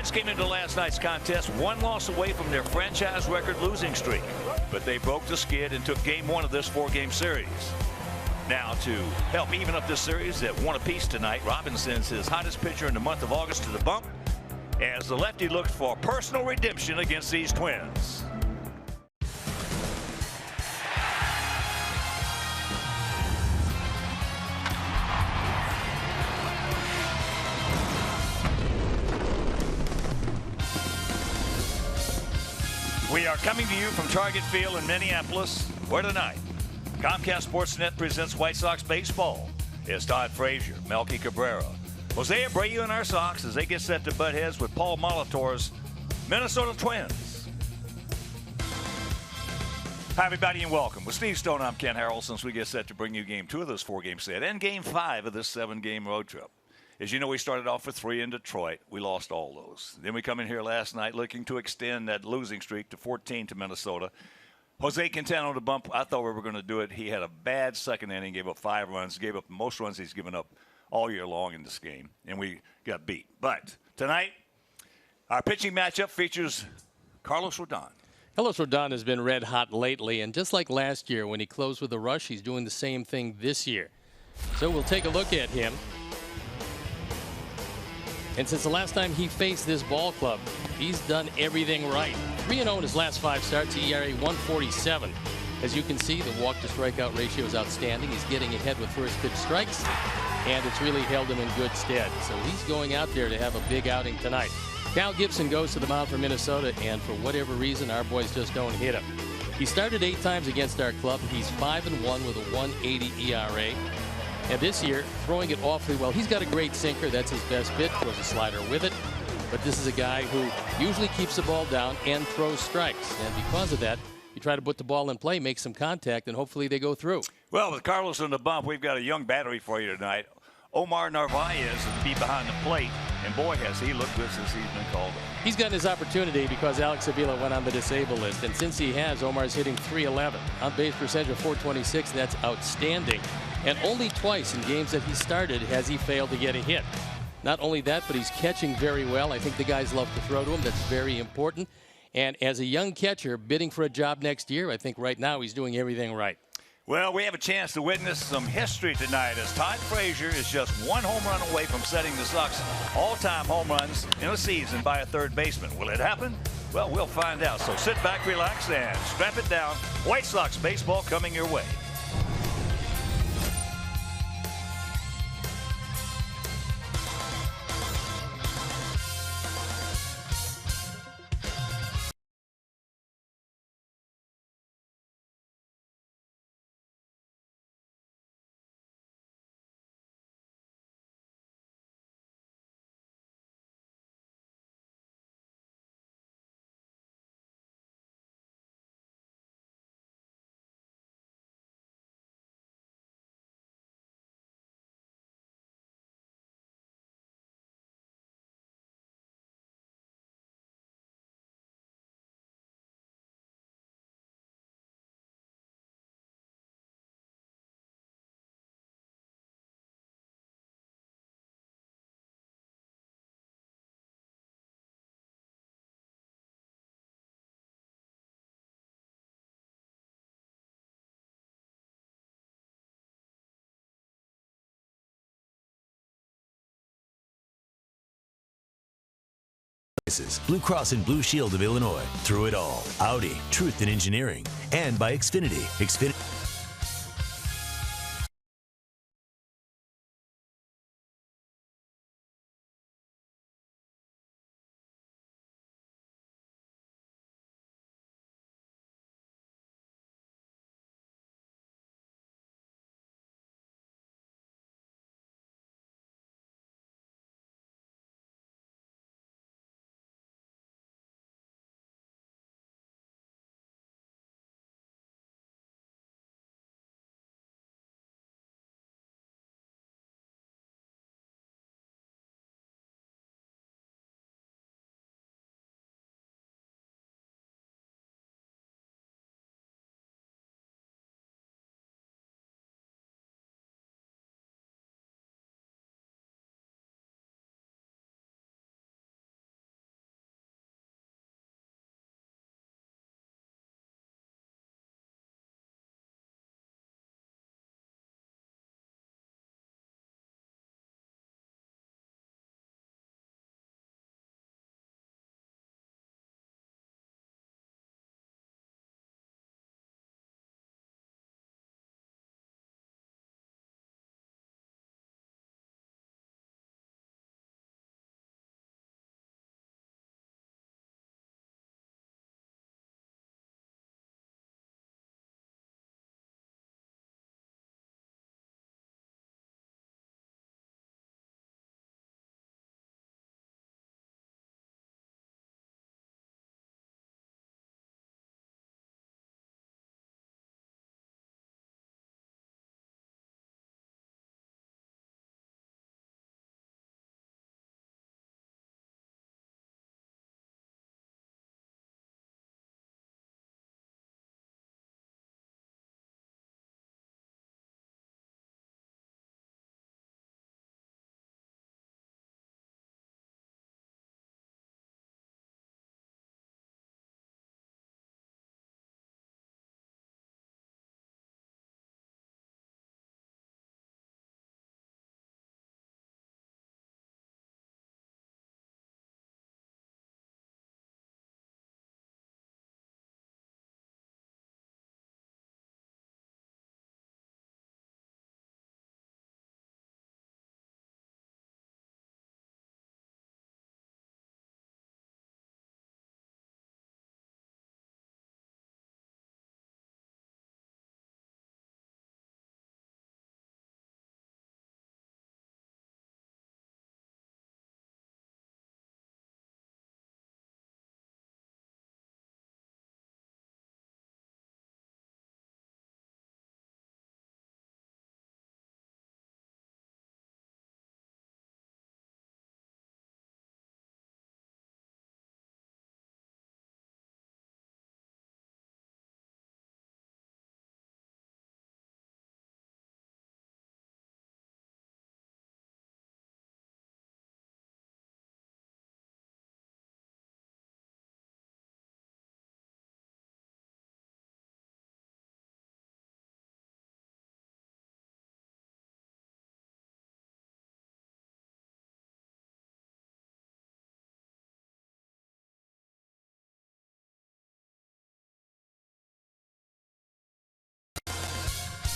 Twins came into last night's contest one loss away from their franchise record losing streak, but they broke the skid and took game one of this four-game series. Now to help even up this series at one apiece tonight, Robin sends his hottest pitcher in the month of August to the bump as the lefty looks for personal redemption against these Twins. We are coming to you from Target Field in Minneapolis, where tonight Comcast Sportsnet presents White Sox baseball. It's Todd Frazier, Melky Cabrera, Jose Abreu in our Sox as they get set to butt heads with Paul Molitor's Minnesota Twins. Hi, everybody, and welcome. With Steve Stone, I'm Ken Harrell. Since we get set to bring you game two of this four-game set and game five of this seven-game road trip. As you know, we started off with 3 in Detroit. We lost all those. Then we come in here last night looking to extend that losing streak to 14 to Minnesota. Jose Quintana on the bump. I thought we were going to do it. He had a bad second inning, gave up 5 runs, gave up the most runs he's given up all year long in this game, and we got beat. But tonight, our pitching matchup features Carlos Rodon. Carlos Rodon has been red hot lately, and just like last year when he closed with a rush, he's doing the same thing this year. So we'll take a look at him. And since the last time he faced this ball club, he's done everything right. 3-0 in his last 5 starts, ERA 147. As you can see, the walk to strikeout ratio is outstanding. He's getting ahead with first pitch strikes, and it's really held him in good stead. So he's going out there to have a big outing tonight. Cal Gibson goes to the mound for Minnesota, and for whatever reason, our boys just don't hit him. He started 8 times against our club. He's 5-1 with a 1.80 ERA. And this year, throwing it awfully well. He's got a great sinker. That's his best pitch. Throws a slider with it. But this is a guy who usually keeps the ball down and throws strikes. And because of that, you try to put the ball in play, make some contact, and hopefully they go through. Well, with Carlos on the bump, we've got a young battery for you tonight. Omar Narvaez is be behind the plate, and boy, has he looked good since he's been called up. He's gotten his opportunity because Alex Avila went on the disabled list, and since he has, Omar's hitting .311. On base percentage of .426, that's outstanding. And only twice in games that he started has he failed to get a hit. Not only that, but he's catching very well. I think the guys love to throw to him. That's very important. And as a young catcher bidding for a job next year, I think right now he's doing everything right. Well, we have a chance to witness some history tonight as Todd Frazier is just 1 home run away from setting the Sox all-time home runs in a season by a third baseman. Will it happen? Well, we'll find out. So sit back, relax, and strap it down. White Sox baseball coming your way. Blue Cross and Blue Shield of Illinois. Through it all. Audi. Truth in Engineering. And by Xfinity.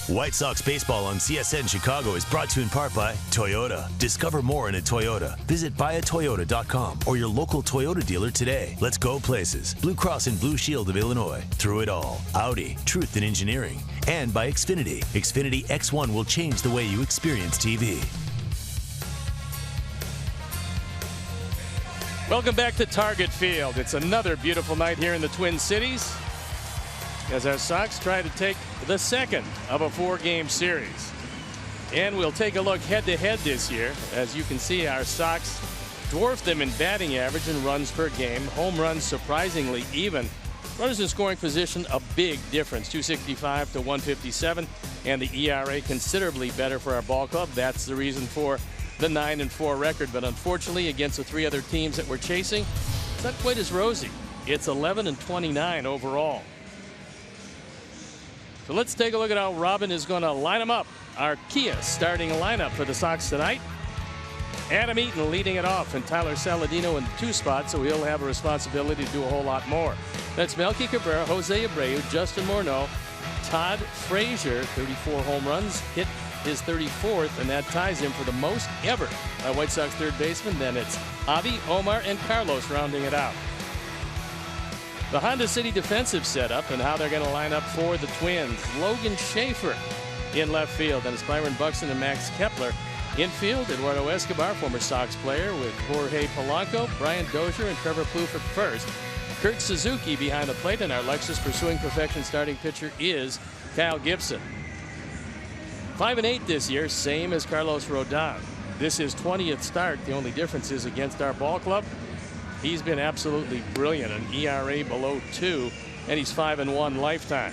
White Sox baseball on CSN Chicago is brought to you in part by Toyota. Discover more in a Toyota. Visit buyatoyota.com or your local Toyota dealer today. Let's go places. Blue Cross and Blue Shield of Illinois. Through it all. Audi. Truth in engineering. And by Xfinity. Xfinity X1 will change the way you experience TV. Welcome back to Target Field. It's another beautiful night here in the Twin Cities as our Sox try to take the second of a 4-game series. And we'll take a look head-to-head this year. As you can see, our Sox dwarf them in batting average and runs per game. Home runs surprisingly even. Runners in scoring position, a big difference, 265 to 157. And the ERA considerably better for our ball club. That's the reason for the 9-4 record. But unfortunately, against the 3 other teams that we're chasing, it's not quite as rosy. It's 11-29 overall. So let's take a look at how Robin is going to line them up. Our Kia starting lineup for the Sox tonight. Adam Eaton leading it off, and Tyler Saladino in the 2 spot, so he'll have a responsibility to do a whole lot more. That's Melky Cabrera, Jose Abreu, Justin Morneau, Todd Frazier, 34 home runs, hit his 34th, and that ties him for the most ever by White Sox third baseman. Then it's Javi, Omar, and Carlos rounding it out. The Honda City defensive setup and how they're going to line up for the Twins. Logan Schaefer in left field. Then it's Byron Buxton and Max Kepler. Infield, Eduardo Escobar, former Sox player, with Jorge Polanco, Brian Dozier, and Trevor Plouffe at first. Kurt Suzuki behind the plate, and our Lexus Pursuing Perfection starting pitcher is Kyle Gibson. 5-8 this year, same as Carlos Rodon. This is 20th start. The only difference is against our ball club. He's been absolutely brilliant, an ERA below 2, and he's 5-1 lifetime.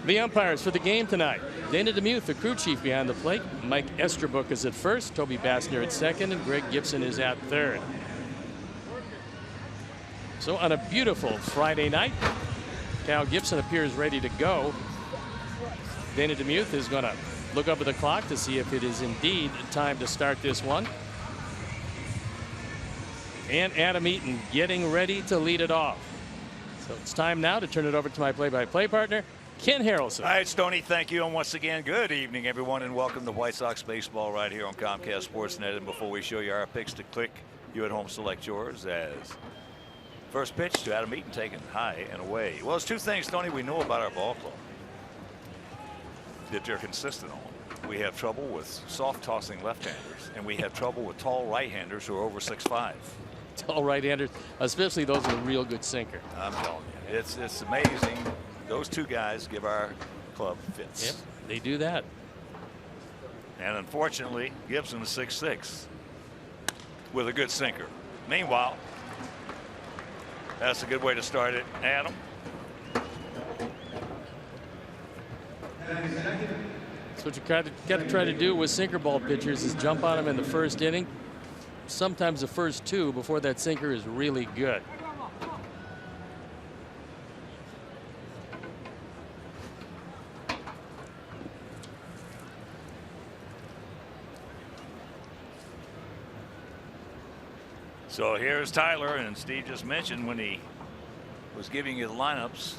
The umpires for the game tonight. Dana DeMuth, the crew chief behind the plate. Mike Estabrook is at first, Toby Bassner at second, and Greg Gibson is at third. So on a beautiful Friday night, Cal Gibson appears ready to go. Dana DeMuth is going to look up at the clock to see if it is indeed time to start this one. And Adam Eaton getting ready to lead it off. So it's time now to turn it over to my play-by-play partner, Ken Harrelson. All right, Stoney, thank you. And once again, good evening, everyone, and welcome to White Sox baseball right here on Comcast Sportsnet. And before we show you our picks to click, you at home select yours as first pitch to Adam Eaton, taken high and away. Well, there's 2 things, Stoney, we know about our ball club that they're consistent on. We have trouble with soft tossing left-handers, and we have trouble with tall right-handers who are over 6'5". Tall right-handers, especially those with a real good sinker. I'm telling you, it's amazing. Those 2 guys give our club fits. Yep, they do that. And unfortunately, Gibson is 6'6" with a good sinker. Meanwhile, that's a good way to start it, Adam. That's what you got to try to do with sinker ball pitchers, is jump on them in the first inning, sometimes the first 2 before that sinker is really good. So here's Tyler, and Steve just mentioned when he was giving you the lineups,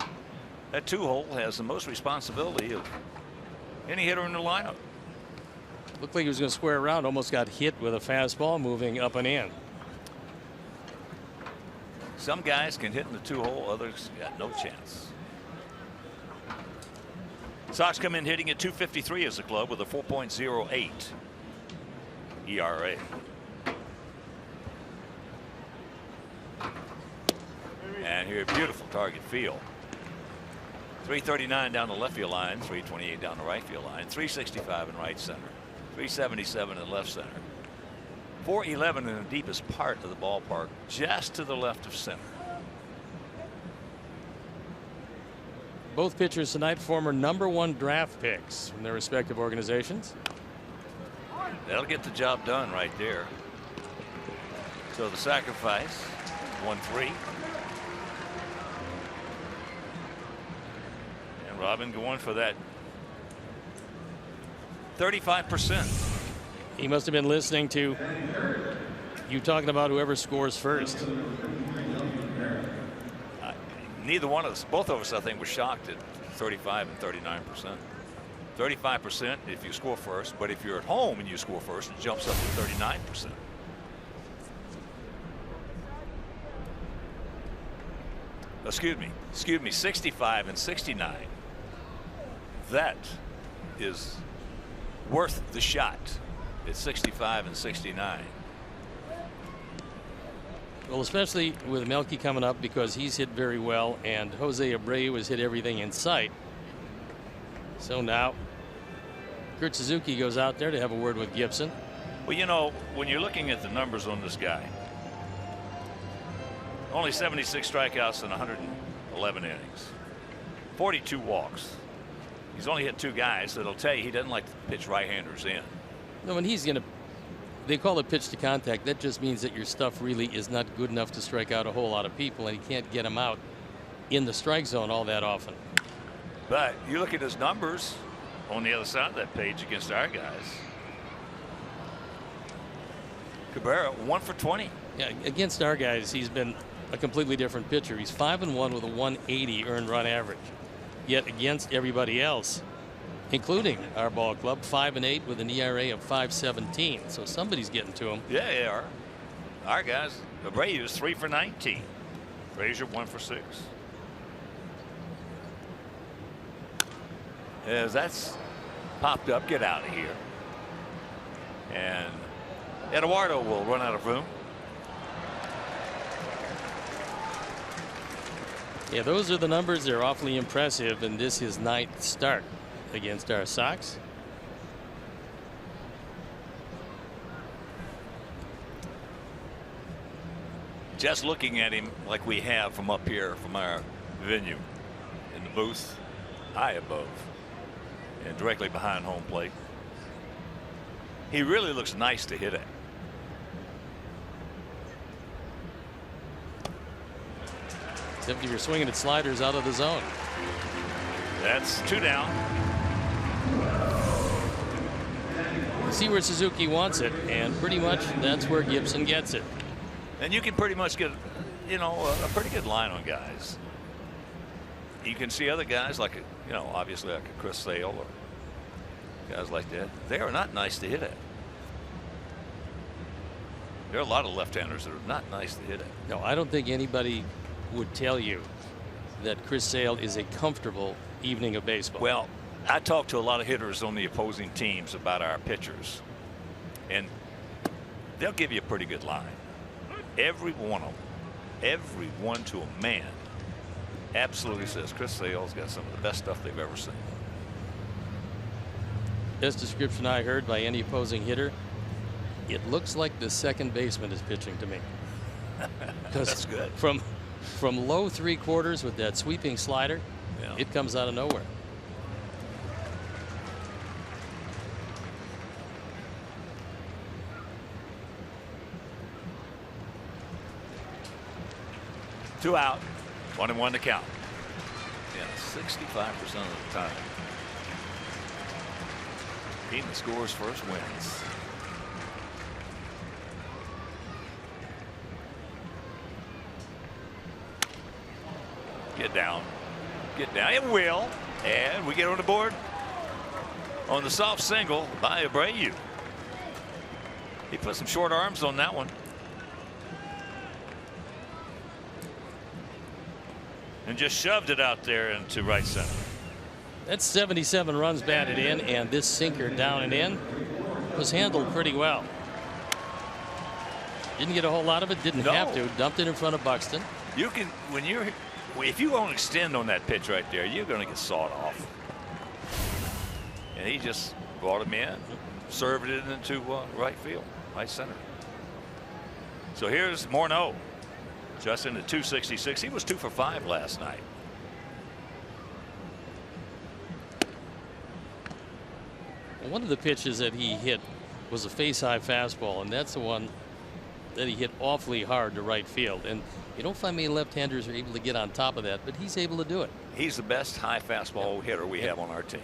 that 2-hole has the most responsibility of any hitter in the lineup. Looked like he was going to square around, almost got hit with a fastball moving up and in. Some guys can hit in the 2-hole, others got no chance. Sox come in hitting at .253 as a club with a 4.08 ERA. And here, beautiful Target Field. 339 down the left field line, 328 down the right field line, 365 in right center, 377 in left center, 411 in the deepest part of the ballpark, just to the left of center. Both pitchers tonight former #1 draft picks from their respective organizations. That'll get the job done right there. So the sacrifice, 1-3. Robin going for that 35%. He must have been listening to you talking about whoever scores first. Neither one of us, both of us, I think, were shocked at 35 and 39%. 35% if you score first, but if you're at home and you score first, it jumps up to 39%. Excuse me, 65 and 69. That is worth the shot. It's 65 and 69. Well, especially with Melky coming up, because he's hit very well, and Jose Abreu has hit everything in sight. So now Kurt Suzuki goes out there to have a word with Gibson. Well, you know, when you're looking at the numbers on this guy, only 76 strikeouts in 111 innings, 42 walks. He's only hit 2 guys. That'll tell you he doesn't like to pitch right-handers in. No, and he's going to, they call it pitch to contact. That just means that your stuff really is not good enough to strike out a whole lot of people, and he can't get them out in the strike zone all that often. But you look at his numbers on the other side of that page against our guys. Cabrera 1 for 20. Yeah, against our guys, he's been a completely different pitcher. He's 5-1 with a 180 earned run average. Yet against everybody else, including our ball club, 5-8 with an ERA of 5.17. So somebody's getting to him. Yeah, they are. Our guys, Abreu is 3 for 19. Frazier 1 for 6. As that's popped up, get out of here. And Eduardo will run out of room. Yeah, those are the numbers. They're awfully impressive, and this is 9th start against our Sox. Just looking at him like we have from up here from our venue in the booth, high above and directly behind home plate. He really looks nice to hit at. Except if you're swinging at sliders out of the zone. That's 2 down. See where Suzuki wants it, and pretty much that's where Gibson gets it. And you can pretty much get, you know, a pretty good line on guys. You can see other guys like, you know, obviously like a Chris Sale or guys like that. They are not nice to hit at. There are a lot of left-handers that are not nice to hit at. No, I don't think anybody would tell you that Chris Sale is a comfortable evening of baseball. Well, I talked to a lot of hitters on the opposing teams about our pitchers, and they'll give you a pretty good line. Every one of them, every one to a man, absolutely says Chris Sale's got some of the best stuff they've ever seen. Best description I heard by any opposing hitter: it looks like the second baseman is pitching to me. That's good. From low 3/4 with that sweeping slider, yeah. It comes out of nowhere. Two out, 1-1 to count. Yeah, 65% of the time. Team that scores first wins. Get down. Get down. It will. And we get on the board on the soft single by Abreu. He put some short arms on that one. And just shoved it out there into right center. That's 77 runs batted in, and this sinker down and in was handled pretty well. Didn't get a whole lot of it, didn't have to. Dumped it in front of Buxton. You can, if you won't extend on that pitch right there, you're going to get sawed off. And he just brought him in, served it into right field, right center. So here's Morneau. Just into 266. He was 2 for 5 last night. One of the pitches that he hit was a face-high fastball, and that's the one that he hit awfully hard to right field. And you don't find many left-handers are able to get on top of that, but he's able to do it. He's the best high fastball hitter we have on our team.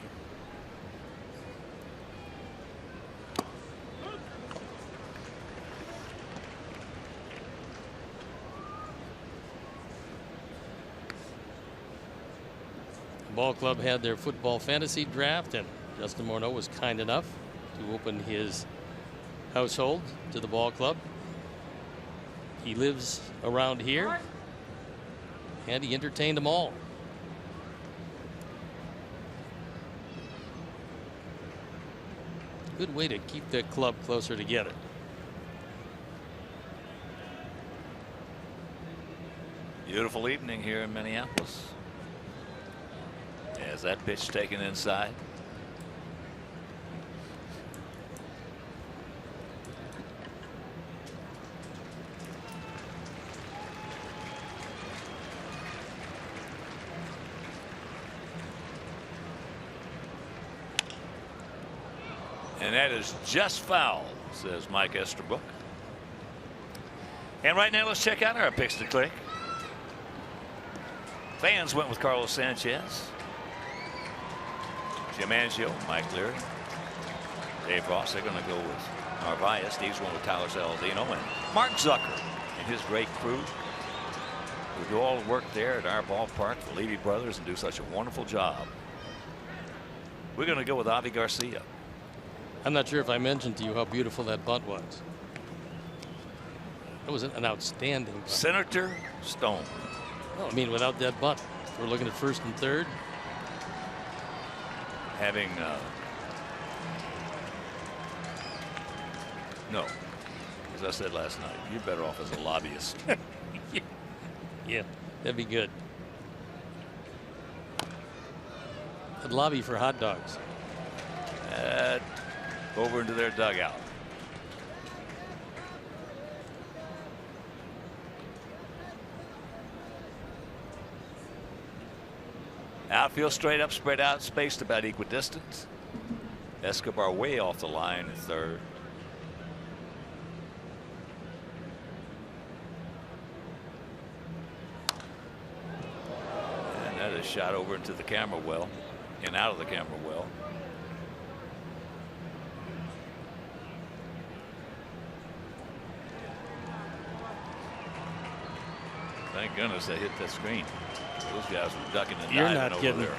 Ball club had their football fantasy draft, and Justin Morneau was kind enough to open his household to the ball club. He lives around here, and he entertained them all. Good way to keep the club closer together. Beautiful evening here in Minneapolis. As that pitch taken inside. And that is just foul, says Mike Estabrook. And right now, let's check out our picks to click. Fans went with Carlos Sanchez, Jim Angio, Mike Leary, Dave Ross. They're going to go with Narvaez. Steve's went with Tyler Saladino and Mark Zucker and his great crew who do all the work there at our ballpark, the Levy brothers, and do such a wonderful job. We're going to go with Avi Garcia. I'm not sure if I mentioned to you how beautiful that bunt was. It was an outstanding bunt. Senator Stone. No, I mean, without that bunt, we're looking at first and third. Having no, as I said last night, you're better off as a lobbyist. Yeah, that'd be good. I'd lobby for hot dogs. Over into their dugout. Outfield straight up, spread out, spaced about equidistant. Escobar way off the line at third. And that is shot over into the camera well and out of the camera well. Thank goodness they hit that screen. Those guys were ducking and You're diving not over kidding. there.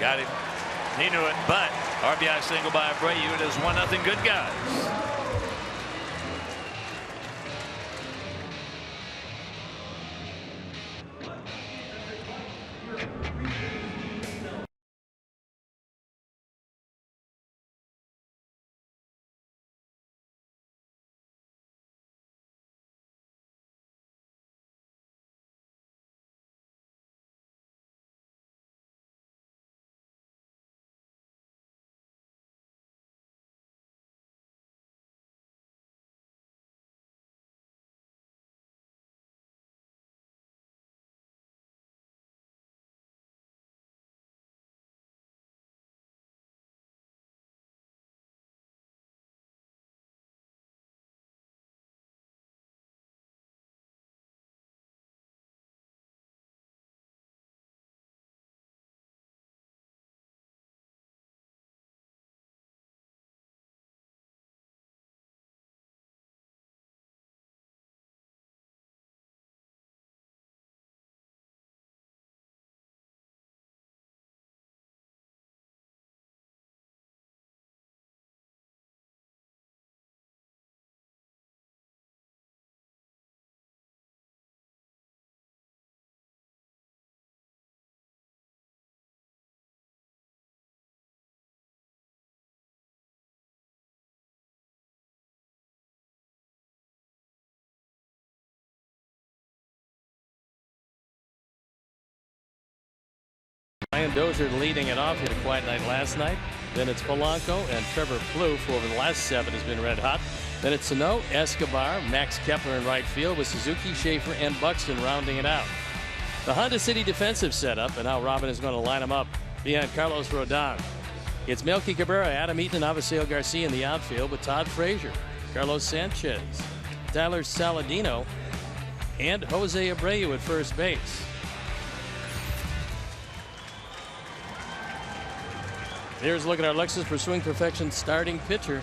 Got him. He knew it, but RBI single by Abreu. It is 1-0 good guys. Ryan Dozier leading it off. Hit a quiet night last night. Then it's Polanco and Trevor Plouffe, who over the last 7 has been red hot. Then it's Sano, Escobar, Max Kepler in right field with Suzuki, Schaefer, and Buxton rounding it out. The Honda City defensive setup, and how Robin is going to line them up behind Carlos Rodon. It's Melky Cabrera, Adam Eaton, and Avisail Garcia in the outfield with Todd Frazier, Carlos Sanchez, Tyler Saladino, and Jose Abreu at first base. Here's a look at our Lexus for swing perfection starting pitcher.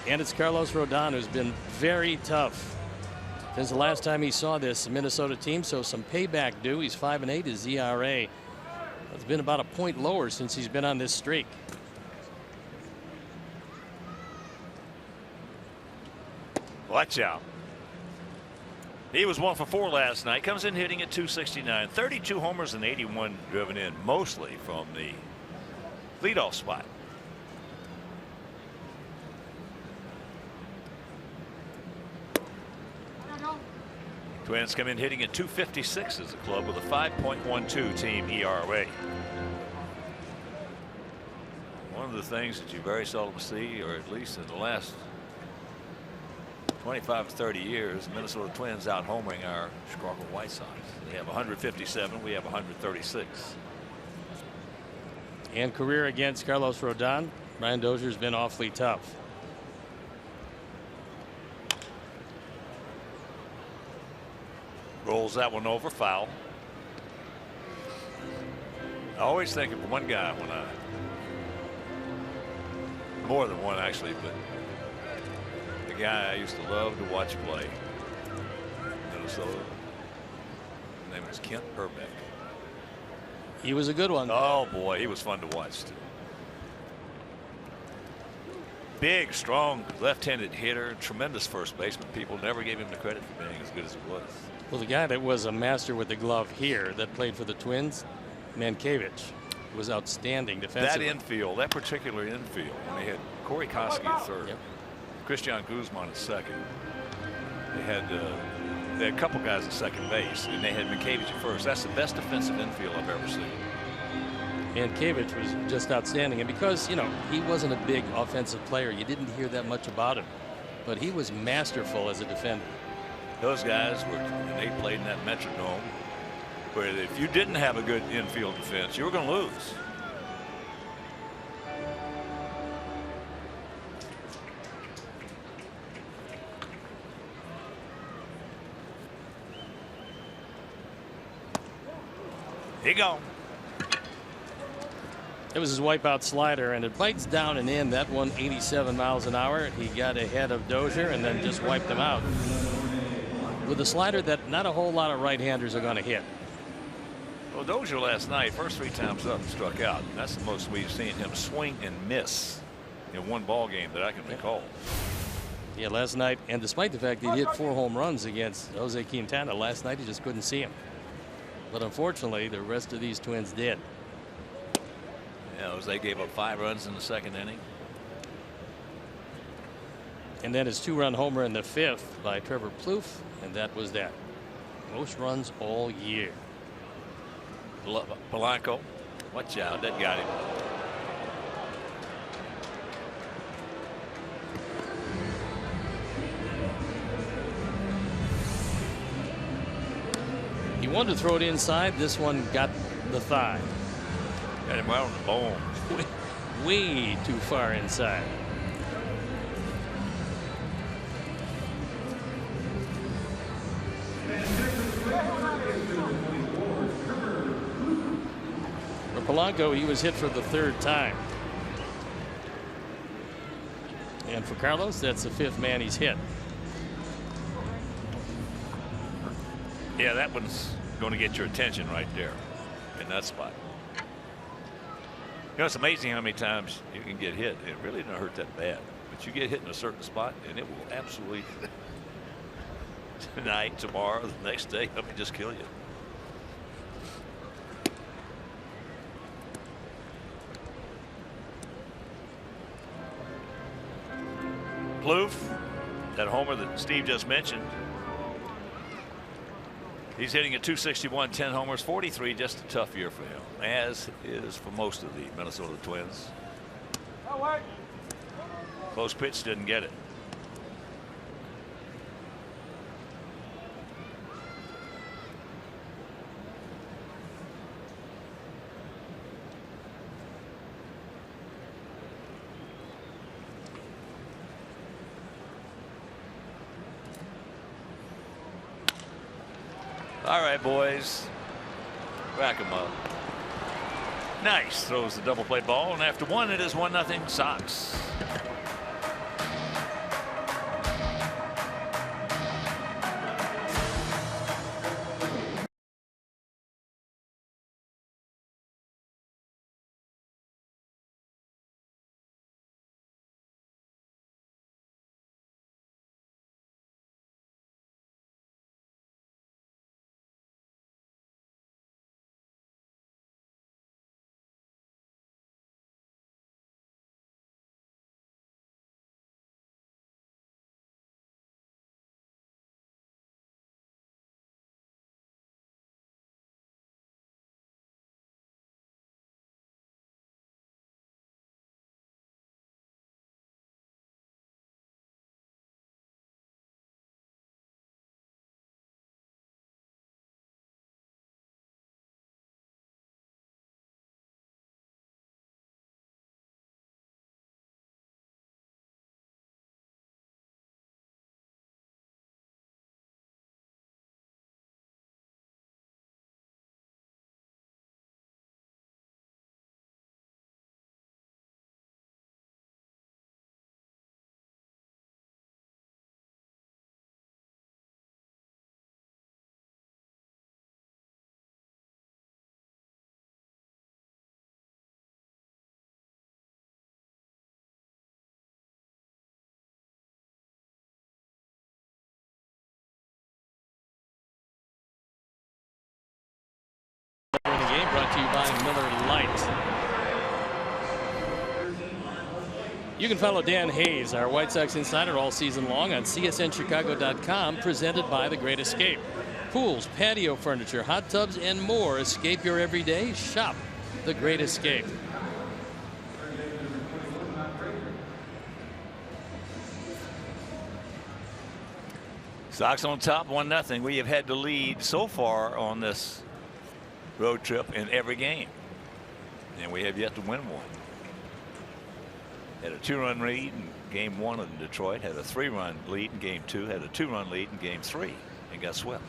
And it's Carlos Rodon, who's been very tough since the last time he saw this Minnesota team. So some payback due. He's 5-8. His ERA has been about a point lower since he's been on this streak. Watch out. He was 1 for 4 last night. Comes in hitting at .269. 32 homers and 81 driven in, mostly from the leadoff spot. Twins come in hitting at .256 as a club with a 5.12 team ERA. One of the things that you very seldom see, or at least in the last 25 to 30 years, Minnesota Twins out homering our Chicago White Sox. They have 157. We have 136. And career against Carlos Rodon, Brian Dozier's been awfully tough. Rolls that one over, foul. I always think of one guy when more than one actually, but the guy I used to love to watch play in Minnesota. His name was Kent Herbeck. He was a good one. Oh boy, he was fun to watch too. Big, strong, left-handed hitter, tremendous first baseman. People never gave him the credit for being as good as he was. Well, the guy that was a master with the glove here that played for the Twins, Mankiewicz, was outstanding defensively. That infield, that particular infield, when they had Corey Koski at third, yep, Christian Guzman at second. They had a couple guys at second base, and they had Mankiewicz at first. That's the best defensive infield I've ever seen. Mankiewicz was just outstanding, and because he wasn't a big offensive player, you didn't hear that much about him, but he was masterful as a defender. Those guys were, and they played in that Metrodome, where if you didn't have a good infield defense, you were going to lose. Here you go. It was his wipeout slider, and it bites down and in. That one 87 miles an hour. He got ahead of Dozier and then just wiped him out with a slider that not a whole lot of right-handers are going to hit. Well, Dozier last night, first 3 times up, struck out. That's the most we've seen him swing and miss in one ball game that I can recall. Yeah, last night, and despite the fact that he hit 4 home runs against Jose Quintana last night, he just couldn't see him. But unfortunately, the rest of these Twins did. Yeah, Jose gave up 5 runs in the second inning. And then his 2-run homer in the 5th by Trevor Plouffe, and that was that. Most runs all year. Polanco, watch out, that got him. He wanted to throw it inside. This one got the thigh. Got him right on the bone. Way too far inside. For Polanco, he was hit for the 3rd time. And for Carlos, that's the 5th man he's hit. Yeah, that one's going to get your attention right there in that spot. It's amazing how many times you can get hit. It really doesn't hurt that bad, but you get hit in a certain spot and it will absolutely tonight, tomorrow, the next day, let me just kill you. Plouffe, that homer that Steve just mentioned. He's hitting at .261, 10 homers, 43, just a tough year for him, as is for most of the Minnesota Twins. Close pitch, didn't get it. All right, boys, rack them up. Nice. Throws the double play ball, and after one, it is 1-0 Sox. In the game brought to you by Miller Lite. You can follow Dan Hayes, our White Sox insider, all season long on CSNChicago.com, presented by The Great Escape. Pools, patio furniture, hot tubs, and more. Escape your everyday. Shop The Great Escape. Sox on top, 1-0. We have had the lead so far on this road trip in every game, and we have yet to win one. Had a 2-run lead in game 1 in Detroit, had a 3-run lead in game 2, had a 2-run lead in game 3, and got swept.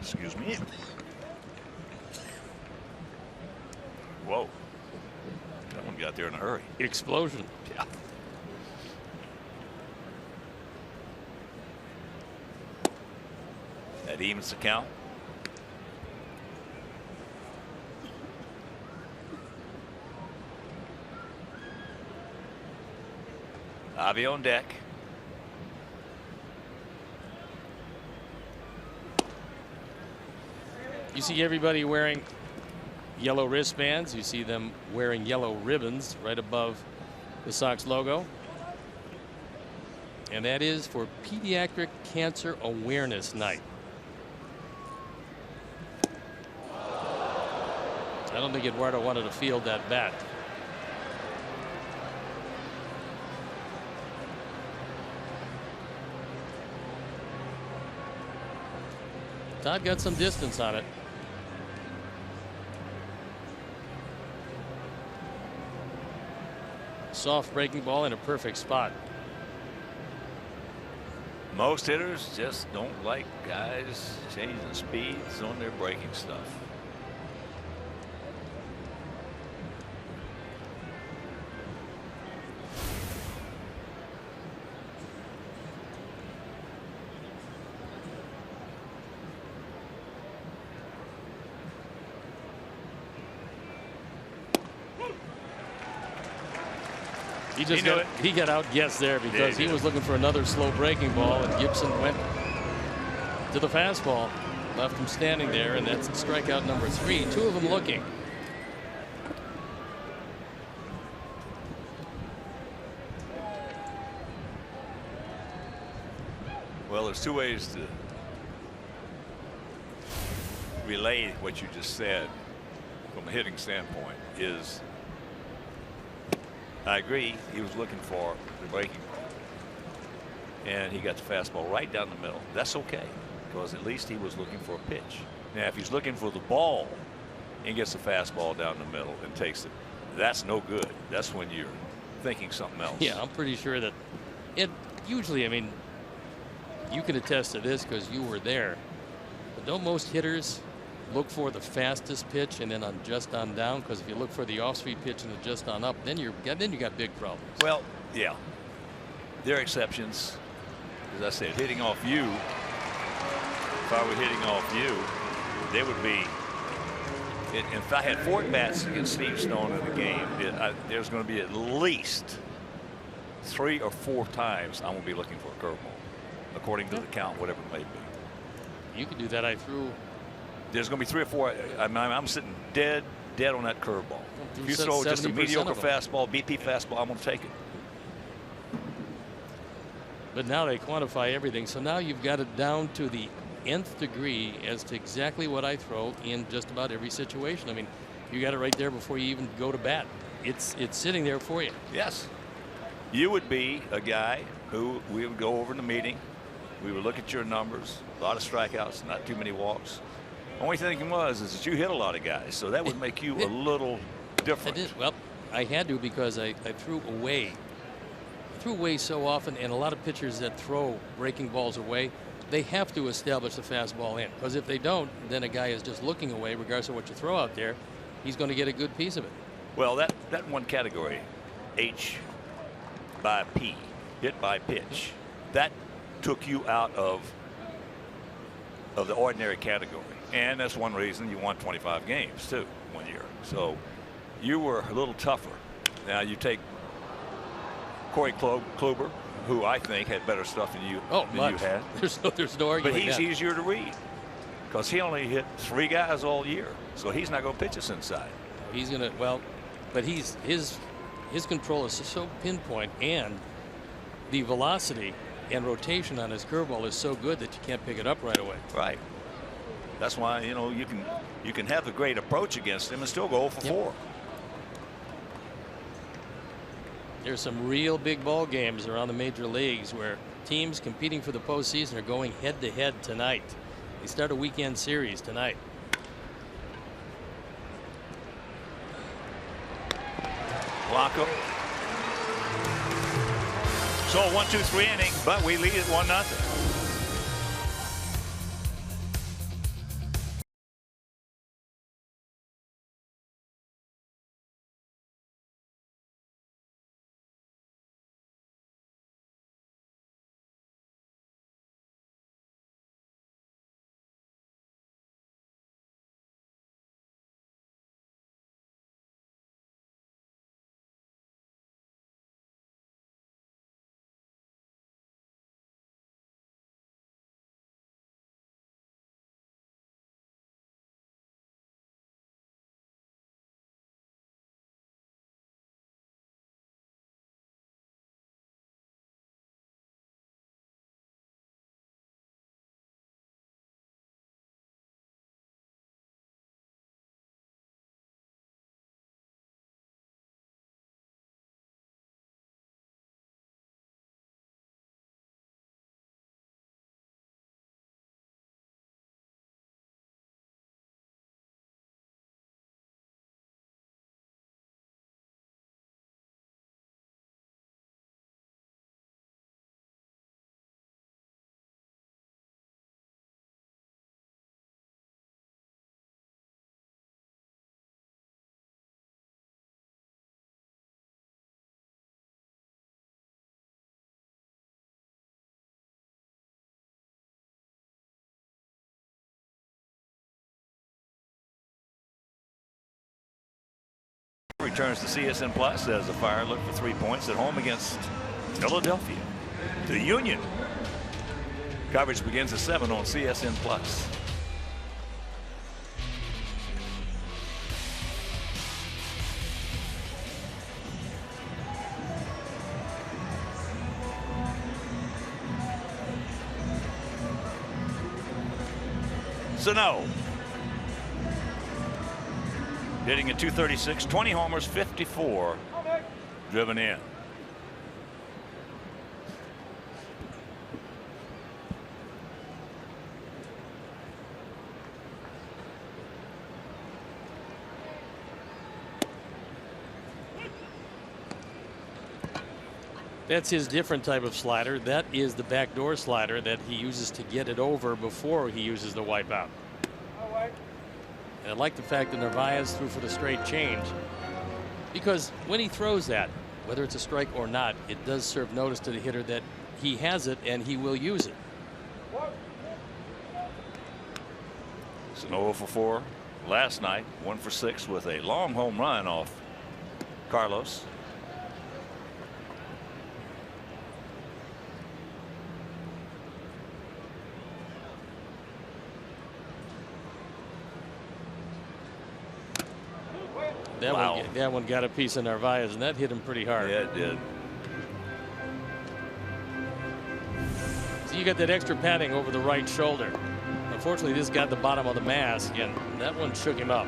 Excuse me. Whoa. That one got there in a hurry. Explosion. Yeah. That evens the count. Avi on deck. You see everybody wearing yellow wristbands. You see them wearing yellow ribbons right above the Sox logo. And that is for Pediatric Cancer Awareness Night. I don't think Eduardo wanted to field that bat. Todd got some distance on it. Soft breaking ball in a perfect spot. Most hitters just don't like guys changing speeds on their breaking stuff. He got outguessed there because he was looking for another slow breaking ball, and Gibson went to the fastball, left him standing there, and that's strikeout number 3. 2 of them looking. Well, there's 2 ways to relay what you just said from a hitting standpoint. Is I agree, he was looking for the breaking ball, and he got the fastball right down the middle. That's okay, because at least he was looking for a pitch. Now, if he's looking for the ball and gets the fastball down the middle and takes it, that's no good. That's when you're thinking something else. Yeah, I'm pretty sure that it usually, I mean, you can attest to this because you were there, but don't most hitters look for the fastest pitch and then adjust on down, because if you look for the off-speed pitch and adjust on up, then you got big problems. Well, yeah, there are exceptions. As I said, hitting off you. If I were hitting off you, there would be. If I had 4 bats against Steve Stone in the game, there's going to be at least 3 or 4 times I'm going to be looking for a curveball, according to the count, whatever it may be. You could do that. There's going to be 3 or 4. I'm sitting dead on that curveball. If you throw just a mediocre fastball, BP fastball, I'm going to take it. But now they quantify everything, so now you've got it down to the nth degree as to exactly what I throw in just about every situation. I mean, you got it right there before you even go to bat. It's sitting there for you. Yes. You would be a guy who we would go over in the meeting. We would look at your numbers, a lot of strikeouts, not too many walks. Only thing is that you hit a lot of guys, so that would make you a little different. I did. Well, I had to, because I threw away. I threw away so often, and a lot of pitchers that throw breaking balls away, they have to establish the fastball in, because if they don't, then a guy is just looking away, regardless of what you throw out there. He's going to get a good piece of it. Well, that one category, H by P, hit by pitch, that took you out of the ordinary category, and that's one reason you won 25 games too one year. So you were a little tougher. Now you take Corey Kluber, who I think had better stuff than you had. There's no argument. But he's easier to read, because he only hit 3 guys all year, so he's not going to pitch us inside. He's going to, but his control is so pinpoint, and the velocity and rotation on his curveball is so good that you can't pick it up right away. Right. That's why, you can have the great approach against him and still go 0 for 4. There's some real big ball games around the major leagues where teams competing for the postseason are going head-to-head tonight. They start a weekend series tonight. Blanco. So 1-2-3 inning, but we lead it 1-0. Returns to CSN Plus as the Fire look for 3 points at home against Philadelphia. The Union. Coverage begins at 7 on CSN Plus. Sano. Hitting at .236, 20 homers, 54 driven in. That's his different type of slider. That is the backdoor slider that he uses to get it over before he uses the wipeout. I like the fact that Narvaez threw for the straight change, because when he throws that, whether it's a strike or not, it does serve notice to the hitter that he has it and he will use it. It's an 0 for 4 last night, 1 for 6 with a long home run off Carlos. That one got a piece of Narvaez, and that hit him pretty hard. Yeah, it did. So you got that extra padding over the right shoulder. Unfortunately, this got the bottom of the mask, and that one shook him up.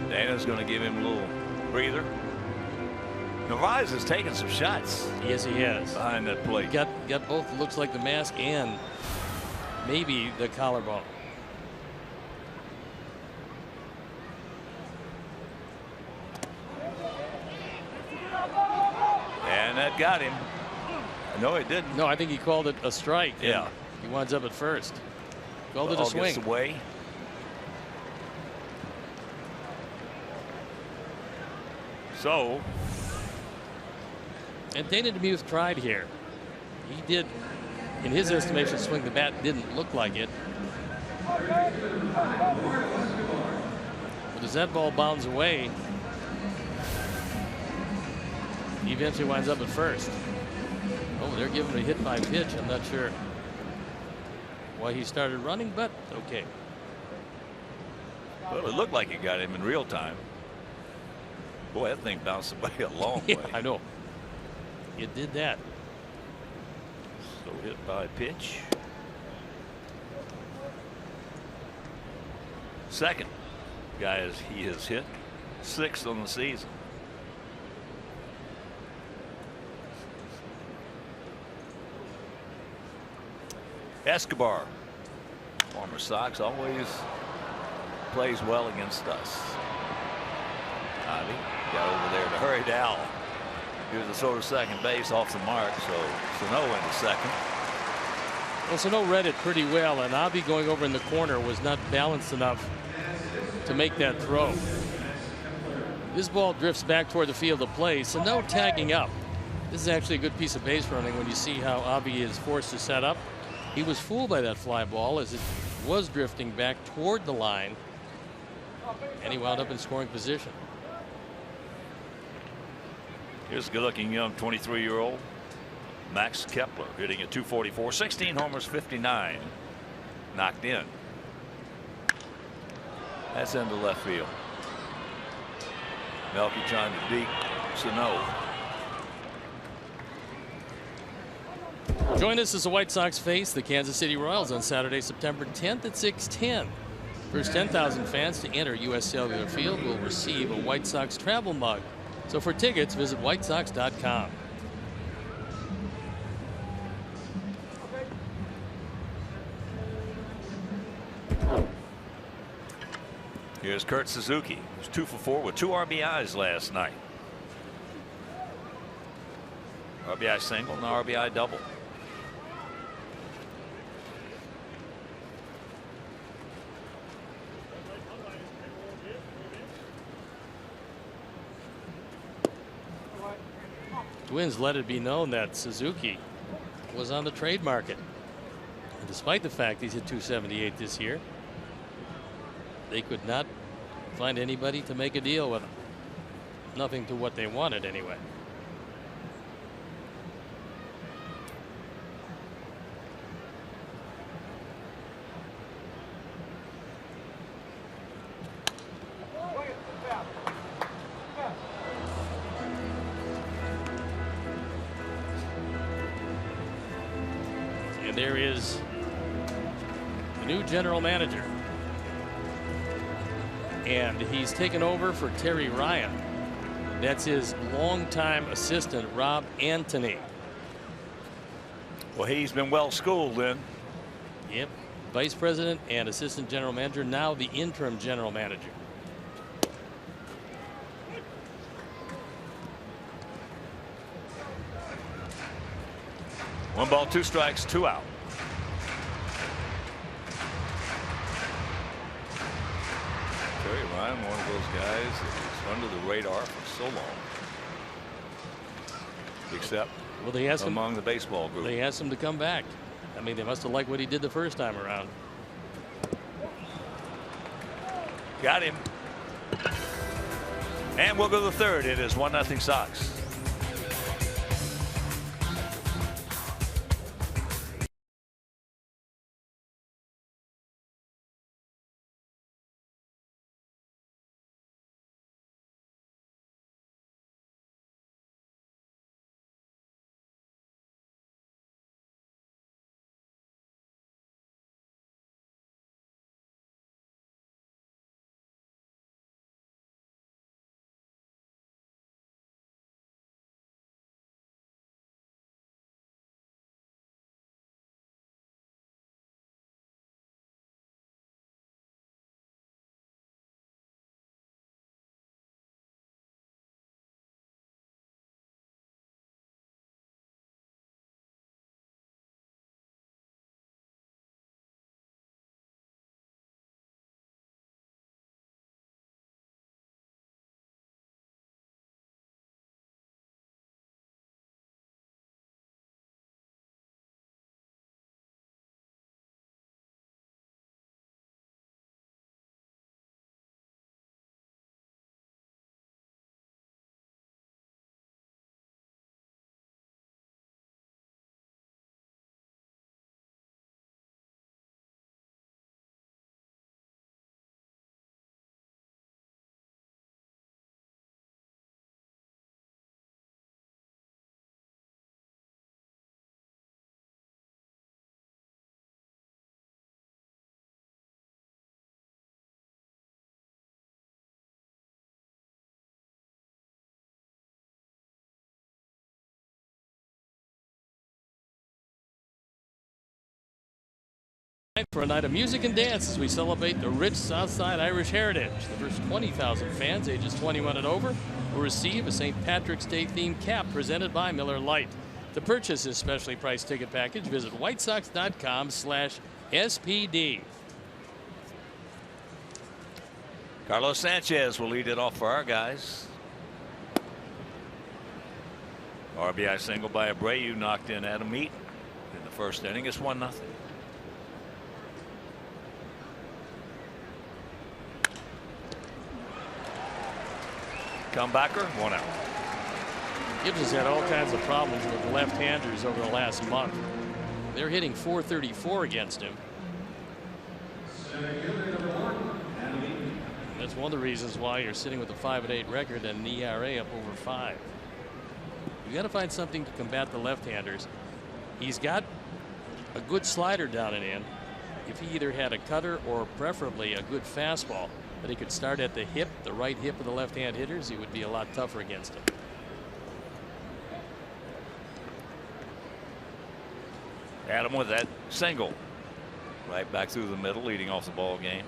Dana's going to give him a little breather. Narvaez has taken some shots. Yes, he has. Behind that plate. Got both, looks like the mask and maybe the collarbone. And that got him. No, it didn't. No, I think he called it a strike. Yeah. He winds up at first. Called it a swing. Gets away. So. And Dana DeMuth tried here. He did, in his estimation, swing the bat. Didn't look like it. But as that ball bounds away, he eventually winds up at first. Oh, they're giving him a hit by pitch. I'm not sure why he started running, but okay. Well, it looked like it got him in real time. Boy, that thing bounced away a long way. I know. It did that. So hit by pitch. Second guy is he has hit 6th on the season. Escobar, former Sox, always plays well against us. Ivy got over there to hurry down. Here's the throw to second base off the mark, so Sano into second. Well, Sano read it pretty well, and Avi going over in the corner was not balanced enough to make that throw. This ball drifts back toward the field of play. Sano tagging up. This is actually a good piece of base running when you see how Avi is forced to set up. He was fooled by that fly ball as it was drifting back toward the line, and he wound up in scoring position. Here's a good-looking young 23-year-old Max Kepler hitting at .244, 16 homers, 59 knocked in. That's into left field. Melky trying to beat Sano. Join us as the White Sox face the Kansas City Royals on Saturday, September 10th at 6:10. First 10,000 fans to enter U.S. Cellular Field will receive a White Sox travel mug. So for tickets, visit whitesox.com. Here's Kurt Suzuki. He was 2 for 4 with 2 RBIs last night. RBI single and RBI double. Twins let it be known that Suzuki was on the trade market. And despite the fact he's hit .278 this year, they could not find anybody to make a deal with him. Nothing to what they wanted anyway. And there is the new general manager. And he's taken over for Terry Ryan. That's his longtime assistant, Rob Antony. Well, he's been well schooled then. Yep. Vice president and assistant general manager, now the interim general manager. One ball, 2 strikes, 2 out. Ryan, one of those guys that was under the radar for so long, except they asked among the baseball group. They asked him to come back. I mean, they must have liked what he did the first time around. Got him. And we'll go to the third. It is 1-0 Sox. For a night of music and dance as we celebrate the rich Southside Irish heritage. The first 20,000 fans ages 21 and over will receive a St. Patrick's Day themed cap presented by Miller Lite. To purchase this specially priced ticket package, visit whitesox.com/SPD. Carlos Sanchez will lead it off for our guys. RBI single by Abreu knocked in Adam Eaton in the first inning. It's 1-0. Comebacker, 1 out. Gibbs has had all kinds of problems with left-handers over the last month. They're hitting .434 against him. That's one of the reasons why you're sitting with a 5-8 record and an ERA up over 5. You got to find something to combat the left-handers. He's got a good slider down and in. If he either had a cutter or preferably a good fastball, but he could start at the hip, the right hip of the left-hand hitters, he would be a lot tougher against him. Adam with that single right back through the middle, leading off the ball game.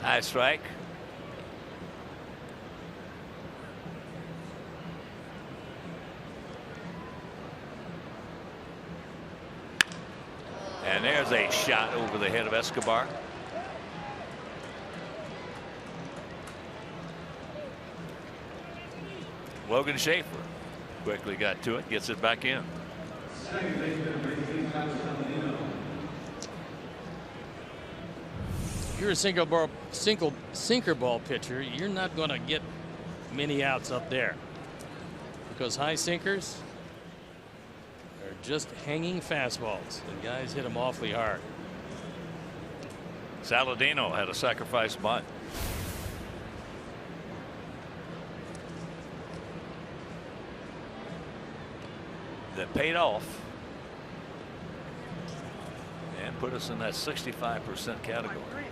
High strike. And there's a shot over the head of Escobar. Logan Schaefer quickly got to it, gets it back in. You're a sinker ball pitcher. You're not going to get many outs up there because high sinkers are just hanging fastballs, and guys hit them awfully hard. Saladino had a sacrifice bunt. That paid off and put us in that 65% category.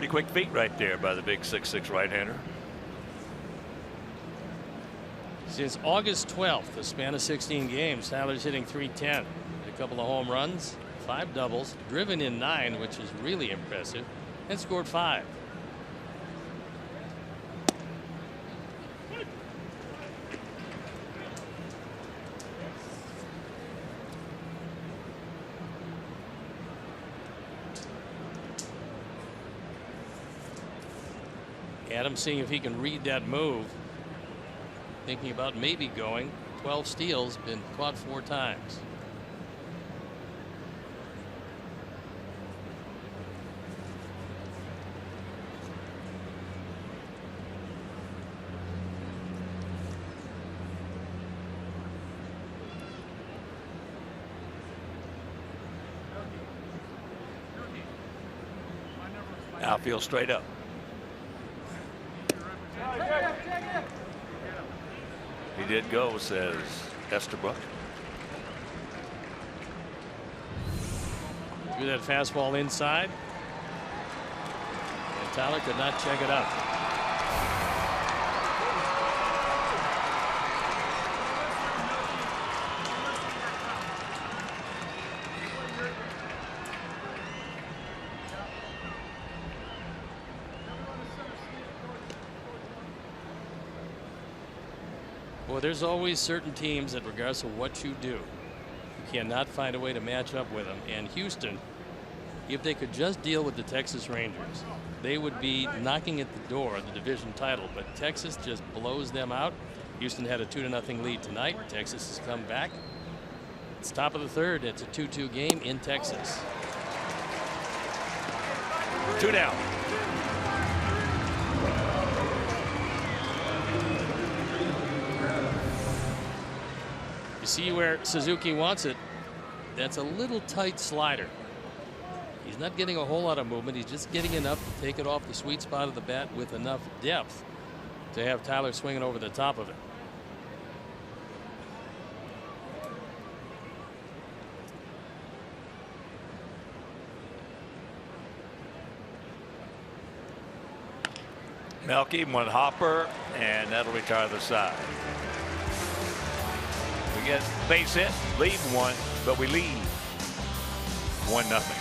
Pretty quick feet right there by the big 6'6" right-hander. Since August 12th, the span of 16 games, Tyler's hitting .310. A couple of home runs, 5 doubles, driven in 9, which is really impressive, and scored 5. Adams seeing if he can read that move. Thinking about maybe going. 12 steals, been caught 4 times. Outfield straight up. He did go, says Estabrook. Threw that fastball inside. And Tyler could not check it up. Well, there's always certain teams that, regardless of what you do, you cannot find a way to match up with them. And Houston, if they could just deal with the Texas Rangers, they would be knocking at the door of the division title. But Texas just blows them out. Houston had a 2-0 lead tonight. Texas has come back. It's top of the third. It's a 2-2 game in Texas. 2 down. You see where Suzuki wants it. That's a little tight slider. He's not getting a whole lot of movement. He's just getting enough to take it off the sweet spot of the bat with enough depth to have Tyler swinging over the top of it. Melky, one hopper, and that'll retire the side. We get base hit, lead 1, but we lead 1-0.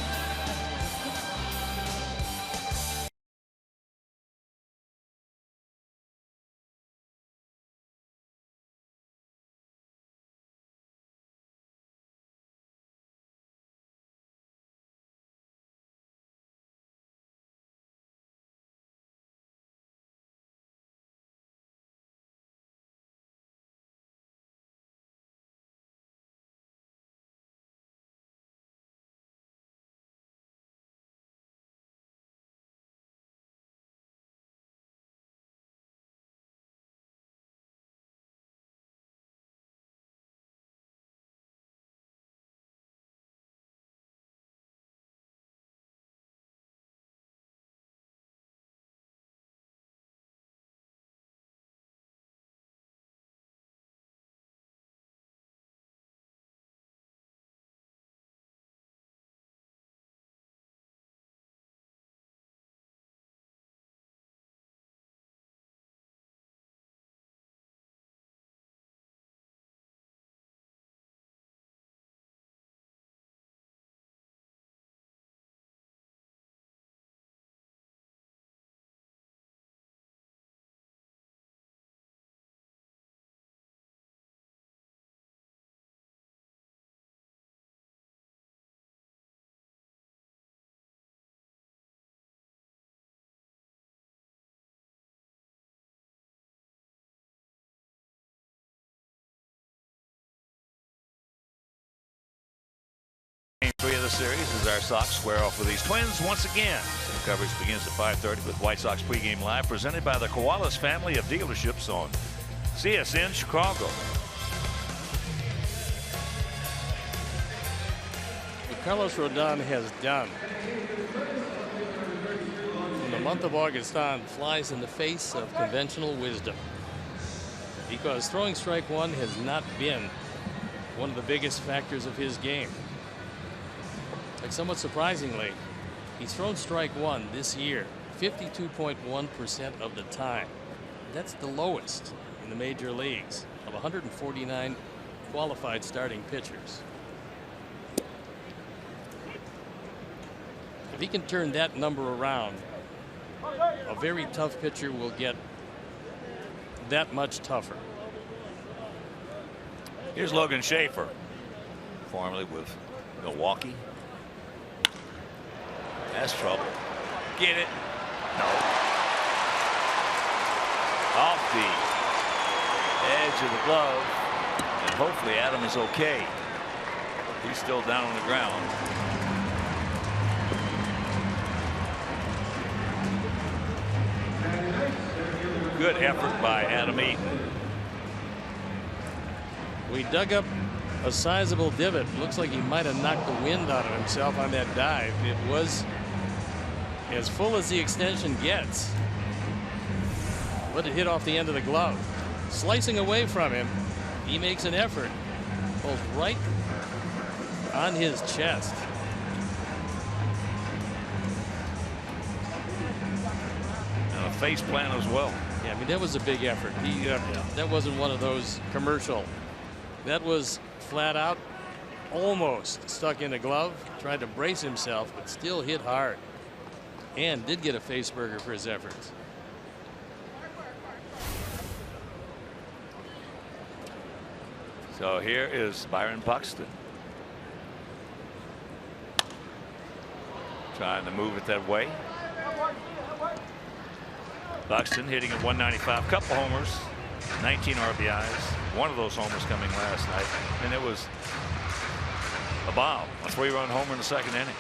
Game 3 of the series as our Sox square off with these Twins once again. So coverage begins at 5:30 with White Sox pregame live, presented by the Koalas family of dealerships on CSN Chicago. What Carlos Rodon has done from the month of August on flies in the face of conventional wisdom, because throwing strike 1 has not been one of the biggest factors of his game. Like, somewhat surprisingly, he's thrown strike 1 this year 52.1% of the time. That's the lowest in the major leagues of 149 qualified starting pitchers. If he can turn that number around, a very tough pitcher will get that much tougher. Here's Logan Schaefer, formerly with Milwaukee. That's trouble. Get it? No. Off the edge of the glove, and hopefully Adam is okay. He's still down on the ground. Good effort by Adam Eaton. We dug up a sizable divot. Looks like he might have knocked the wind out of himself on that dive. It was as full as the extension gets, but it hit off the end of the glove. Slicing away from him, he makes an effort, pulls right on his chest. And a face plant as well. Yeah, I mean, that was a big effort. That wasn't one of those commercial. That was flat out, almost stuck in the glove. Tried to brace himself, but still hit hard. And did get a face burger for his efforts. So here is Byron Buxton. Trying to move it that way. Buxton hitting at 195, couple homers, 19 RBIs. One of those homers coming last night, and it was a bomb, a 3-run homer in the second inning.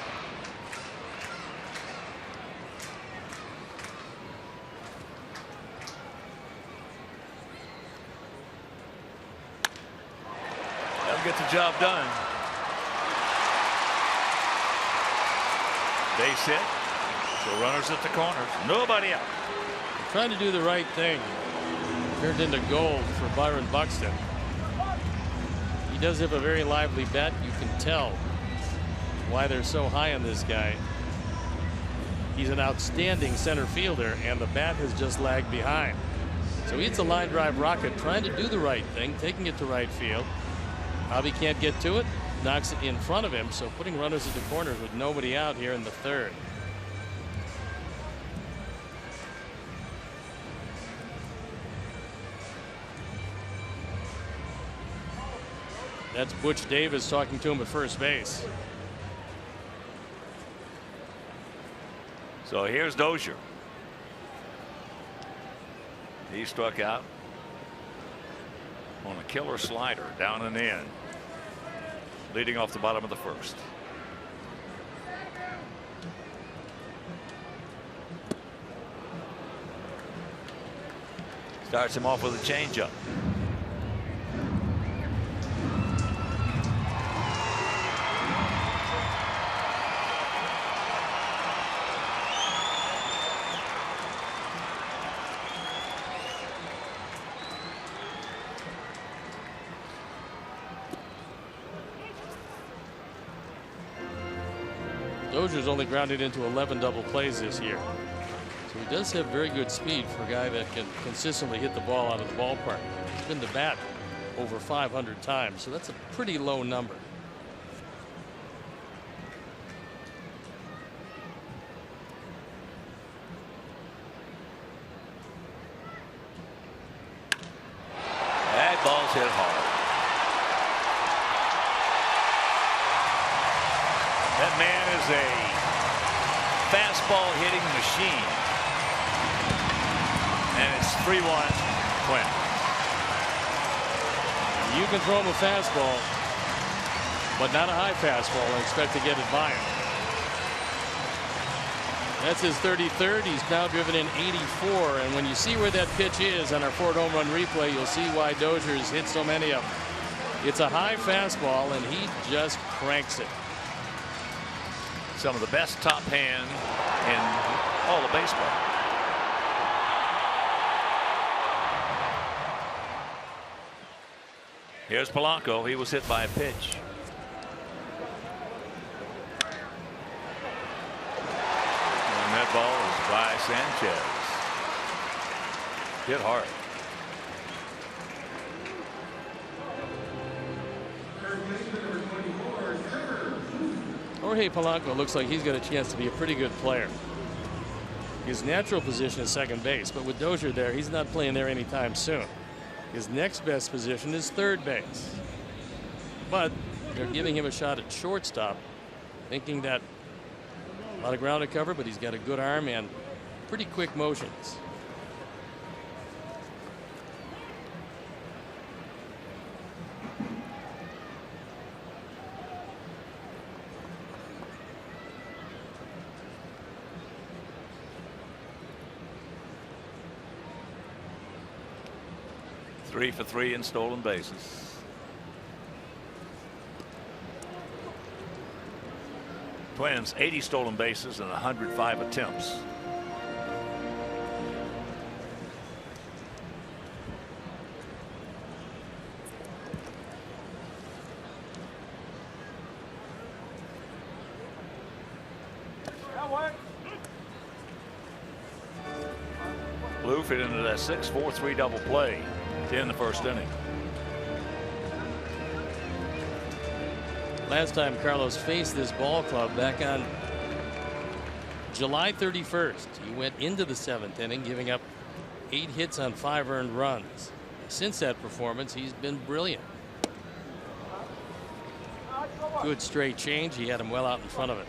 That'll get the job done. Base hit. So runners at the corners. Nobody out. Trying to do the right thing. Turned into gold for Byron Buxton. He does have a very lively bat. You can tell why they're so high on this guy. He's an outstanding center fielder, and the bat has just lagged behind. So he hits a line drive rocket, trying to do the right thing, taking it to right field. Hobby can't get to it, knocks it in front of him, so putting runners at the corners with nobody out here in the third. That's Butch Davis talking to him at first base. So here's Dozier. He struck out on a killer slider down and in, leading off the bottom of the first. Starts him off with a changeup. Dozier's only grounded into 11 double plays this year. So he does have very good speed for a guy that can consistently hit the ball out of the ballpark. He's been to bat over 500 times, so that's a pretty low number. That ball's hit hard. That man is a fastball hitting machine. And it's 3-1 Twins. You can throw him a fastball, but not a high fastball, and expect to get it by him. That's his 33rd. He's now driven in 84, and when you see where that pitch is on our Ford home run replay, you'll see why Dozier's hit so many of them. It's a high fastball, and he just cranks it. Some of the best top hand in all of baseball. Here's Polanco. He was hit by a pitch. And that ball is by Sanchez. Hit hard. Jorge Polanco looks like he's got a chance to be a pretty good player. His natural position is second base, but with Dozier there, he's not playing there anytime soon. His next best position is third base. But they're giving him a shot at shortstop, thinking that a lot of ground to cover, but he's got a good arm and pretty quick motions. Three for three in stolen bases. Twins 80 stolen bases and 105 attempts. Blue fit into that 6-4-3 double play in the first inning. Last time Carlos faced this ball club back on July 31st, he went into the seventh inning, giving up 8 hits on 5 earned runs. Since that performance, he's been brilliant. Good straight change. He had him well out in front of it.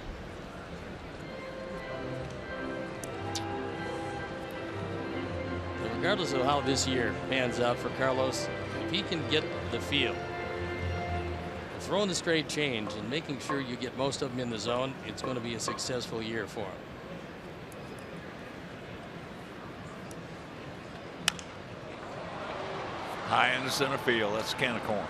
Regardless of how this year pans out for Carlos, if he can get the feel, throwing the straight change and making sure you get most of them in the zone, it's going to be a successful year for him. High in the center field. That's a can of corn.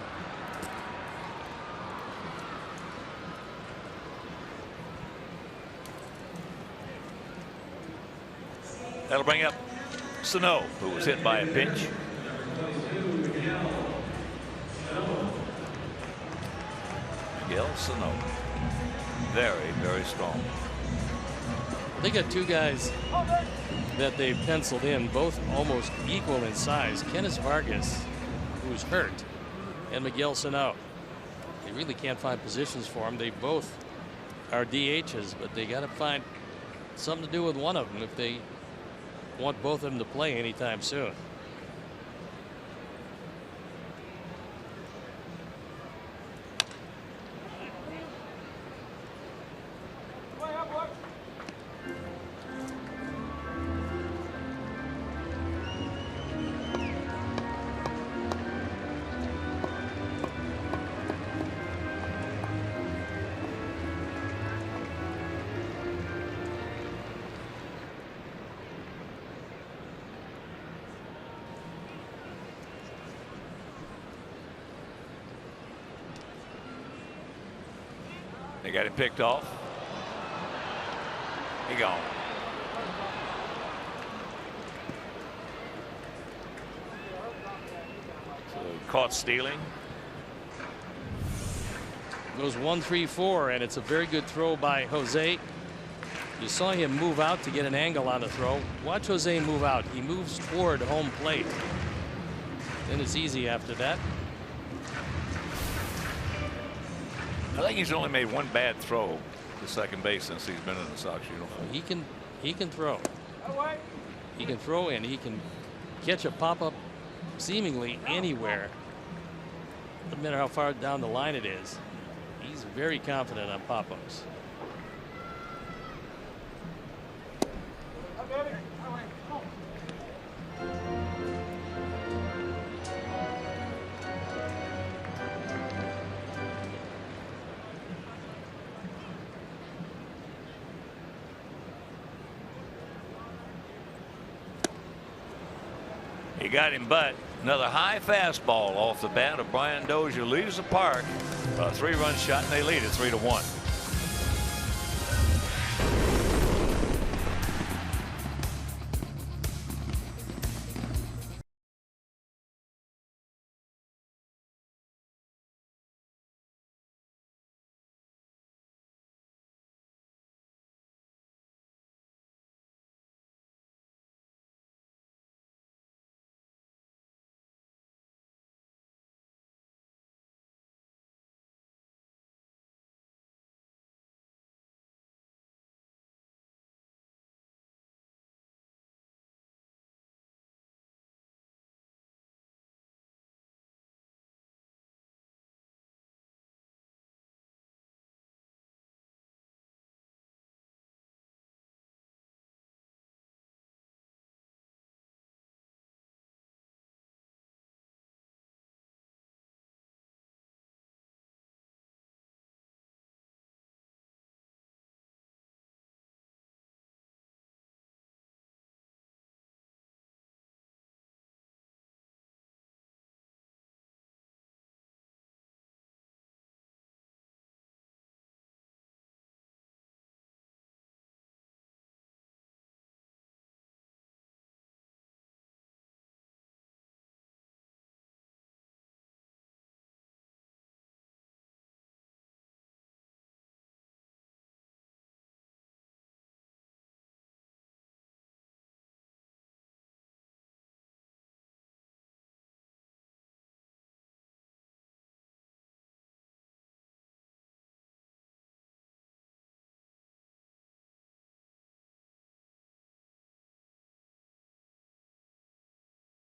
That'll bring up Sano, who was hit by a pitch. Miguel Sano. Very, very strong. They got 2 guys that they've penciled in, both almost equal in size. Kenneth Vargas, who's hurt, and Miguel Sano. They really can't find positions for him. They both are DHs, but they got to find something to do with one of them if they want both of them to play anytime soon. They got him picked off. He gone. So caught stealing. Goes 1-3-4, and it's a very good throw by Jose. You saw him move out to get an angle on the throw. Watch Jose move out. He moves toward home plate. Then it's easy after that. I think he's only made one bad throw to second base since he's been in the Sox uniform. He can throw. He can throw, and he can catch a pop-up seemingly anywhere. Doesn't matter how far down the line it is. He's very confident on pop-ups. He got him, but another high fastball off the bat of Brian Dozier leaves the park. A 3-run shot, and they lead it 3-1.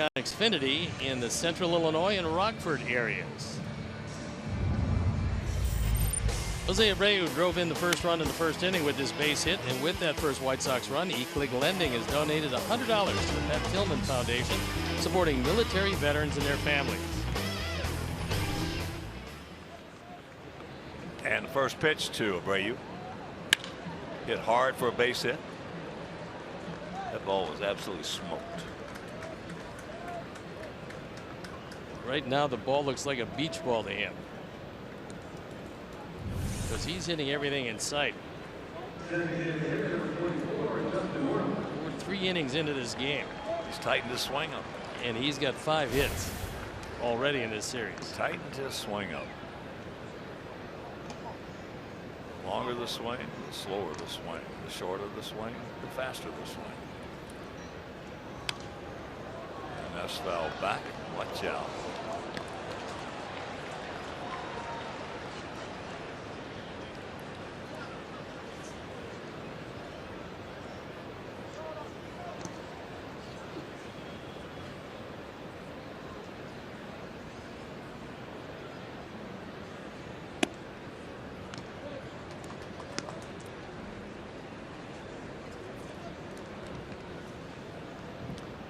on Xfinity in the central Illinois and Rockford areas. Jose Abreu drove in the first run in the first inning with this base hit, and with that first White Sox run, Eclig Lending has donated $100 to the Pat Tillman Foundation, supporting military veterans and their families. And the first pitch to Abreu. Hit hard for a base hit. That ball was absolutely smoked. Right now, the ball looks like a beach ball to him, because he's hitting everything in sight. We're 3 innings into this game. He's tightened his swing up. And he's got 5 hits already in this series. Tightened his swing up. Longer the swing, the slower the swing. The shorter the swing, the faster the swing. And that's fouled back. Watch out.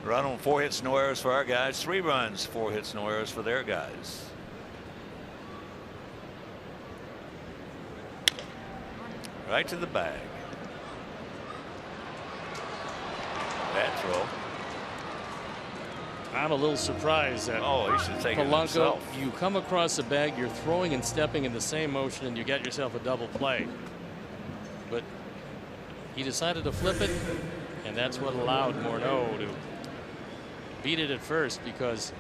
Run on 4 hits, no errors for our guys. 3 runs, 4 hits, no errors for their guys. Right to the bag. Bad throw. I'm a little surprised that he should take it Polanco, himself. you come across the bag, you're throwing and stepping in the same motion, and you got yourself a double play. But he decided to flip it, and that's what allowed Morneau to beat it at first, because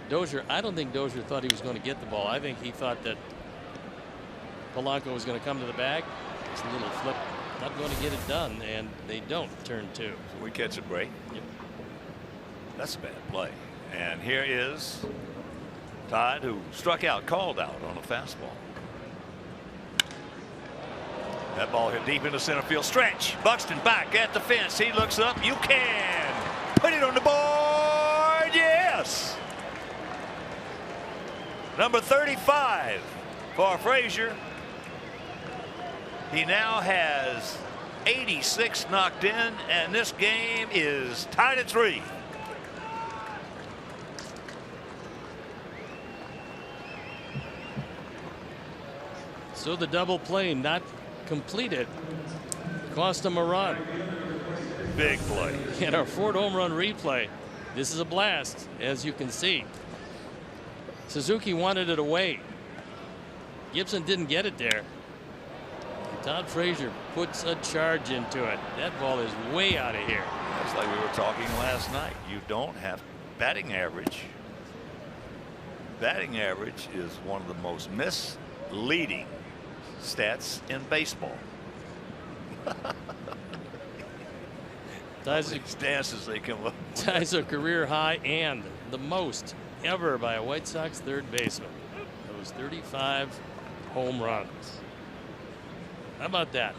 Dozier, I don't think Dozier thought he was going to get the ball. I think he thought that Polanco was going to come to the bag. It's a little flip, not going to get it done, and they don't. Turn 2. So we catch a break. Yep. That's a bad play. And here is Todd, who struck out, called out on a fastball. That ball hit deep into center field. Stretch. Buxton back at the fence. He looks up. You can put it on the board. Yes. Number 35 for Frazier. He now has 86 knocked in, and this game is tied at 3. So the double play not completed cost him a run. Big play. And our 4th home run replay. This is a blast, as you can see. Suzuki wanted it away. Gibson didn't get it there. And Todd Frazier puts a charge into it. That ball is way out of here. That's like we were talking last night. You don't have batting average. Batting average is one of the most misleading stats in baseball. Ties stances they come up. Ties a career high and the most ever by a White Sox third baseman. Those 35 home runs. How about that?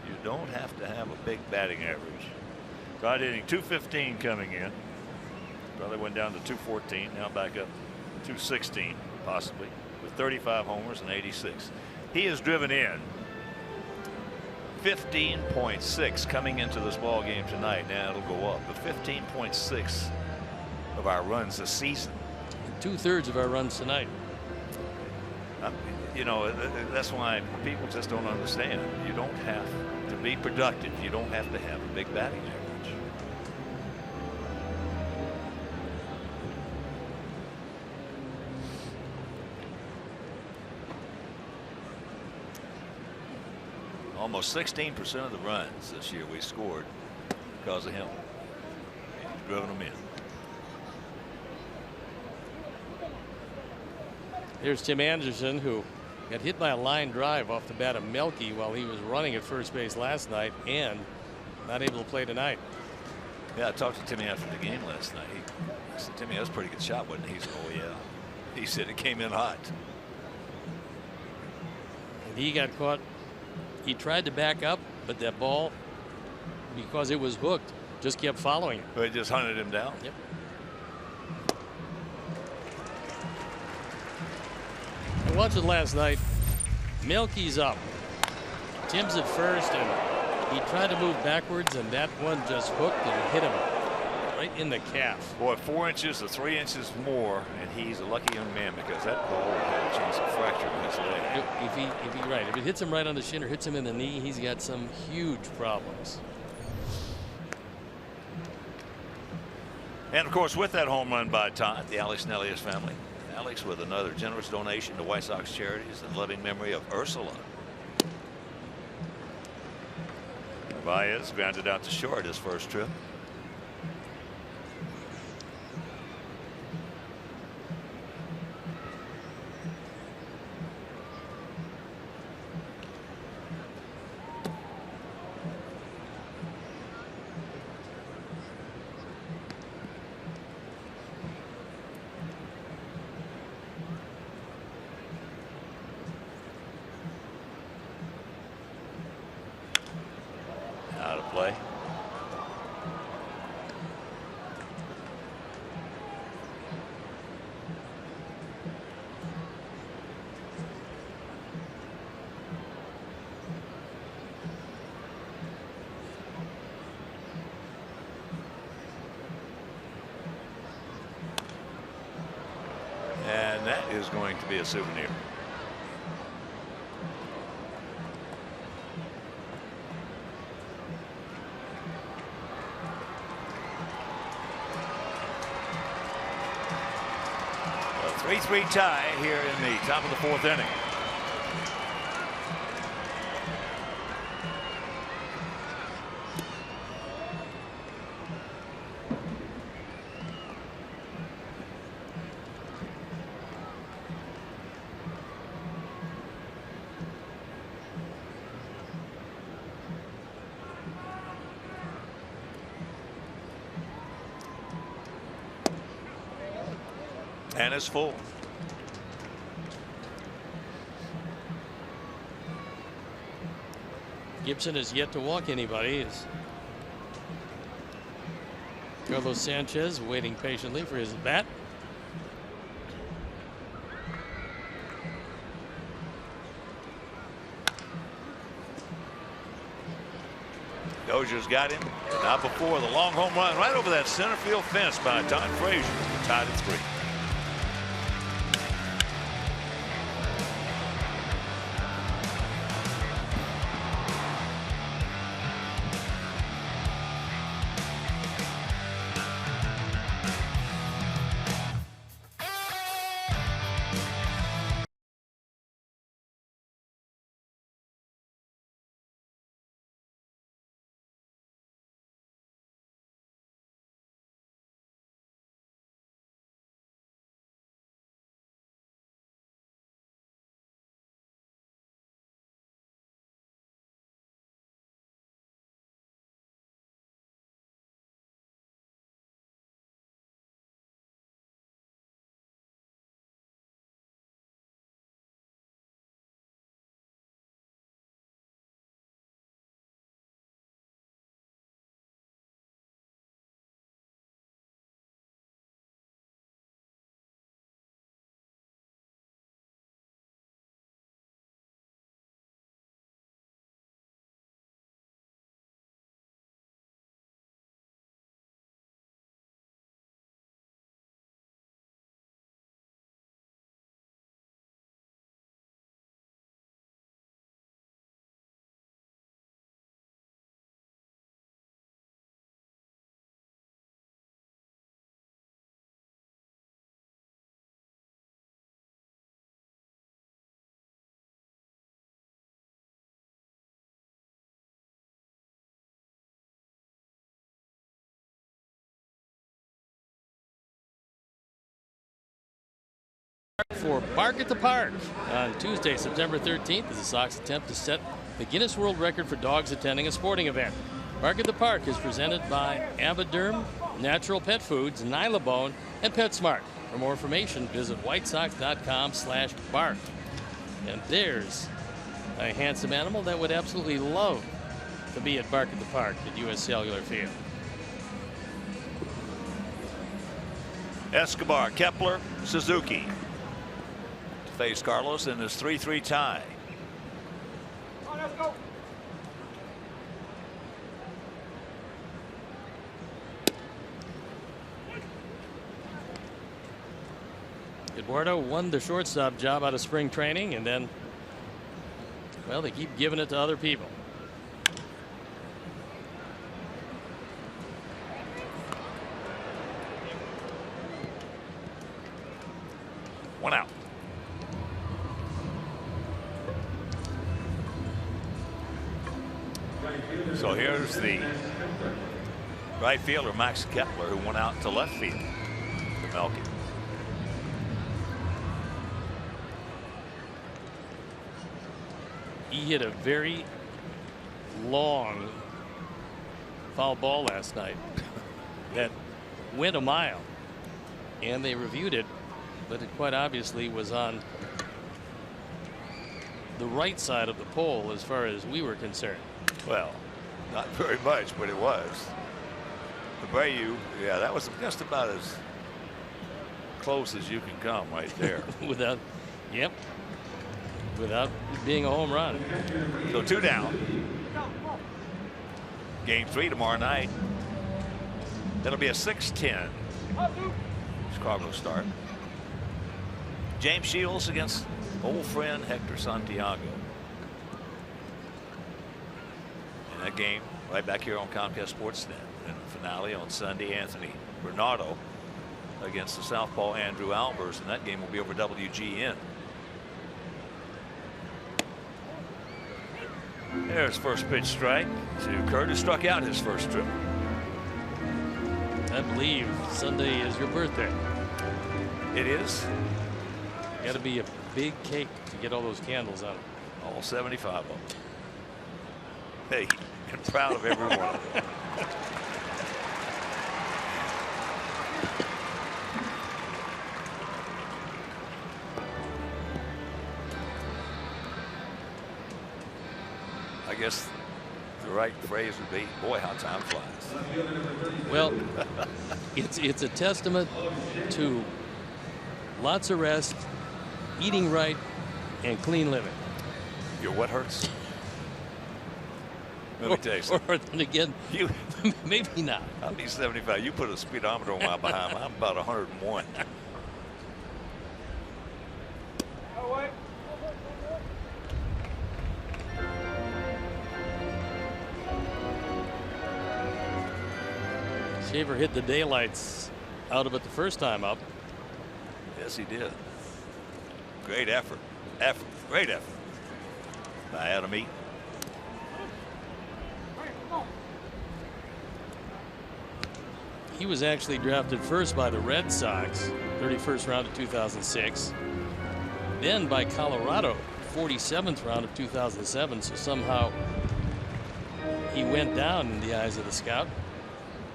You don't have to have a big batting average. Todd hitting .215 coming in. Probably went down to .214. Now back up .216 possibly, with 35 homers and 86. He has driven in 15.6 coming into this ball game tonight. Now it'll go up, but 15.6 of our runs this season. 2/3 of our runs tonight. You know, that's why people just don't understand. You don't have to be productive. You don't have to have a big batting average. Almost 16% of the runs this year we scored because of him. He's driven them in. Here's Tim Anderson, who got hit by a line drive off the bat of Melky while he was running at first base last night and not able to play tonight. Yeah, I talked to Timmy after the game last night. I said, Timmy, that was a pretty good shot, wasn't it? He said, oh, yeah. He said it came in hot. And he got caught. He tried to back up, but that ball, because it was hooked, just kept following him. But it just hunted him down. Yep. watched it last night. Milwaukee's up. Tim's at first, and he tried to move backwards, and that one just hooked and hit him right in the calf. Boy, 4 inches to 3 inches more, and he's a lucky young man because that ball had a chance of fracturing his leg. If it hits him right on the shin or hits him in the knee, he's got some huge problems. And of course, with that home run by Todd, the Alex Nellius family. Alex with another generous donation to White Sox charities in loving memory of Ursula. Baez grounded out to short his first trip. Out of play. And that is going to be a souvenir. A 3-3 tie here in the top of the 4th inning. And it's full. Gibson has yet to walk anybody. Carlos Sanchez waiting patiently for his bat. Dozier's got him. Not before the long home run right over that center field fence by Todd Frazier. Tied at 3. For Bark at the Park on Tuesday, September 13th, as the Sox attempt to set the Guinness World Record for dogs attending a sporting event. Bark at the Park is presented by Abaderm, Natural Pet Foods, Nylabone, and PetSmart. For more information, visit whitesox.com/bark. And there's a handsome animal that would absolutely love to be at Bark at the Park at U.S. Cellular Field. Escobar, Kepler, Suzuki. face Carlos in his 3-3 tie. Let's go. Eduardo won the shortstop job out of spring training, and then, well, they keep giving it to other people. One out. So here's the right fielder, Max Kepler, who went out to left field for Melky. He hit a very long foul ball last night that went a mile, and they reviewed it, but it quite obviously was on the right side of the pole as far as we were concerned. Well, not very much, but it was. Abreu, yeah, that was just about as close as you can come right there. Without it being a home run. So 2 down. Game 3 tomorrow night. That'll be a 6-10 Chicago start. James Shields against old friend Hector Santiago. And that game right back here on Comcast Sportsnet. And the finale on Sunday, Anthony Bernardo against the southpaw Andrew Albers, and that game will be over WGN. There's first pitch strike to Curtis. Struck out his first trip. I believe Sunday is your birthday. It is. Got to be a big cake to get all those candles out. All 75 of them. Hey, I'm proud of every one of them. I guess the right phrase would be, boy, how time flies. Well, it's a testament to lots of rest, eating right, and clean living. Your what hurts? Let me tell you something. Or then again, maybe not. I'll be 75. You put a speedometer on my behind. I'm about 101. Shaver hit the daylights out of it the first time up. Yes, he did. Great effort. Great effort by Adam Eaton. He was actually drafted first by the Red Sox, 31st round of 2006. Then by Colorado, 47th round of 2007. So somehow he went down in the eyes of the scout.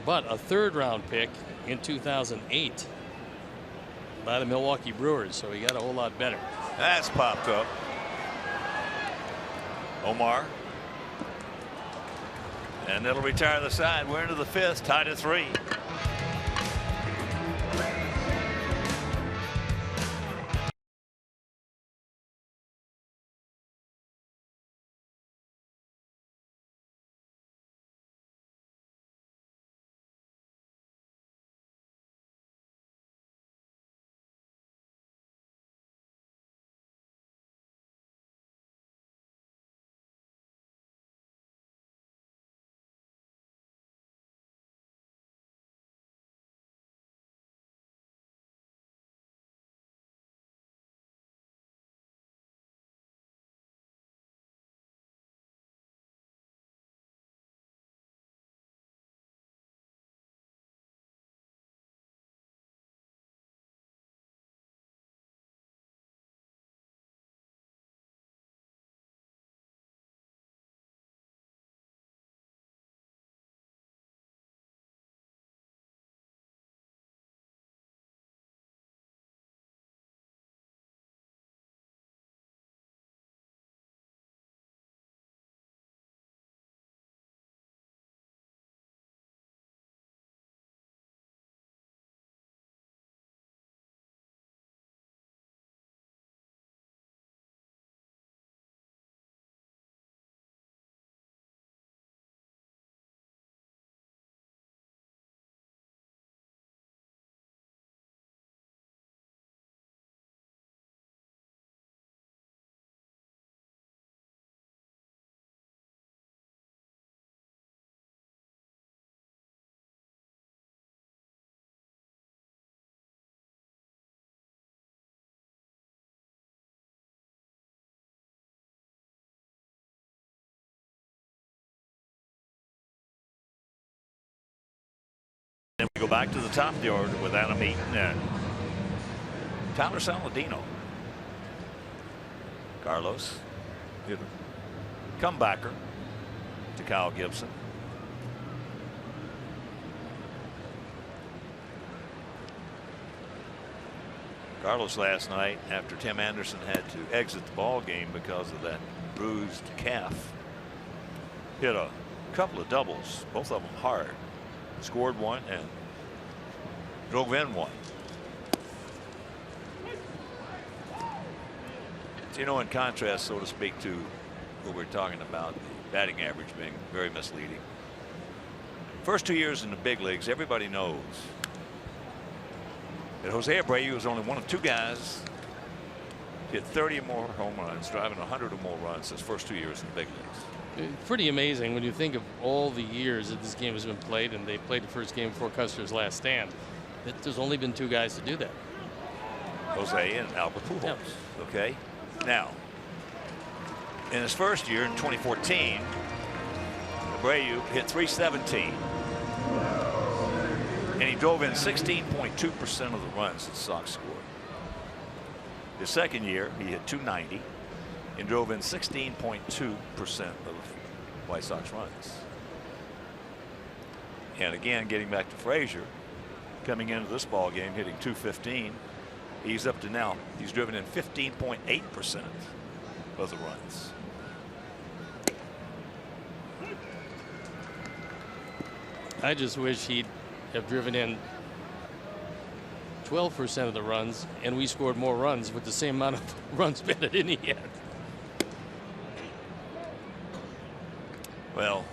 But a 3rd round pick in 2008 by the Milwaukee Brewers. So he got a whole lot better. That's popped up. Omar. And it'll retire the side. We're into the 5th, tied at 3. Go back to the top of the order with Adam Eaton and Tyler Saladino. Carlos hit a comebacker to Kyle Gibson. Carlos last night, after Tim Anderson had to exit the ball game because of that bruised calf, hit a couple of doubles, both of them hard, scored one and drove in one. So, you know, in contrast, so to speak, to what we're talking about, the batting average being very misleading. First 2 years in the big leagues, everybody knows that Jose Abreu was only one of 2 guys hit 30 or more home runs, driving 100 or more runs his first 2 years in the big leagues. Pretty amazing when you think of all the years that this game has been played, and they played the first game before Custer's last stand. There's only been 2 guys to do that. Jose and Albert Pujols. Yep. Okay. Now, in his first year in 2014, Abreu hit .317. And he drove in 16.2% of the runs the Sox scored. His second year, he hit .290 and drove in 16.2% of White Sox runs. And again, getting back to Frazier, coming into this ball game, hitting .215. He's up to now. He's driven in 15.8% of the runs. I just wish he'd have driven in 12% of the runs, and we scored more runs with the same amount of runs batted in he had. Well,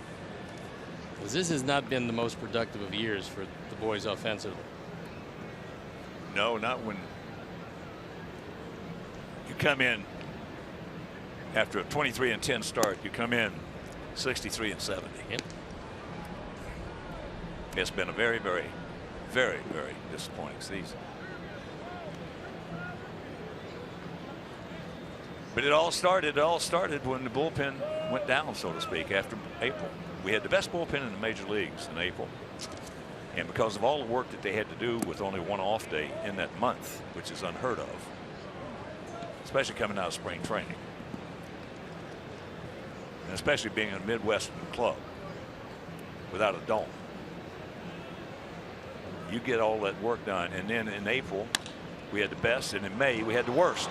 this has not been the most productive of years for the boys offensively. no, not when you come in after a 23-10 start. You come in 63-70. Yep. It's been a very, very, very, very disappointing season. But it all started when the bullpen went down, so to speak, after April. We had the best bullpen in the major leagues in April. And because of all the work that they had to do with only one off day in that month, which is unheard of, especially coming out of spring training, and especially being a Midwestern club without a dome, you get all that work done. And then in April, we had the best, and in May, we had the worst.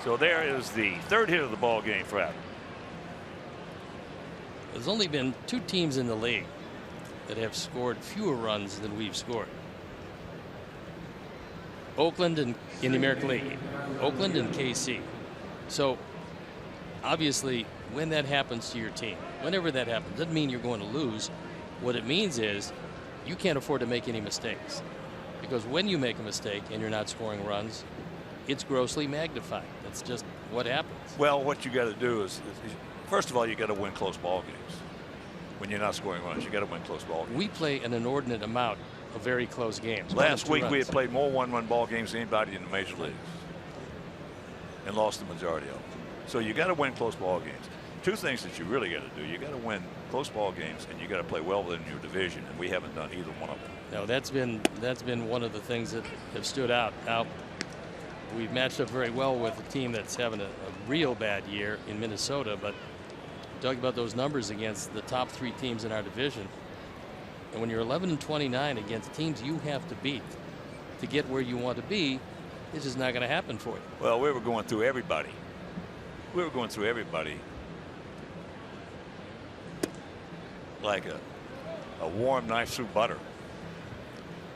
So there is the third hit of the ball game for Adam. There's only been 2 teams in the league that have scored fewer runs than we've scored. Oakland and in the American League, Oakland and KC. So obviously, when that happens to your team, whenever that happens, doesn't mean you're going to lose. What it means is you can't afford to make any mistakes, because when you make a mistake and you're not scoring runs, it's grossly magnified. That's just what happens. Well, what you got to do is, first of all, you got to win close ball games. When you're not scoring runs, you got to win close ball games. We play an inordinate amount of very close games. Last week we had played more one-run ball games than anybody in the major leagues, and lost the majority of them. So you got to win close ball games. 2 things that you really got to do: you got to win close ball games, and you got to play well within your division. And we haven't done either one of them. No, that's been one of the things that have stood out. Now, we've matched up very well with a team that's having a real bad year in Minnesota, but talk about those numbers against the top 3 teams in our division. And when you're 11-29 against teams you have to beat to get where you want to be, it's just not going to happen for you. Well, we were going through everybody. We were going through everybody like a warm knife through butter.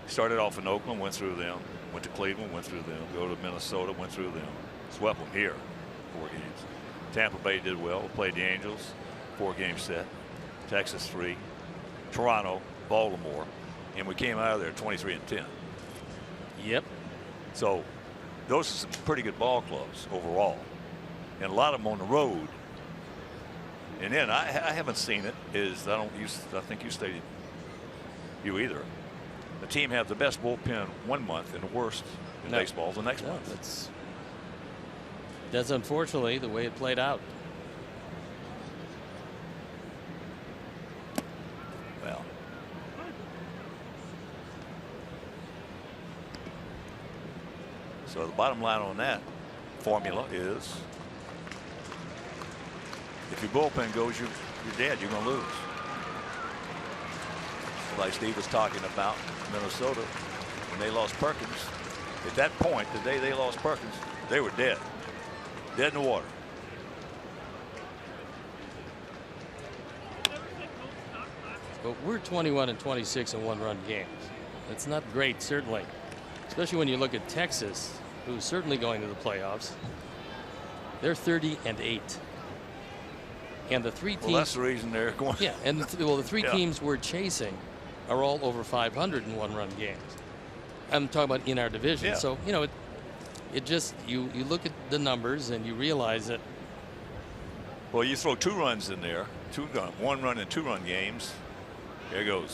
Started off in Oakland, went through them, went to Cleveland, went through them, go to Minnesota, went through them, swept them here, 4 games. Tampa Bay did well, played the Angels, 4-game set. Texas 3, Toronto, Baltimore, and we came out of there 23-10. Yep. So those are some pretty good ball clubs overall, and a lot of them on the road. And then I haven't seen it. I think you stated you either. The team have the best bullpen one month and the worst in baseball the next month. That's unfortunately the way it played out. Well, So the bottom line on that formula is if your bullpen goes, you're dead. You're going to lose. Like Steve was talking about Minnesota when they lost Perkins. At that point, the day they lost Perkins, they were dead. Dead in the water. But we're 21 and 26 in 1-run games. That's not great, certainly, especially when you look at Texas, who's certainly going to the playoffs. They're 30 and 8. And the three teams. Well, that's the reason they're going. Yeah, and the three teams we're chasing are all over 500 in 1-run games. I'm talking about in our division. Yeah. So, you know, it just, you look at the numbers and you realize that. Well, you throw 2 runs in there, 1-run and 2-run games. There goes.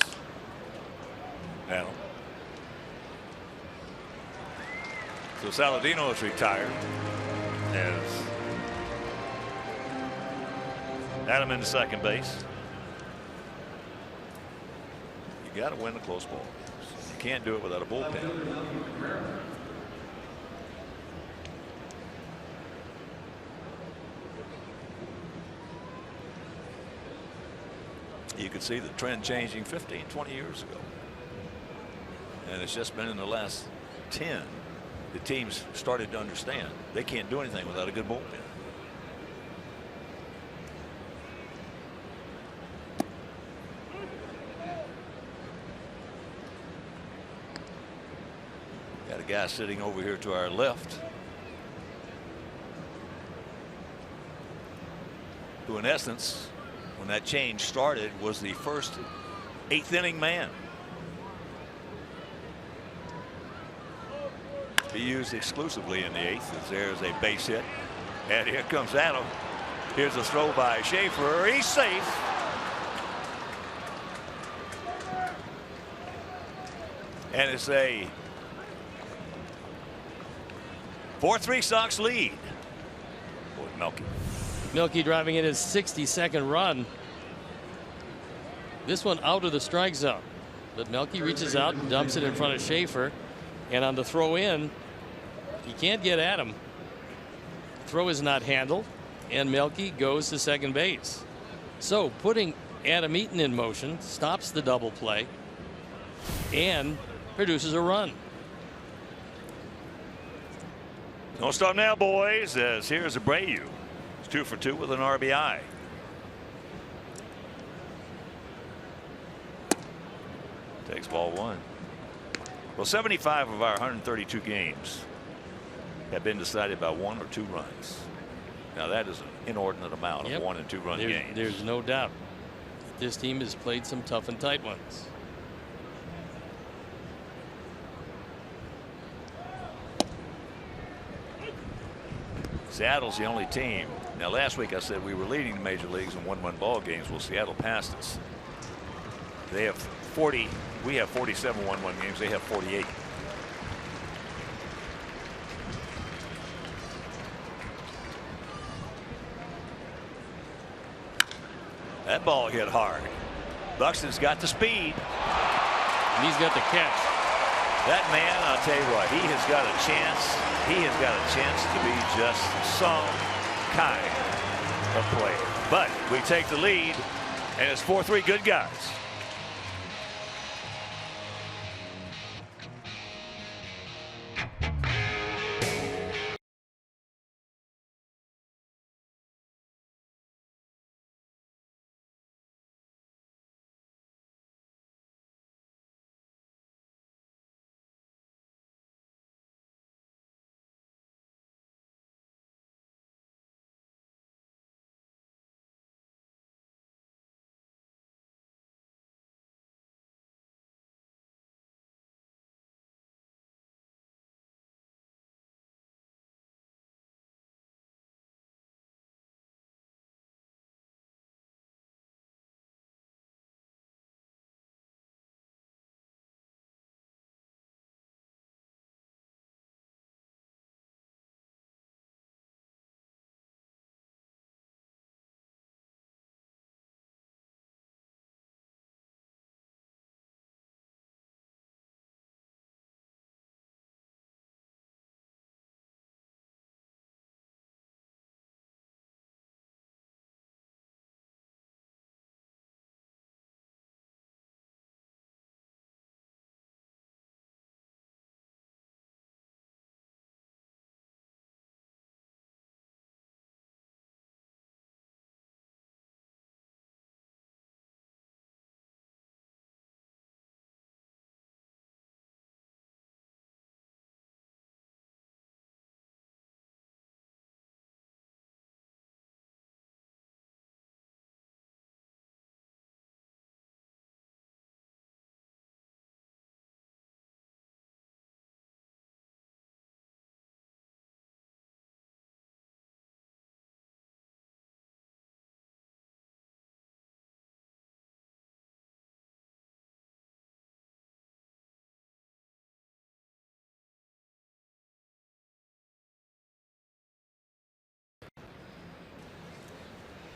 Now. So Saladino is retired. As Adam into second base. You got to win the close ball games. You can't do it without a bullpen. You could see the trend changing 15, 20 years ago. And it's just been in the last 10 the teams started to understand they can't do anything without a good bullpen. Got a guy sitting over here to our left who in essence when that change started was the first 8th inning man. Be used exclusively in the 8th as there's a base hit. And here comes Adam. Here's a throw by Schaefer. He's safe. And it's a 4-3 Sox lead. Boy, Milky driving in his 62nd run. This one out of the strike zone. But Milky reaches out and dumps it in front of Schaefer. And on the throw in, he can't get at him. Throw is not handled, and Milky goes to second base. So putting Adam Eaton in motion stops the double play and produces a run. Don't stop now, boys, as here's Abreu. It's 2 for 2 with an RBI. Takes ball 1. Well, 75 of our 132 games have been decided by 1 or 2 runs. Now that is an inordinate amount of 1 and 2 run games. There's no doubt this team has played some tough and tight ones. Seattle's the only team. Now last week I said we were leading the major leagues in 1-1 ball games. Well, Seattle passed us. They have 40. We have 47 1-1 games. They have 48. That ball hit hard. Buxton's got the speed. And he's got the catch. That man, I'll tell you what, he has got a chance. He has got a chance to be just some kind of player. But we take the lead, and it's 4-3 good guys.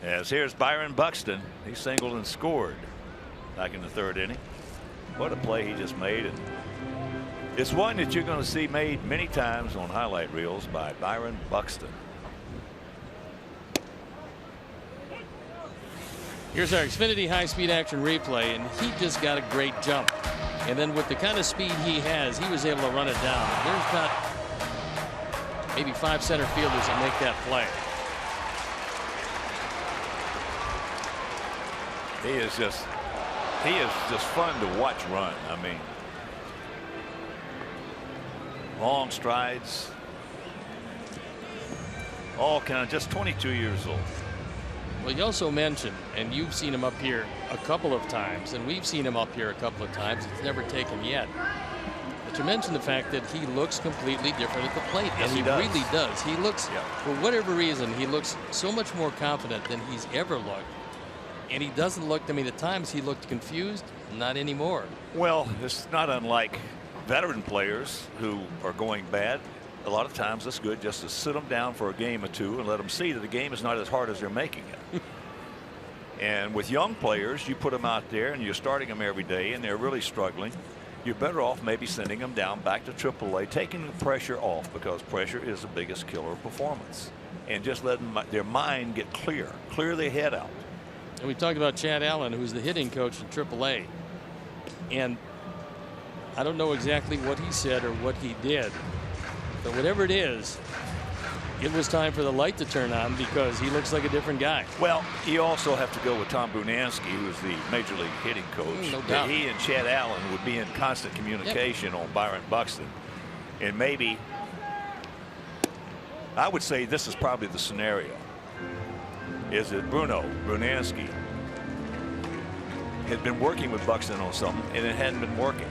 As here's Byron Buxton. He singled and scored back in the 3rd inning. What a play he just made. And it's one that you're going to see made many times on highlight reels by Byron Buxton. Here's our Xfinity high-speed action replay, and he just got a great jump. And then with the kind of speed he has, he was able to run it down. There's about maybe 5 center fielders that make that play. He is just fun to watch run. I mean, long strides, all kind of just 22 years old. Well, you also mentioned, and you've seen him up here a couple of times, and we've seen him up here a couple of times. It's never taken yet. But you mentioned the fact that he looks completely different at the plate, Yes, and he does. really does. He looks, Yeah. for whatever reason, he looks so much more confident than he's ever looked. And he doesn't look, I mean, at times he looked confused. Not anymore. Well, it's not unlike veteran players who are going bad. A lot of times it's good just to sit them down for a game or two and let them see that the game is not as hard as they're making it. And with young players, you put them out there and you're starting them every day and they're really struggling. You're better off maybe sending them down back to AAA, taking the pressure off, because pressure is the biggest killer of performance, and just letting their mind get clear their head out. And we talked about Chad Allen, who's the hitting coach in AAA. And I don't know exactly what he said or what he did, but whatever it is, it was time for the light to turn on, because he looks like a different guy. Well, you also have to go with Tom Brunansky, who's the major league hitting coach. No doubt. He and Chad Allen would be in constant communication on Byron Buxton. And maybe I would say this is probably the scenario, is that Brunansky had been working with Buxton on something and it hadn't been working.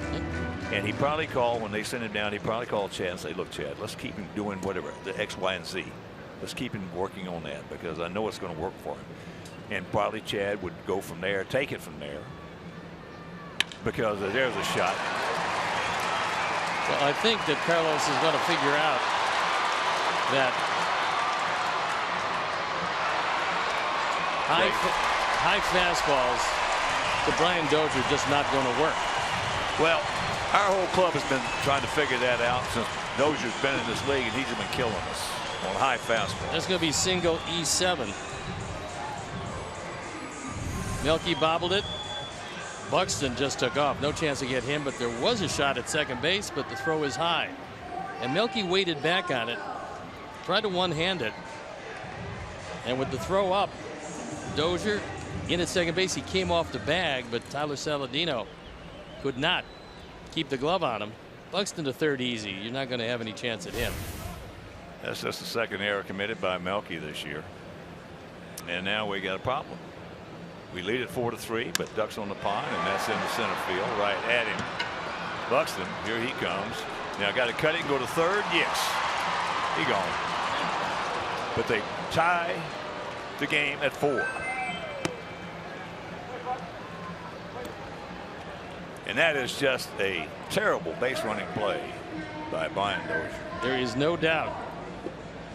And he probably called, when they sent him down, he probably called Chad and say, look, Chad, let's keep him doing whatever, the X, Y, and Z. Let's keep him working on that, because I know it's going to work for him. And probably Chad would go from there, take it from there, because there's a shot. Well, I think that Carlos is going to figure out that high fastballs to Brian Dozier just not going to work. Well, our whole club has been trying to figure that out since Dozier's been in this league, and he's been killing us on high fastball. That's going to be single E7. Melky bobbled it. Buxton just took off. No chance to get him, but there was a shot at second base, but the throw is high. And Melky waited back on it, tried to one-hand it. And with the throw up, Dozier in at second base. He came off the bag, but Tyler Saladino could not keep the glove on him. Buxton to third easy. You're not going to have any chance at him. That's just the second error committed by Melky this year. And now we got a problem. We lead it 4-3, but ducks on the pond, and that's in the center field right at him. Buxton, here he comes. Now got to cut it and go to third. Yes, he gone. But they tie the game at 4. And that is just a terrible base running play by Brian Dozier. There is no doubt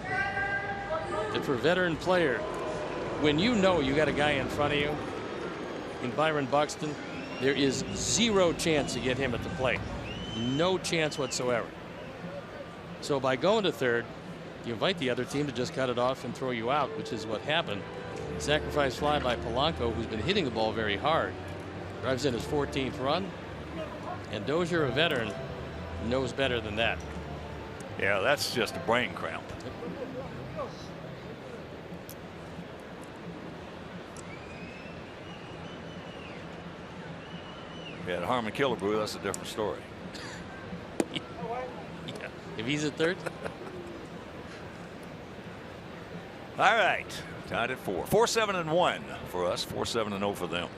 that for a veteran player, when you know you got a guy in front of you in Byron Buxton, there is zero chance to get him at the plate. No chance whatsoever. So by going to third, you invite the other team to just cut it off and throw you out, which is what happened. Sacrifice fly by Polanco, who's been hitting the ball very hard. Drives in his 14th run. And Dozier, a veteran, knows better than that. Yeah, that's just a brain cramp. Yeah, Harmon Killebrew, that's a different story. Yeah, if he's at third. All right, tied at 4. 4-7-1 for us. 4-7-0 for them.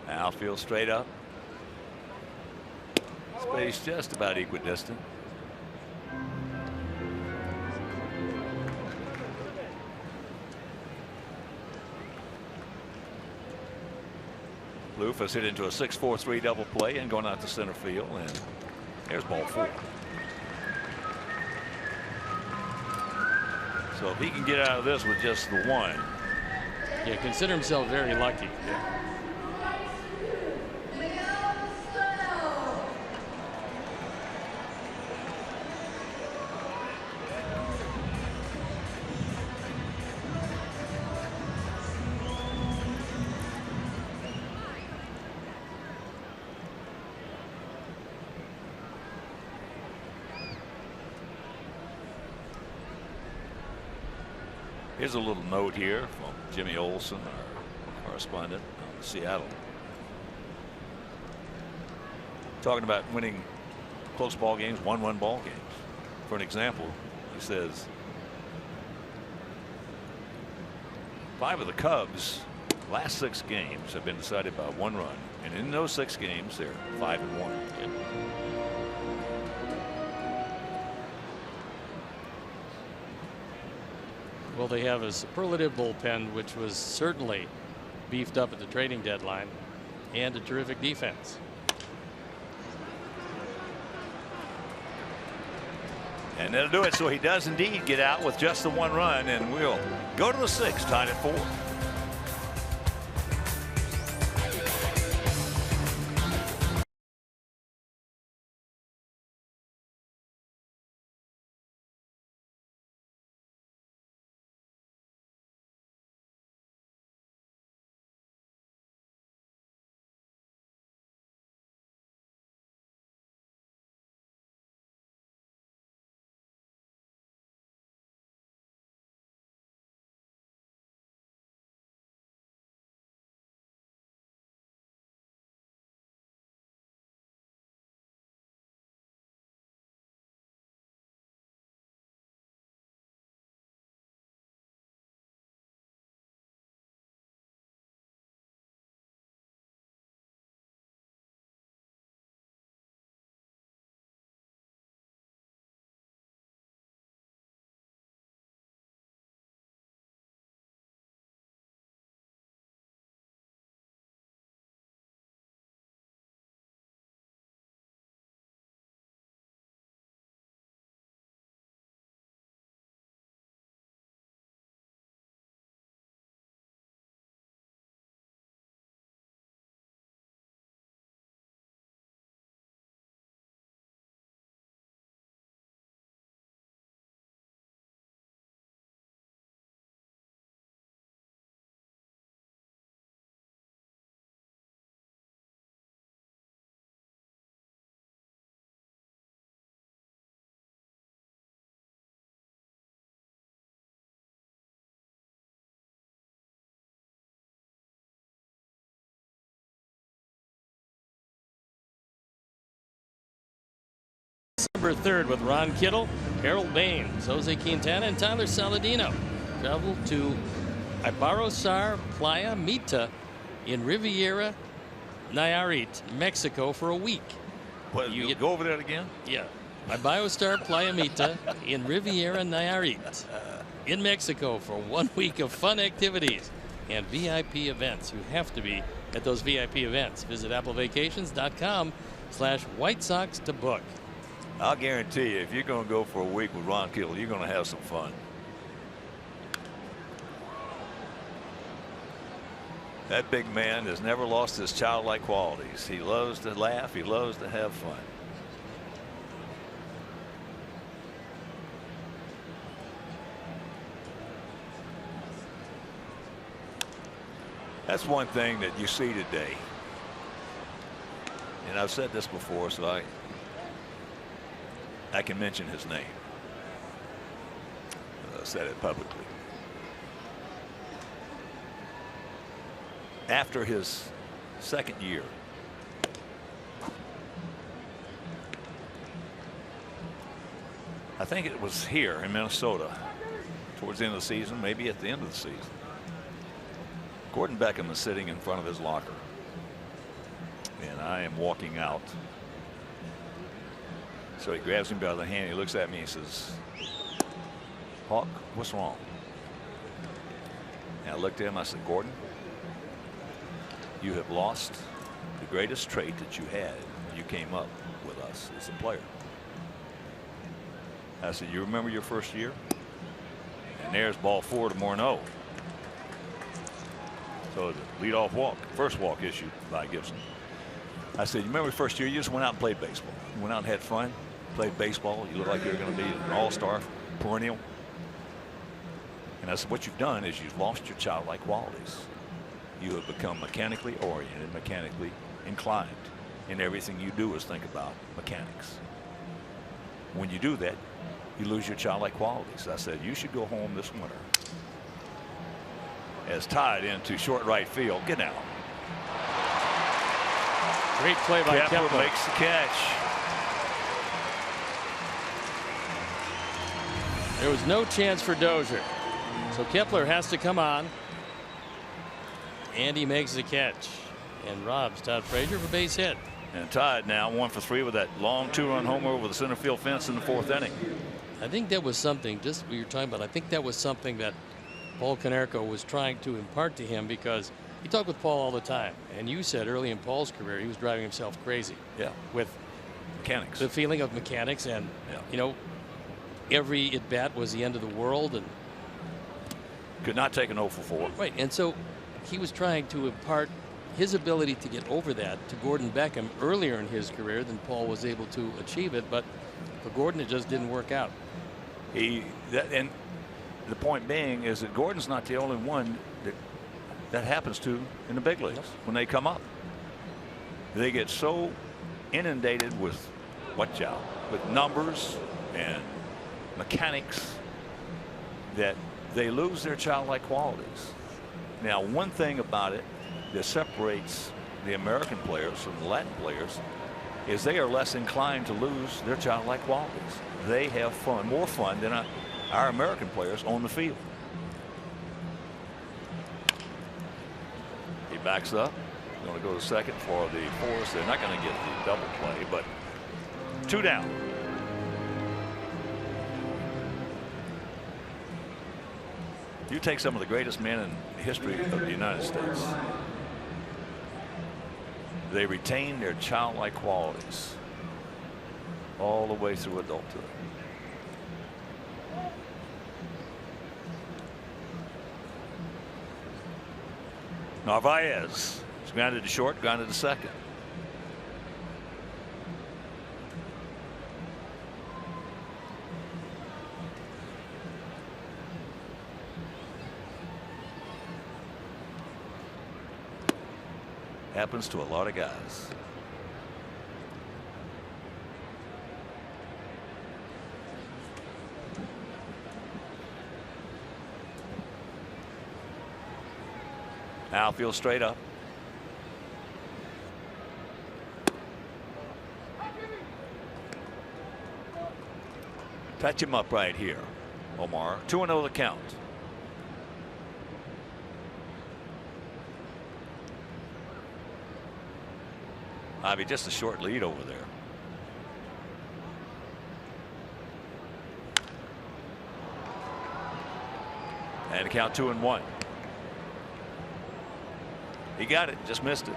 Outfield straight up. Space just about equidistant. Loof has hit into a 6-4-3 double play and going out to center field, and there's ball 4. So if he can get out of this with just the 1. Yeah, consider himself very lucky. Here's a little note here from Jimmy Olsen, our correspondent in Seattle, talking about winning close ball games, 1-1 ball games. For an example, he says 5 of the Cubs' last 6 games have been decided by 1 run, and in those 6 games they're 5-1. Well, they have a superlative bullpen, which was certainly beefed up at the trading deadline, and a terrific defense. And that'll do it. So he does indeed get out with just the 1 run, and we'll go to the 6th, tied at 4. December 3rd with Ron Kittle, Harold Baines, Jose Quintana, and Tyler Saladino travel to Ibarosar Playa Mita in Riviera Nayarit, Mexico for a week. What, you go over that again? Yeah. Ibarosar Playa Mita in Riviera Nayarit in Mexico for 1 week of fun activities and VIP events. You have to be at those VIP events. Visit applevacations.com/White Sox to book. I'll guarantee you, if you're going to go for a week with Ron Kittle, you're going to have some fun. That big man has never lost his childlike qualities. He loves to laugh. He loves to have fun. That's one thing that you see today. And I've said this before, so I can mention his name. I said it publicly. After his second year, I think it was here in Minnesota towards the end of the season, maybe at the end of the season, Gordon Beckham is sitting in front of his locker. and I am walking out. So he grabs him by the hand. He looks at me and says, "Hawk, what's wrong?" And I looked at him. I said, "Gordon, you have lost the greatest trait that you had when you came up with us as a player." I said, "You remember your first year?" And there's ball 4 to Morneau. So the leadoff walk, first walk issued by Gibson. I said, "You remember the first year? You just went out and played baseball. You went out and had fun, played baseball. You looked like you were going to be an all-star, perennial." And I said, "What you've done is you've lost your childlike qualities. You have become mechanically oriented, mechanically inclined, and everything you do is think about mechanics. When you do that, you lose your childlike qualities." I said, "You should go home this winter." As tied into short right field. Get down. Great play by Kepler. Makes the catch. There was no chance for Dozier. So Kepler has to come on. And he makes the catch. And robs Todd Frazier for base hit. And tied now 1 for 3 with that long 2-run homer over the center field fence in the 4th inning. I think that was something, just what you're talking about, I think that was something that Paul Konerko was trying to impart to him, because he talked with Paul all the time. And you said early in Paul's career he was driving himself crazy. Yeah. With mechanics. The feeling of mechanics, and you know, every at bat was the end of the world, and could not take an 0 for 4. Right. And so he was trying to impart his ability to get over that to Gordon Beckham earlier in his career than Paul was able to achieve it. But for Gordon, it just didn't work out. And the point being is that Gordon's not the only one that happens to in the big leagues. When they come up, they get so inundated with with numbers and mechanics that they lose their childlike qualities. Now, one thing about it that separates the American players from the Latin players is they are less inclined to lose their childlike qualities. They have fun, more fun than our American players on the field. He backs up. Going to go to second for the force. They're not going to get the double play, but 2 down. You take some of the greatest men in the history of the United States. They retain their childlike qualities all the way through adulthood. Narvaez is grounded to short, grounded to second. Happens to a lot of guys. Outfield straight up. Touch him up right here, Omar. 2-0 the count. Ivy, just a short lead over there. And count 2-1. He got it, just missed it.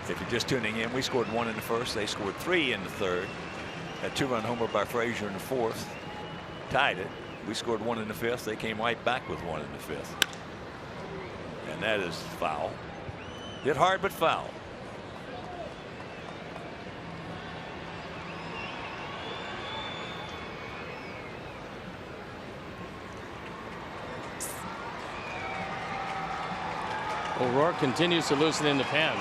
If you're just tuning in, we scored 1 in the first. They scored 3 in the third. A 2-run homer by Frazier in the fourth tied it. We scored 1 in the fifth. They came right back with 1 in the fifth. And that is foul. Hit hard, but foul. O'Rourke continues to loosen in the pen.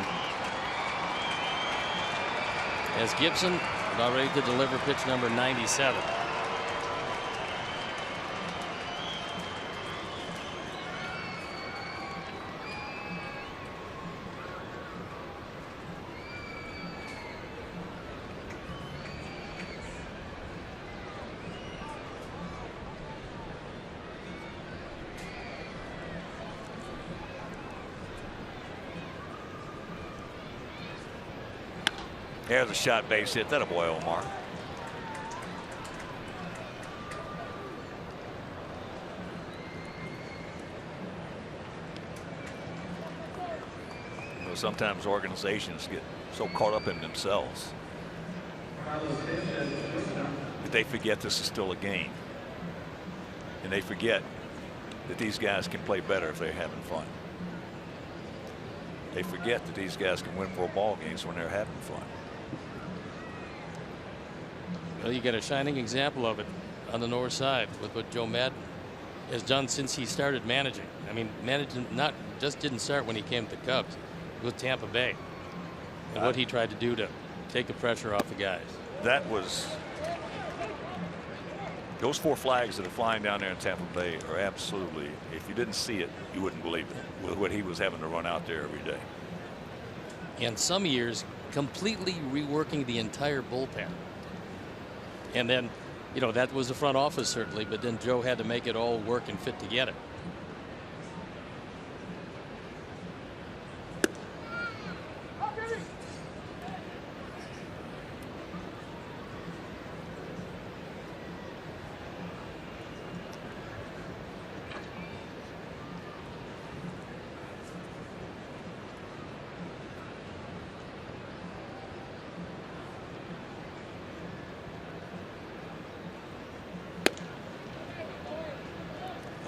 As Gibson about ready to deliver pitch number 97. There's a shot base hit. That a boy, Omar. You know, sometimes organizations get so caught up in themselves that they forget this is still a game, and they forget that these guys can play better if they're having fun. They forget that these guys can win 4 ball games when they're having fun. Well, you get a shining example of it on the north side with what Joe Madden has done since he started managing. I mean, managing just didn't start when he came to the Cubs with Tampa Bay, and what he tried to do to take the pressure off the guys. That was those 4 flags that are flying down there in Tampa Bay are absolutely, if you didn't see it, you wouldn't believe it, with what he was having to run out there every day. And some years completely reworking the entire bullpen. And then, you know, that was the front office certainly, but then Joe had to make it all work and fit together.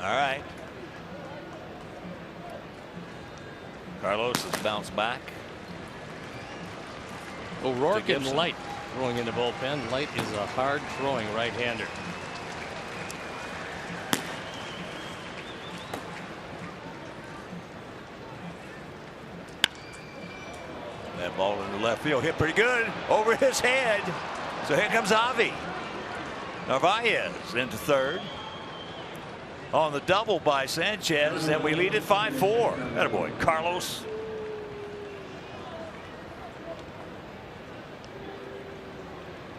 All right. Carlos has bounced back. O'Rourke and Light throwing in the bullpen. Light is a hard throwing right-hander. That ball in the left field hit pretty good over his head. So here comes Avi. Narvaez into third. On the double by Sanchez, and we lead at 5-4. Attaboy, Carlos.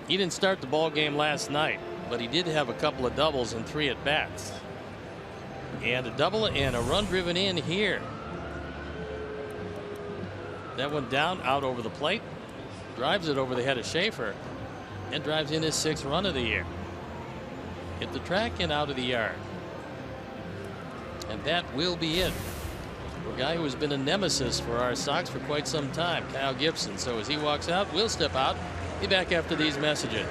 He didn't start the ball game last night, but he did have a couple of doubles and 3 at bats. And a double and a run driven in here. That one down, out over the plate, drives it over the head of Schaefer, and drives in his 6th run of the year. Hit the track and out of the yard. And that will be it for a guy who has been a nemesis for our Sox for quite some time, Kyle Gibson. So as he walks out, we'll step out. Be back after these messages.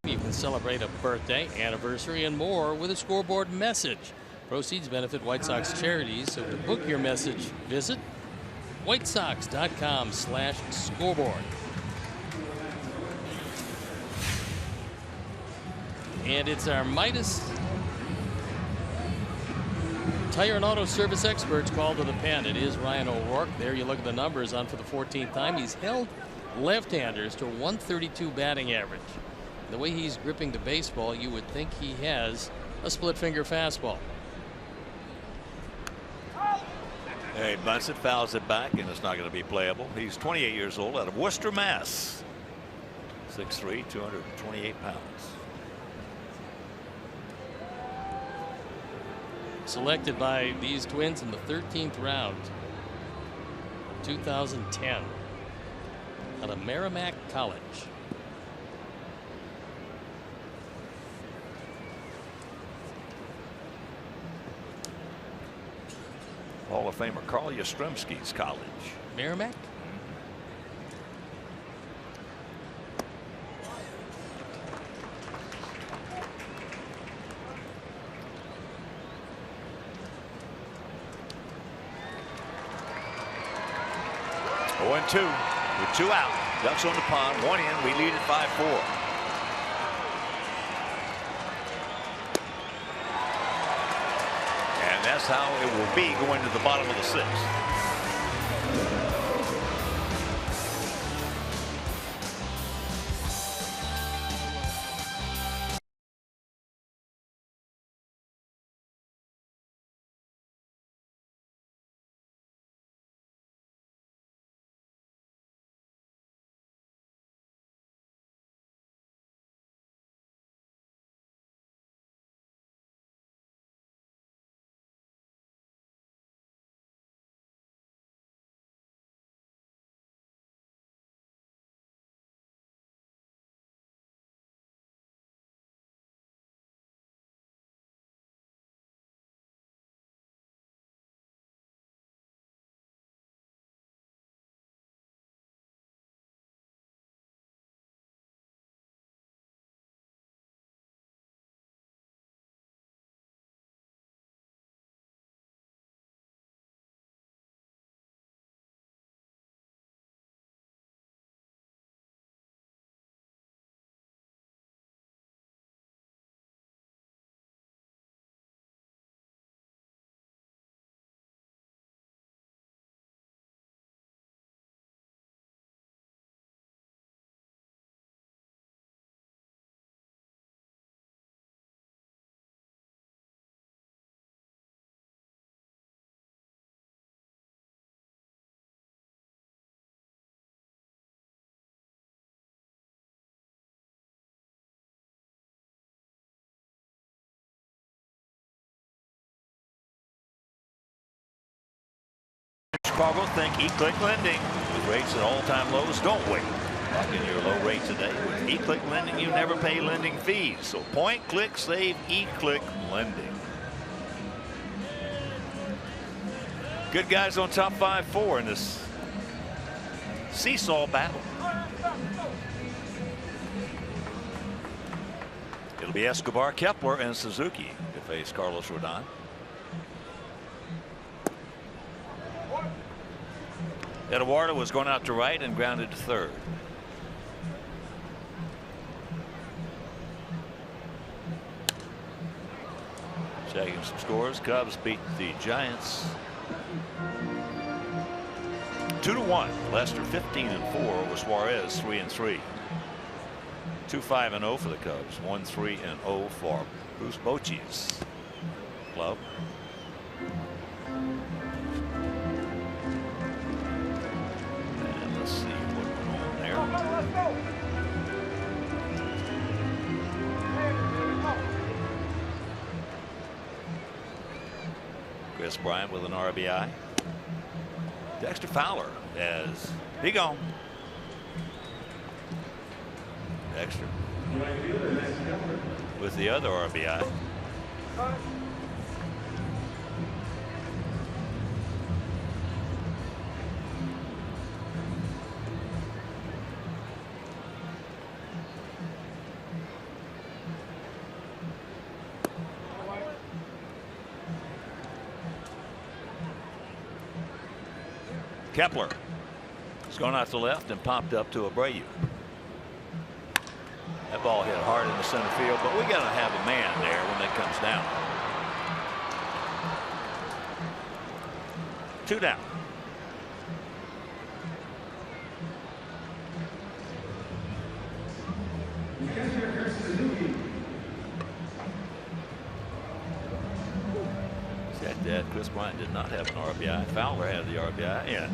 You can celebrate a birthday, anniversary, and more with a scoreboard message. Proceeds benefit White Sox charities. So to book your message, visit whitesox.com/scoreboard. And it's our Midas Tire and Auto Service experts call to the pen. It is Ryan O'Rourke. There you look at the numbers on for the 14th time. He's held left-handers to a 132 batting average. The way he's gripping the baseball, you would think he has a split finger fastball. He bunts it, fouls it back, and it's not going to be playable. He's 28 years old, out of Worcester, Mass. 6'3", 228 pounds. Selected by these Twins in the 13th round, 2010, out of Merrimack College. Hall of Famer Carl Yastrzemski's college. Merrimack? Oh, and 2 with 2 out. Ducks on the pond, 1 in. We lead at 5-4. And that's how it will be going to the bottom of the 6th. Chicago think E-Click Lending with rates at all-time lows. Don't wait. Lock in your low rate today. With E-Click Lending, you never pay lending fees. So point, click, save, E-Click Lending. Good guys on top 5-4 in this seesaw battle. It'll be Escobar, Kepler, and Suzuki to face Carlos Rodon. Eduardo was going out to right and grounded to third. Checking some scores. Cubs beat the Giants 2-1. Lester 15-4 over Suarez 3-3. 2-5-0 for the Cubs. 1-3-0 for Bruce Bochy's club. Let's see what went on there. Chris Bryant with an RBI. Dexter Fowler as he gone. Dexter with the other RBI. Kepler has gone out to left and popped up to Abreu. That ball hit hard in the center field, but we got to have a man there when that comes down. 2 down. Set that Chris Bryant did not have an RBI. Fowler had the RBI. And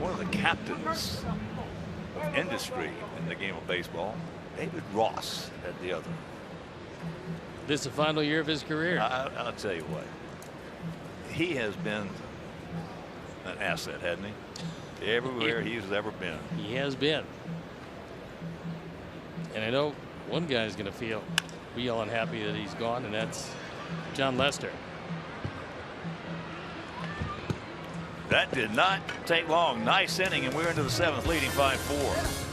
one of the captains of industry in the game of baseball, David Ross, had the other. This is the final year of his career. I'll tell you what. He has been an asset, hasn't he? Everywhere he's ever been. He has been. And I know one guy's going to feel real unhappy that he's gone, and that's John Lester. That did not take long. Nice inning, and we're into the 7th, leading 5-4.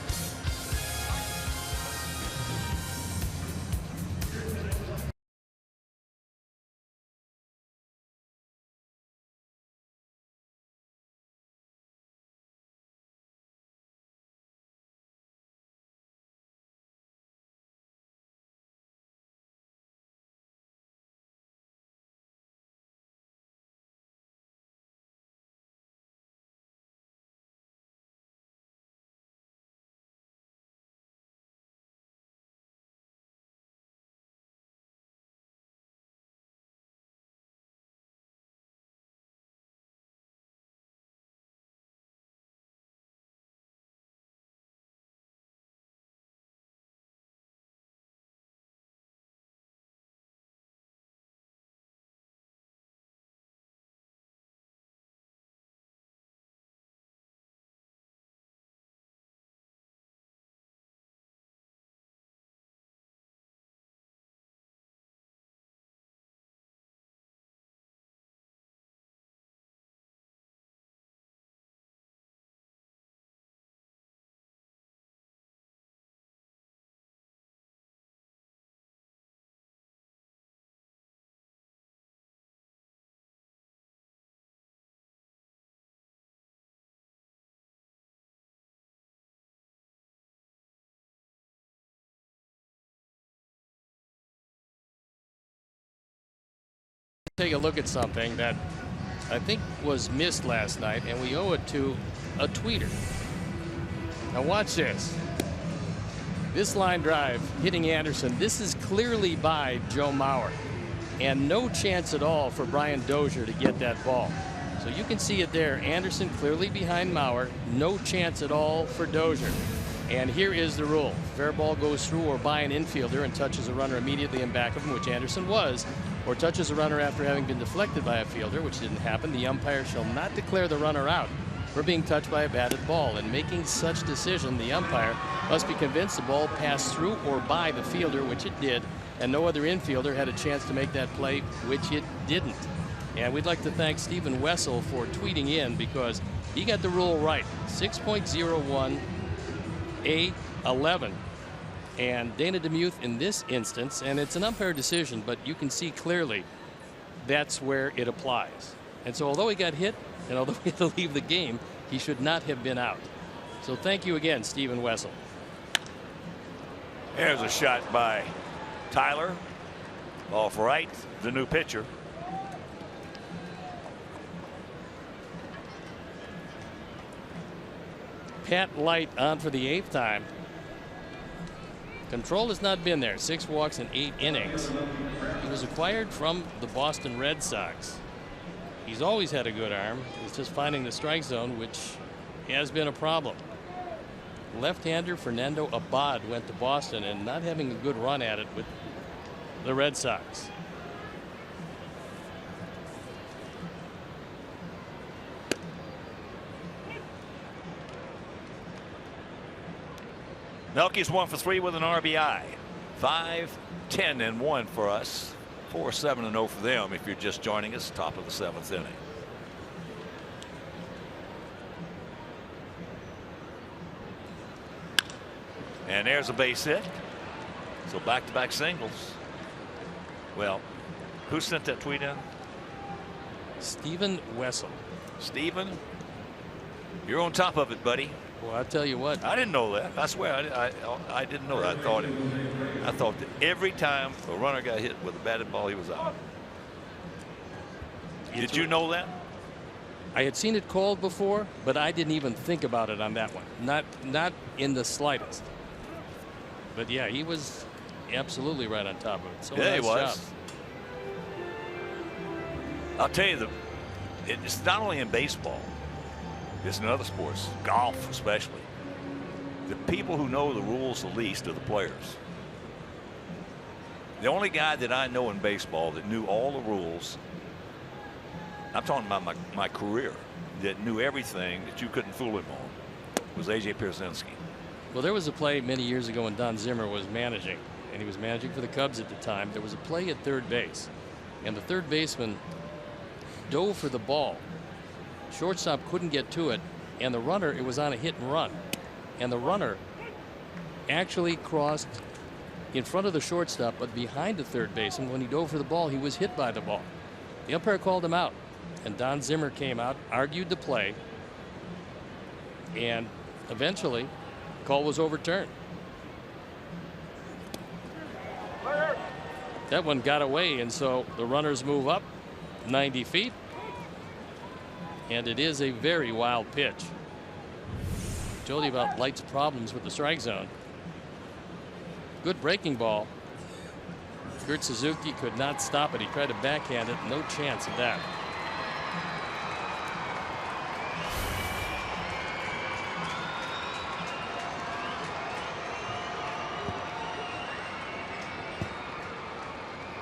Take a look at something that I think was missed last night, and we owe it to a tweeter. Now watch this. This line drive hitting Anderson. This is clearly by Joe Mauer, and no chance at all for Brian Dozier to get that ball. So you can see it there. Anderson clearly behind Mauer. No chance at all for Dozier. And here is the rule. Fair ball goes through or by an infielder and touches a runner immediately in back of him, which Anderson was, or touches a runner after having been deflected by a fielder, which didn't happen. The umpire shall not declare the runner out for being touched by a batted ball. In making such decision, the umpire must be convinced the ball passed through or by the fielder, which it did, and no other infielder had a chance to make that play, which it didn't. And we'd like to thank Stephen Wessel for tweeting in, because he got the rule right. 6.01 A11. And Dana DeMuth in this instance, and it's an umpire decision, but you can see clearly that's where it applies. And so although he got hit and although he had to leave the game, he should not have been out. So thank you again, Stephen Wessel. There's a shot by Tyler off right, the new pitcher. Pat Light on for the 8th time. Control has not been there. 6 walks in 8 innings. He was acquired from the Boston Red Sox. He's always had a good arm. He's just finding the strike zone, which has been a problem. Left-hander Fernando Abad went to Boston and not having a good run at it with the Red Sox. Melky's 1 for 3 with an RBI. 5-10-1 for us. 4-7-0 for them if you're just joining us. Top of the 7th inning. And there's a base hit. So back-to-back singles. Well, who sent that tweet in? Stephen Wessel. Stephen, you're on top of it, buddy. Well, I'll tell you what. I didn't know that. I swear I didn't know that. I thought that every time a runner got hit with a batted ball, he was out. Did you know that? I had seen it called before, but I didn't even think about it on that one. Not in the slightest. But yeah, he was absolutely right on top of it. So yeah, nice he was. job. I'll tell you, it's not only in baseball, it's in other sports, golf especially. The people who know the rules the least are the players. The only guy that I know in baseball that knew all the rules, I'm talking about my career, that knew everything that you couldn't fool him on, was A.J. Pierzynski. Well, there was a play many years ago when Don Zimmer was managing, and he was managing for the Cubs at the time. There was a play at third base, and the third baseman dove for the ball. Shortstop couldn't get to it, and the runner, it was on a hit and run, and the runner actually crossed in front of the shortstop but behind the third baseman. When he dove for the ball, he was hit by the ball. The umpire called him out, and Don Zimmer came out, argued the play, and eventually the call was overturned. That one got away, and so the runners move up 90 feet, and it is a very wild pitch. I told you about Light's problems with the strike zone. Good breaking ball. Kurt Suzuki could not stop it. He tried to backhand it. No chance of that.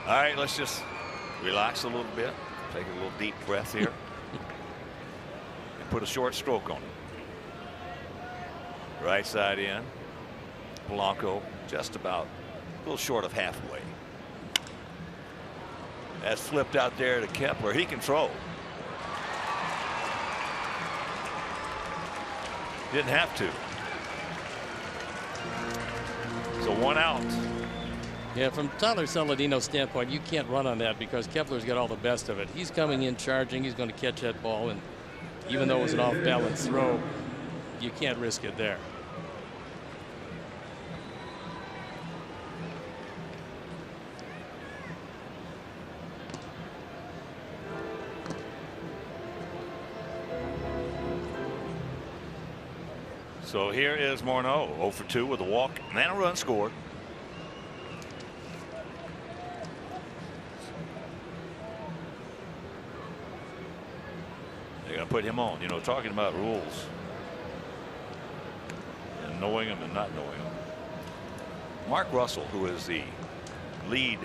All right, let's just relax a little bit. Take a little deep breath here. And put a short stroke on it. Right side in. Polanco just about a little short of halfway. That's flipped out there to Kepler. He can throw. Didn't have to. So 1 out. Yeah, from Tyler Saladino's standpoint, you can't run on that because Kepler's got all the best of it. He's coming in charging. He's going to catch that ball, and even though it was an off-balance throw, you can't risk it there. So here is Morneau, 0 for 2 with a walk and a run scored. They're going to put him on. You know, talking about rules and knowing them and not knowing them. Mark Russell, who is the lead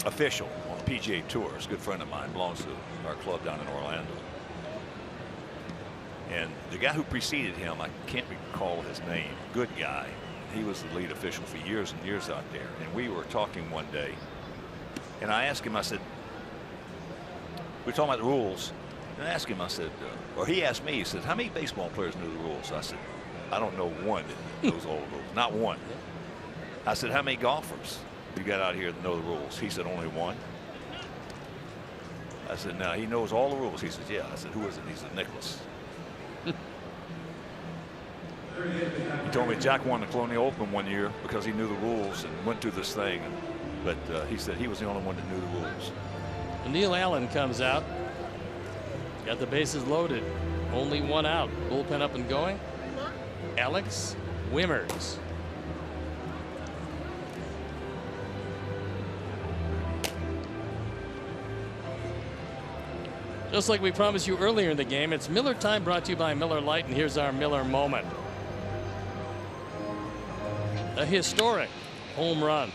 official on the PGA Tour, is a good friend of mine, belongs to our club down in Orlando. And the guy who preceded him, I can't recall his name, good guy. He was the lead official for years and years out there. And we were talking one day, and I asked him, I said, we were talking about the rules. And I asked him, I said, or he asked me, he said, how many baseball players knew the rules? I said, I don't know one that knows all the rules, not one. I said, how many golfers you got out here that know the rules? He said, only one. I said, no, he knows all the rules. He said, yeah. I said, who is it? He said, Nicholas. He told me Jack won the Colonial Open one year because he knew the rules and went through this thing. But he said he was the only one that knew the rules. Neil Allen comes out. Got the bases loaded. Only 1 out. Bullpen up and going. Alex Wimmers. Just like we promised you earlier in the game, it's Miller time, brought to you by Miller Lite, and here's our Miller moment. A historic home run.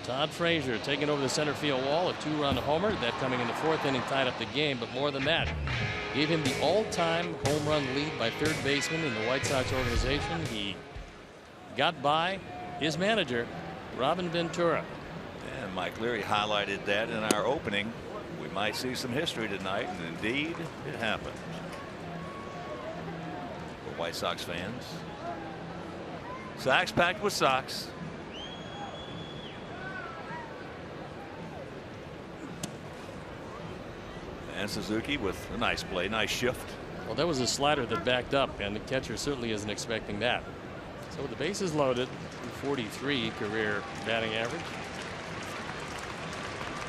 Todd Frazier taking over the center field wall, a 2-run homer. That coming in the 4th inning tied up the game, but more than that, gave him the all-time home run lead by third baseman in the White Sox organization. He got by his manager, Robin Ventura. And Mike Leary highlighted that in our opening. We might see some history tonight, and indeed it happened. For White Sox fans, sacks packed with Sox. And Suzuki with a nice play, nice shift. Well, that was a slider that backed up, and the catcher certainly isn't expecting that. So the base is loaded. 43 career batting average.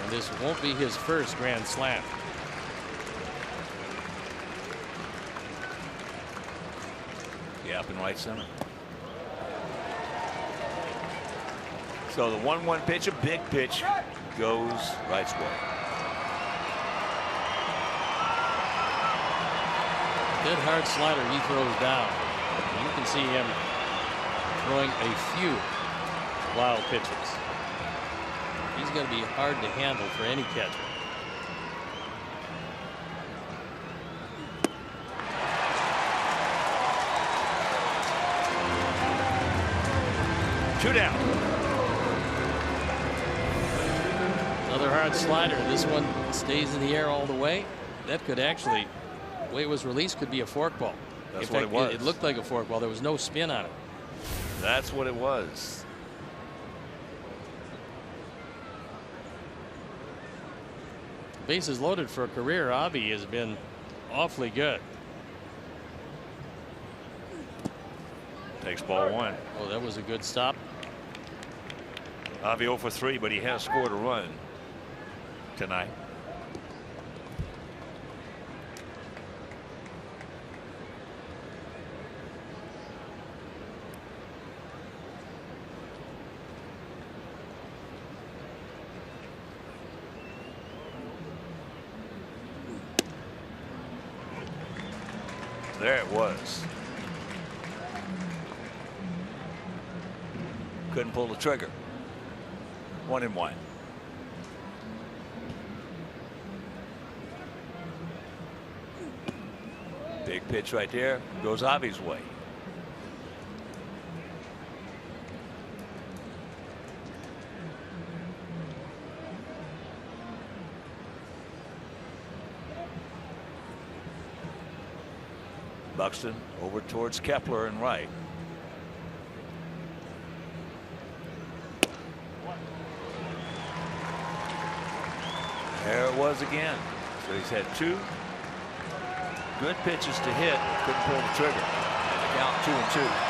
And this won't be his first grand slam. Gap in right center. So the 1-1 pitch, a big pitch, goes right square. That hard slider he throws down. You can see him throwing a few wild pitches. He's going to be hard to handle for any catcher. Two down. Another hard slider. This one stays in the air all the way. That could actually, the way it was released, could be a forkball. That's what it was. It looked like a forkball. There was no spin on it. That's what it was. Bases loaded for a career. Avi has been awfully good. Takes ball one. Oh, that was a good stop. Avi 0 for 3, but he has scored a run tonight. There it was. Couldn't pull the trigger. 1-1. Big pitch right there. Goes Avi's way. Buxton over towards Kepler and right. There it was again. So he's had two good pitches to hit. Couldn't pull the trigger. And the count 2-2.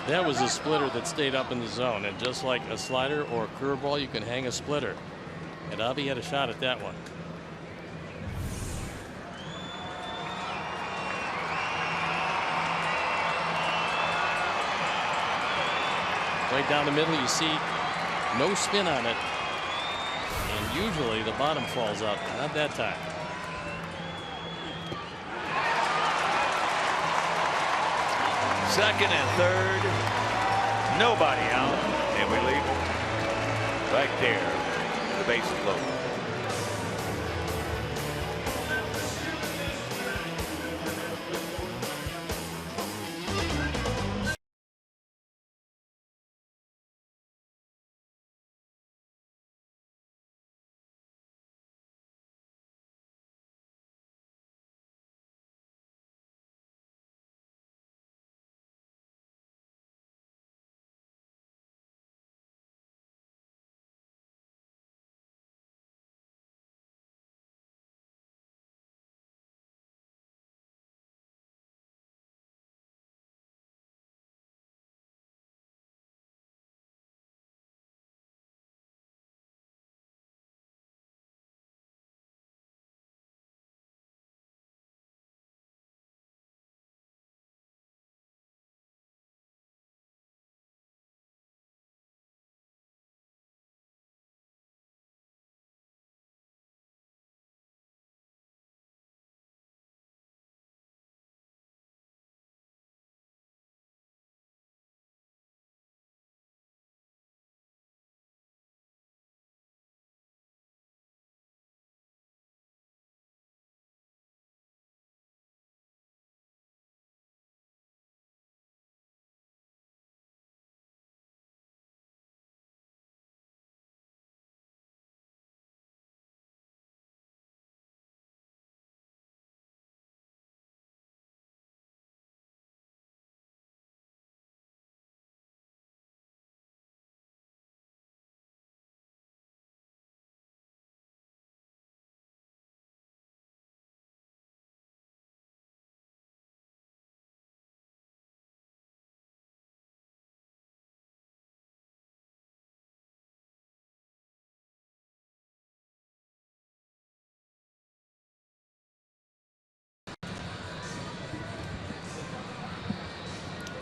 That was a splitter that stayed up in the zone, and just like a slider or a curveball, you can hang a splitter, and Avi had a shot at that one. Right down the middle, you see no spin on it, and usually the bottom falls out. Not that time. Second and third, nobody out, and we leave it right there. The bases loaded.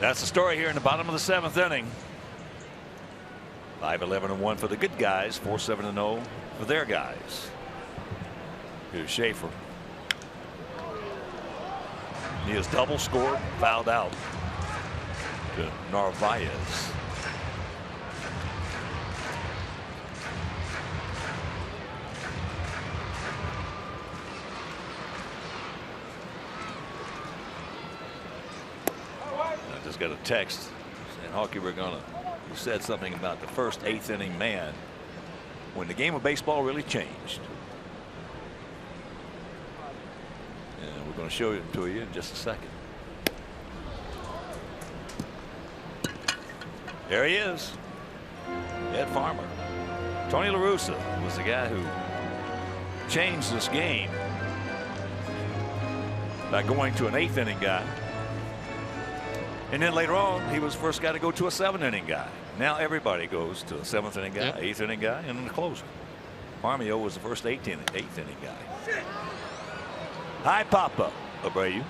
That's the story here in the bottom of the 7th inning. 5-11-1 for the good guys. 4-7-0 for their guys. Here's Schaefer. He has double scored, fouled out to Narvaez. I just got a text saying, Hawkey, you said something about the first 8th inning man when the game of baseball really changed. And we're going to show it to you in just a second. There he is. Ed Farmer. Tony La Russa was the guy who changed this game by going to an 8th inning guy. And then later on, he was the first guy to go to a 7th inning guy. Now everybody goes to a 7th inning guy, 8th inning guy, and then the closer. Farmio was the first 8th inning guy. High pop-up, Abreu.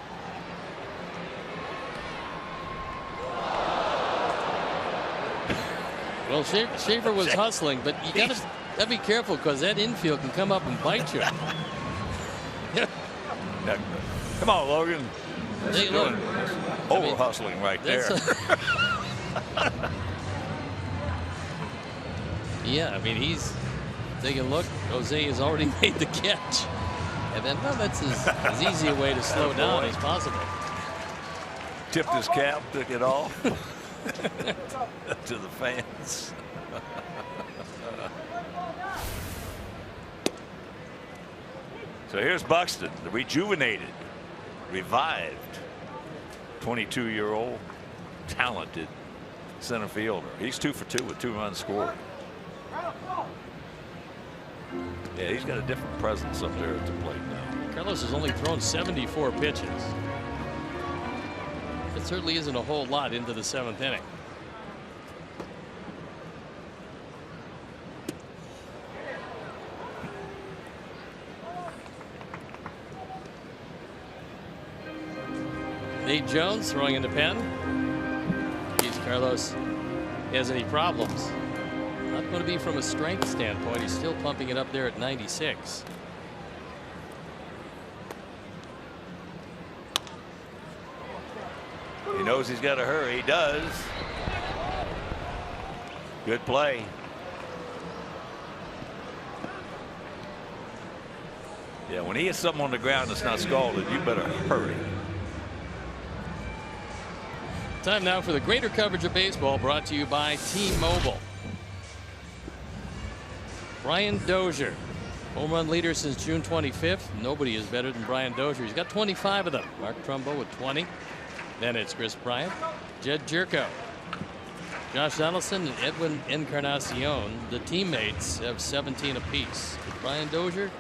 Well, Schaefer was hustling, but you gotta be careful because that infield can come up and bite you. Come on, Logan. Hey, look. Over hustling right there. Yeah, I mean, he's taking a look. Jose has already made the catch. And then, well, that's as easy a way to slow down as possible. Tipped his cap, took it off to the fans. So here's Buxton, the rejuvenated, revived 22-year-old talented center fielder. He's 2 for 2 with 2 runs scored. Yeah, he's got a different presence up there at the plate now. Carlos has only thrown 74 pitches. It certainly isn't a whole lot into the 7th inning. Nate Jones throwing in the pen. Geez, Carlos has any problems. Not going to be from a strength standpoint. He's still pumping it up there at 96. He knows he's got to hurry. He does. Good play. Yeah, when he hits something on the ground that's not scalded, you better hurry. Time now for the greater coverage of baseball, brought to you by T-Mobile. Brian Dozier, home run leader since June 25th. Nobody is better than Brian Dozier. He's got 25 of them. Mark Trumbo with 20. Then it's Chris Bryant, Jed Jerko, Josh Donaldson, and Edwin Encarnacion. The teammates have 17 apiece. But Brian Dozier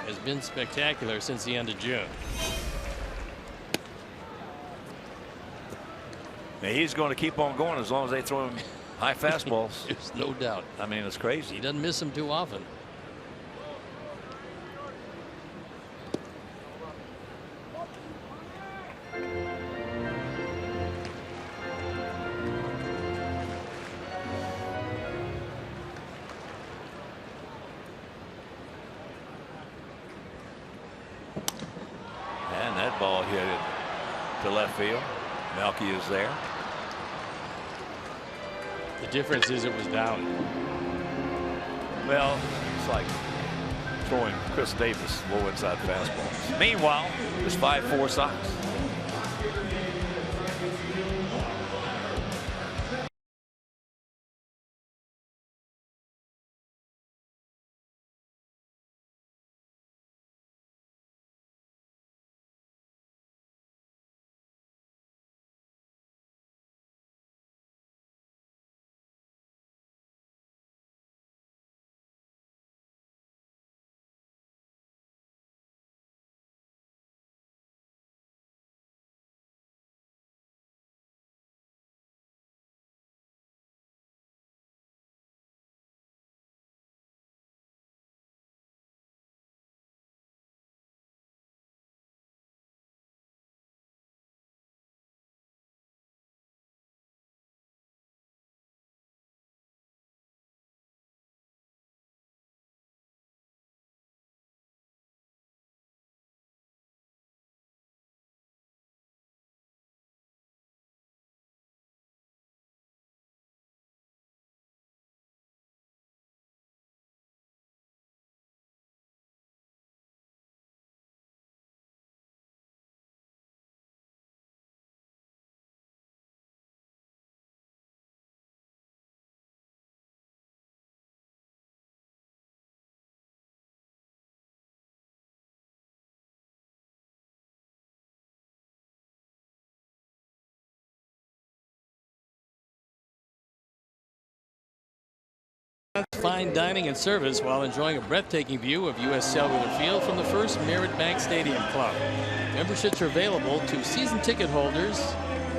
has been spectacular since the end of June. Now he's going to keep on going as long as they throw him high fastballs. There's no doubt. I mean, it's crazy. He doesn't miss them too often. And that ball hit it to left field. Melky is there. The difference is it was down. Well, it's like throwing Chris Davis low inside fastballs. Meanwhile, it's 5-4 Sox. fine dining and service while enjoying a breathtaking view of U.S. Cellular Field from the First Merit Bank Stadium Club. Memberships are available to season ticket holders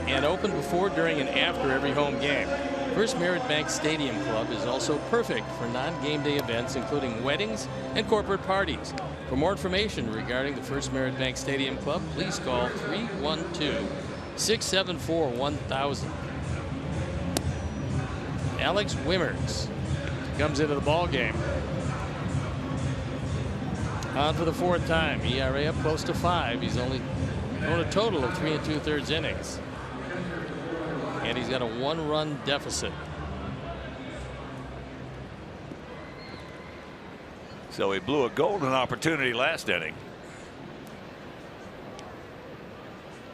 and open before, during, and after every home game. First Merit Bank Stadium Club is also perfect for non-game day events, including weddings and corporate parties. For more information regarding the First Merit Bank Stadium Club, please call 312-674-1000. Alex Wimmers comes into the ball game. On for the fourth time. ERA up close to 5. He's only thrown a total of 3 2/3 innings. And he's got a 1-run deficit. So he blew a golden opportunity last inning.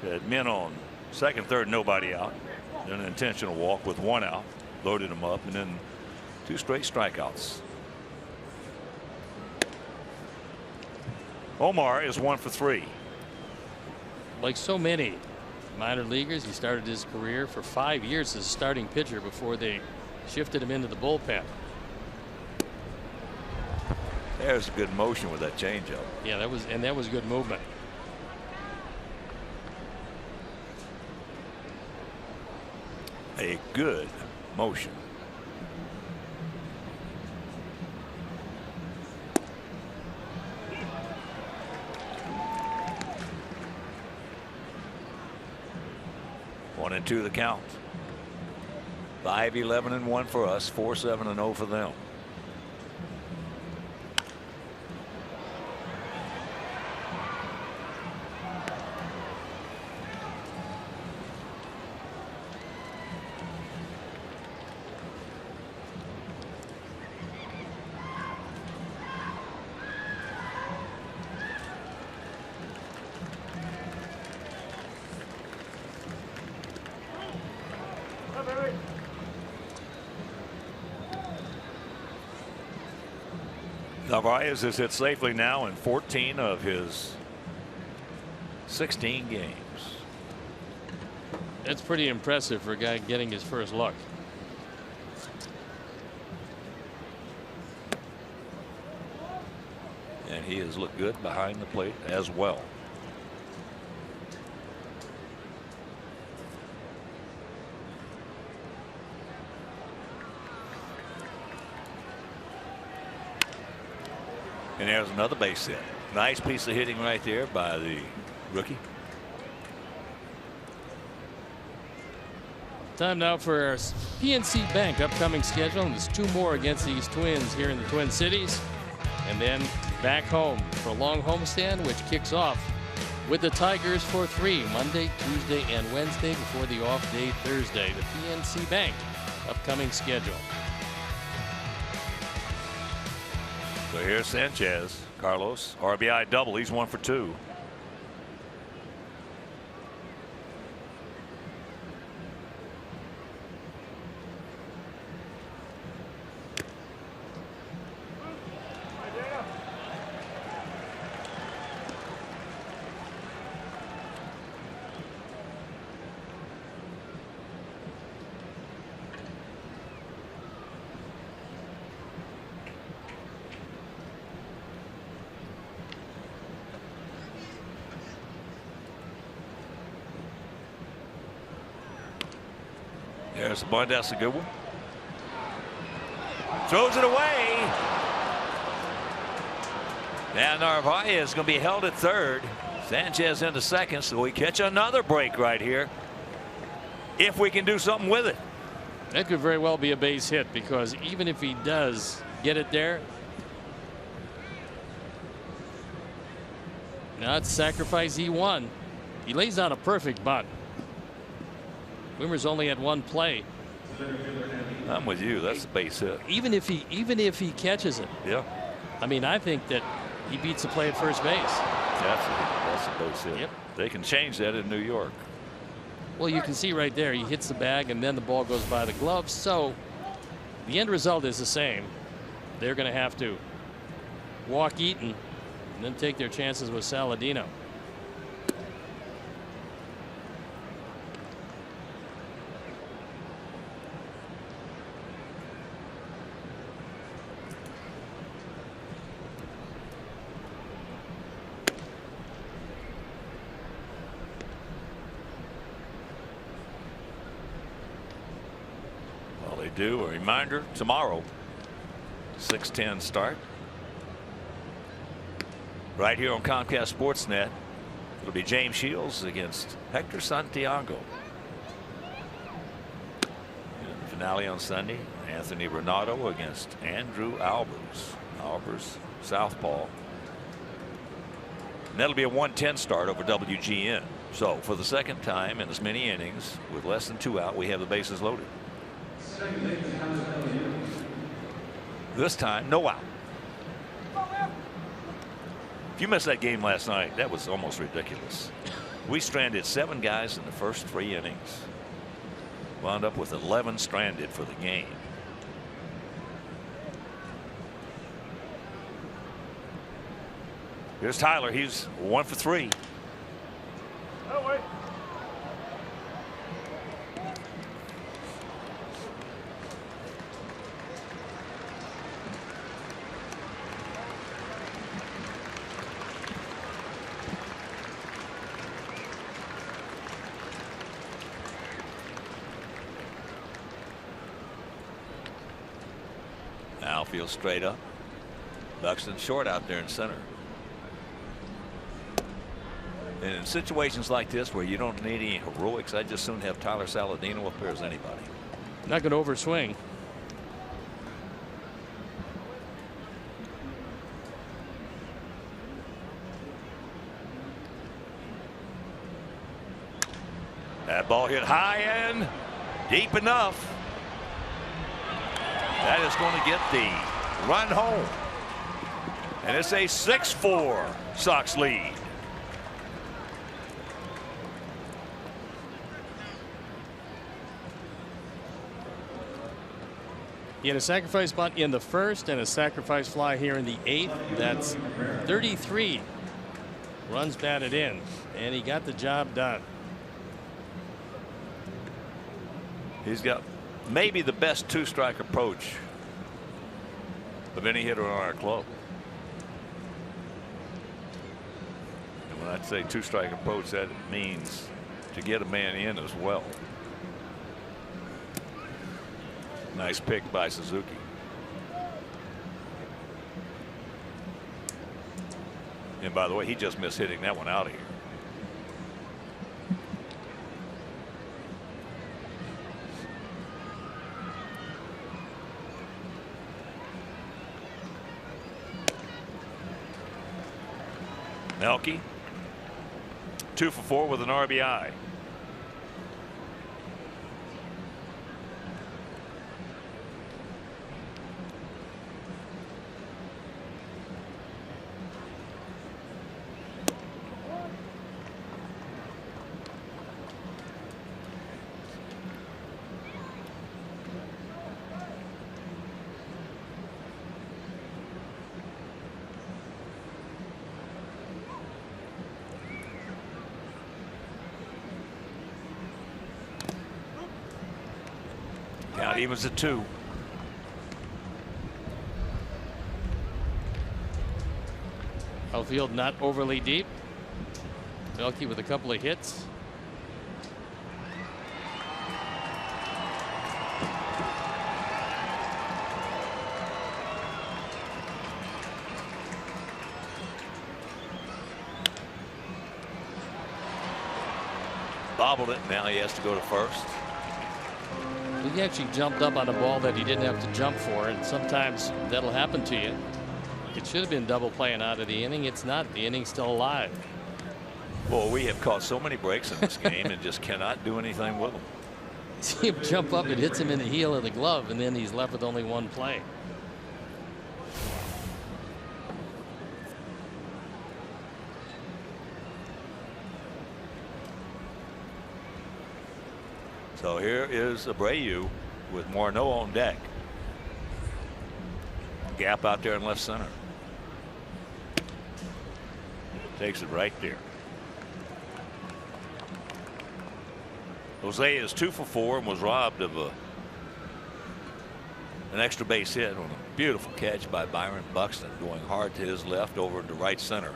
Had men on second, third, nobody out. Then an intentional walk with 1 out. Loaded him up, and then 2 straight strikeouts. Omar is 1 for 3. Like so many minor leaguers, he started his career for 5 years as a starting pitcher before they shifted him into the bullpen. There's a good motion with that changeup. Yeah, that was good movement. A good motion. One and 2 the count. 5-11-1 for us. 4-7-0 for them. Narvaez has hit safely now in 14 of his 16 games. That's pretty impressive for a guy getting his first look. And he has looked good behind the plate as well. And there's another base hit. Nice piece of hitting right there by the rookie. Time now for our PNC Bank upcoming schedule. And there's 2 more against these Twins here in the Twin Cities. And then back home for a long homestand, which kicks off with the Tigers for 3 Monday, Tuesday, and Wednesday before the off day Thursday. The PNC Bank upcoming schedule. So here's Sanchez. Carlos, RBI double. He's 1 for 2. There's the bunt. That's a good one. Throws it away. Now Narvaez is going to be held at third. Sanchez into second, so we catch another break right here. If we can do something with it. That could very well be a base hit, because even if he does get it there, now it's sacrifice he won. He lays down a perfect bunt. Wimmers only had 1 play. I'm with you. That's a base hit. Even if he catches it. Yeah. I mean, I think that he beats the play at first base. That's a base hit. Yep. They can change that in New York. Well, you can see right there, he hits the bag and then the ball goes by the glove. So the end result is the same. They're going to have to walk Eaton and then take their chances with Saladino. do. A reminder, tomorrow, 6:10 start. Right here on Comcast Sportsnet. It'll be James Shields against Hector Santiago. And the finale on Sunday, Anthony Renato against Andrew Albers. Albers, southpaw. And that'll be a 1:10 start over WGN. So for the second time in as many innings with less than 2 out, we have the bases loaded. This time, no out. If you missed that game last night, that was almost ridiculous. We stranded 7 guys in the first 3 innings. Wound up with 11 stranded for the game. Here's Tyler. He's 1 for 3. Oh, wait. Outfield straight up. Buxton short out there in center. And in situations like this where you don't need any heroics, I'd just soon have Tyler Saladino up there as anybody. Not going to overswing. That ball hit high and deep enough. That is going to get the run home. And it's a 6-4 Sox lead. He had a sacrifice bunt in the first and a sacrifice fly here in the 8th. That's 33 runs batted in, and he got the job done. He's got maybe the best 2-strike approach of any hitter on our club. And when I say 2-strike approach, that means to get a man in as well. Nice pick by Suzuki. And by the way, he just missed hitting that one out of here. Melky 2 for 4 with an RBI. Count evens at 2. Outfield not overly deep. Melky with a couple of hits. Bobbled it. Now he has to go to first. He actually jumped up on a ball that he didn't have to jump for, and sometimes that'll happen to you. It should have been double playing out of the inning. It's not. The inning's still alive. Well, we have caught so many breaks in this game and just cannot do anything with them. See him jump up, it hits him in the heel of the glove, and then he's left with only one play. So here is Abreu with Morneau on deck. Gap out there in left center. Takes it right there. Jose is 2 for 4 and was robbed of an extra base hit on a beautiful catch by Byron Buxton, going hard to his left over to right center.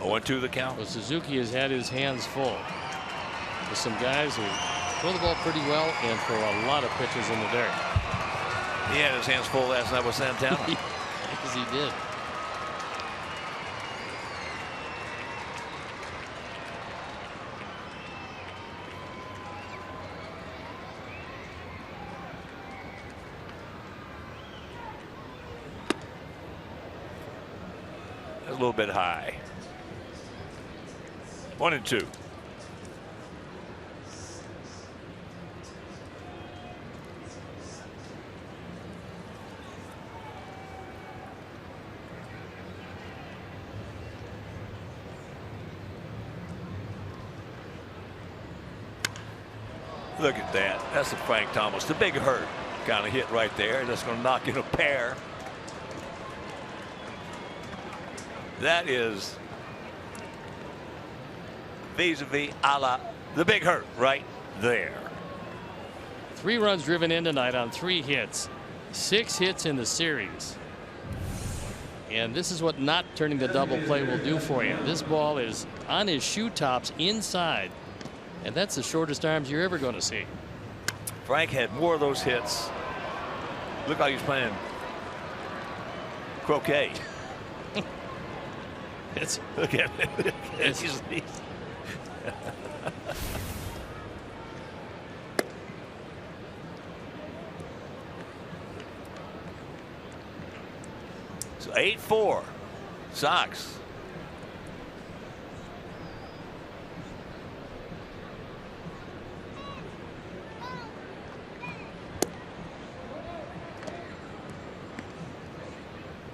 0-2 the count. Well, Suzuki has had his hands full with some guys who throw the ball pretty well and throw a lot of pitches in the dirt. He had his hands full last night with Santana. Yes, he did. A little bit high. 1-2. Look at that. That's a Frank Thomas. The big hurt kind of hit right there. That's going to knock in a pair. That is vis-a-vis a la the big hurt right there. 3 runs driven in tonight on 3 hits. 6 hits in the series. And this is what not turning the double play will do for you. This ball is on his shoe tops inside. And that's the shortest arms you're ever going to see. Frank had more of those hits. Looked like he was playing croquet. Look at it. So 8-4 Sox.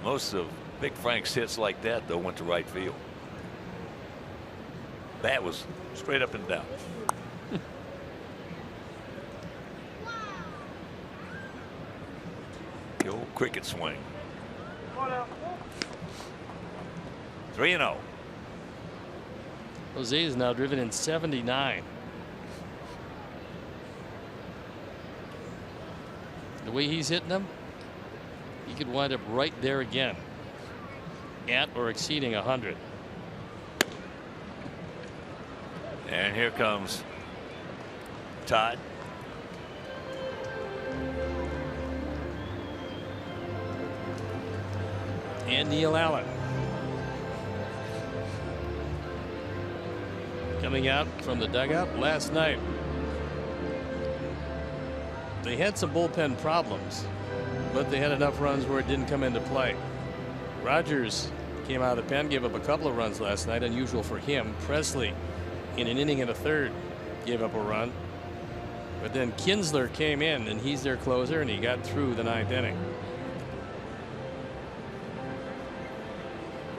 Most of Big Frank's hits like that, though, went to right field. That was straight up and down. The old cricket swing. 3-0. Jose is now driven in 79. The way he's hitting them, he could wind up right there again, at or exceeding 100. And here comes Todd. And Neil Allen coming out from the dugout last night. They had some bullpen problems, but they had enough runs where it didn't come into play. Rogers came out of the pen, gave up a couple of runs last night, unusual for him. Presley, in an inning and a third, gave up a run. But then Kinsler came in, and he's their closer, and he got through the 9th inning.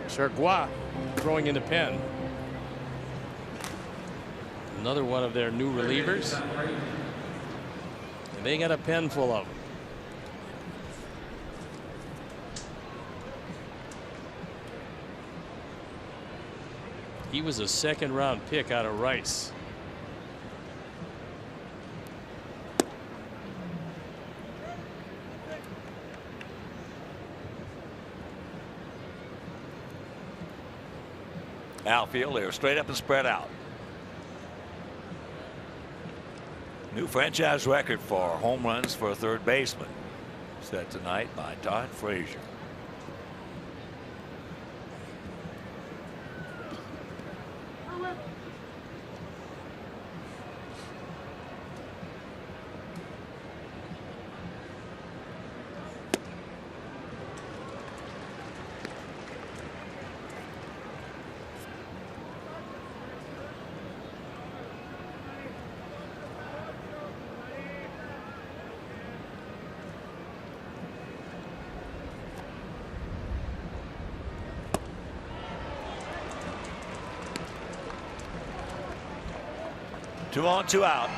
Chargois throwing in the pen. Another one of their new relievers. And they got a pen full of them. He was a 2nd round pick out of Rice. Outfield, they're straight up and spread out. New franchise record for home runs for a third baseman, set tonight by Todd Frazier. Two on, 2 out,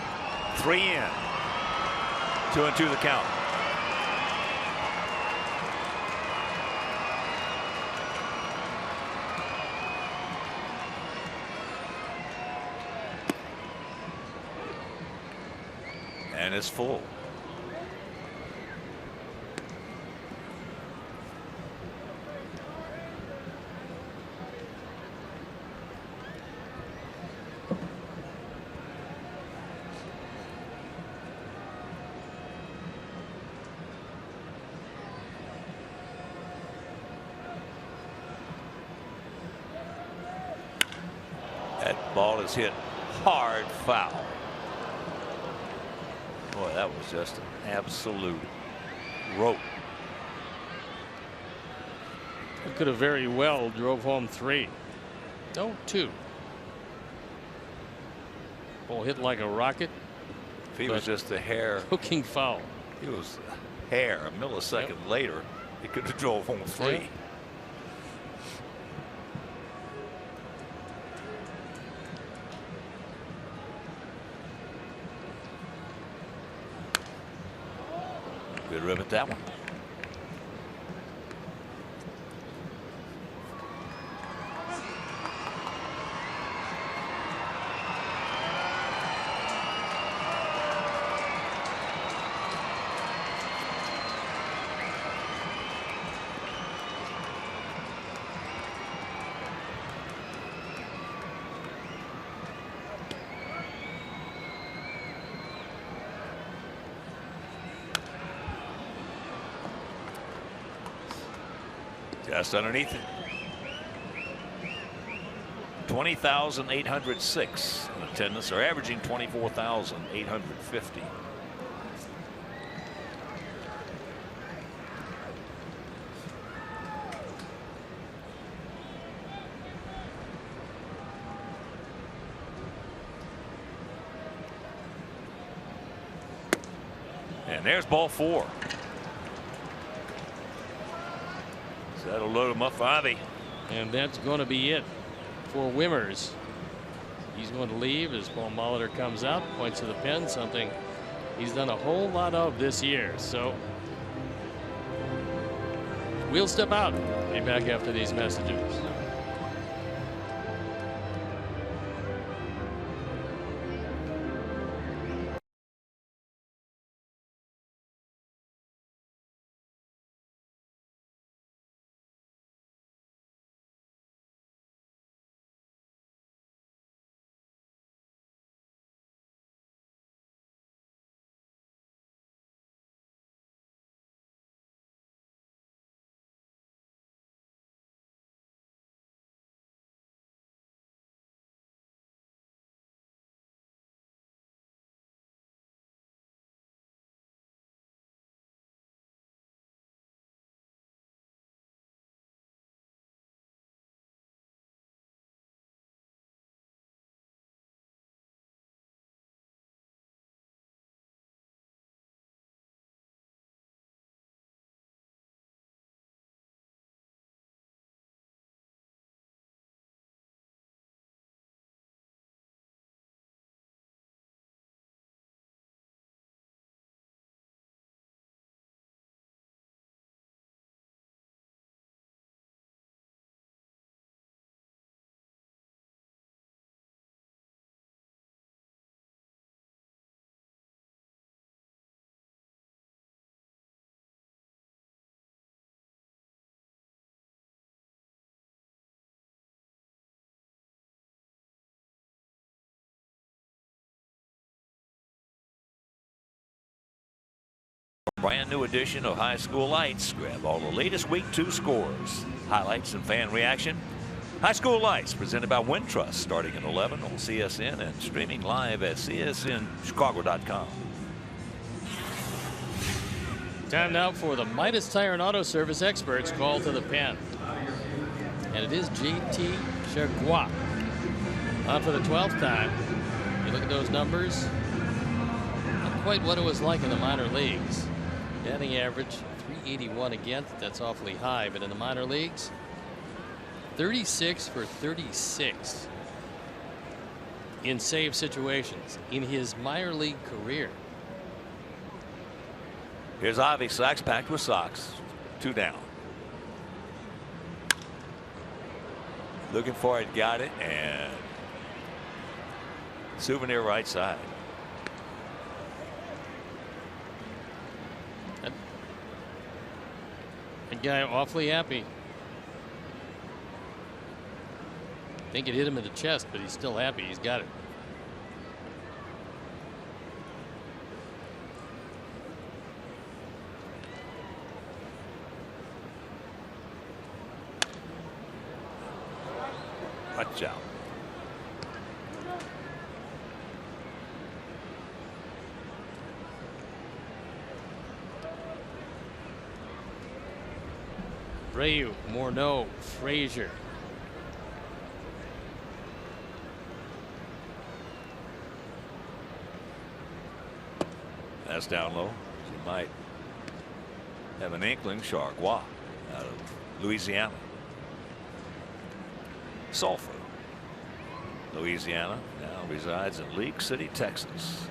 3 in. 2-2 the count. And it's full. That ball is hit hard foul. Boy, that was just an absolute rope. It could have very well drove home 3. No, 2. Ball hit like a rocket. If he was just a hair hooking foul. He was a hair a millisecond later. He could have drove home 3. Yeah. Good rip at that one. Just underneath it. 20,806 in attendance. They're averaging 24,850. And there's ball 4. That'll load him up for Ivy. And that's going to be it for Wimmers. He's going to leave as Paul Molitor comes out, points to the pen, something he's done a whole lot of this year. So we'll step out. Be back after these messages. Brand new edition of High School Lights. Grab all the latest Week 2 scores, highlights, and fan reaction. High School Lights presented by Wintrust, starting at 11 on CSN and streaming live at csnchicago.com. Time now for the Midas Tire and Auto Service experts call to the pen. And it is JT Chargois on for the 12th time. You look at those numbers, not quite what it was like in the minor leagues. Batting average 381 against, that's awfully high, but in the minor leagues 36 for 36 in save situations in his minor league career. Here's Ivy, sacks packed with socks. 2 down. Looking for it, got it, and souvenir right side. That guy awfully happy. I think it hit him in the chest, but he's still happy. He's got it. Watch out. Abreu, Morneau, Frazier. That's down low. He might have an inkling. Chargois out of Louisiana. Sulphur, Louisiana, now resides in League City, Texas.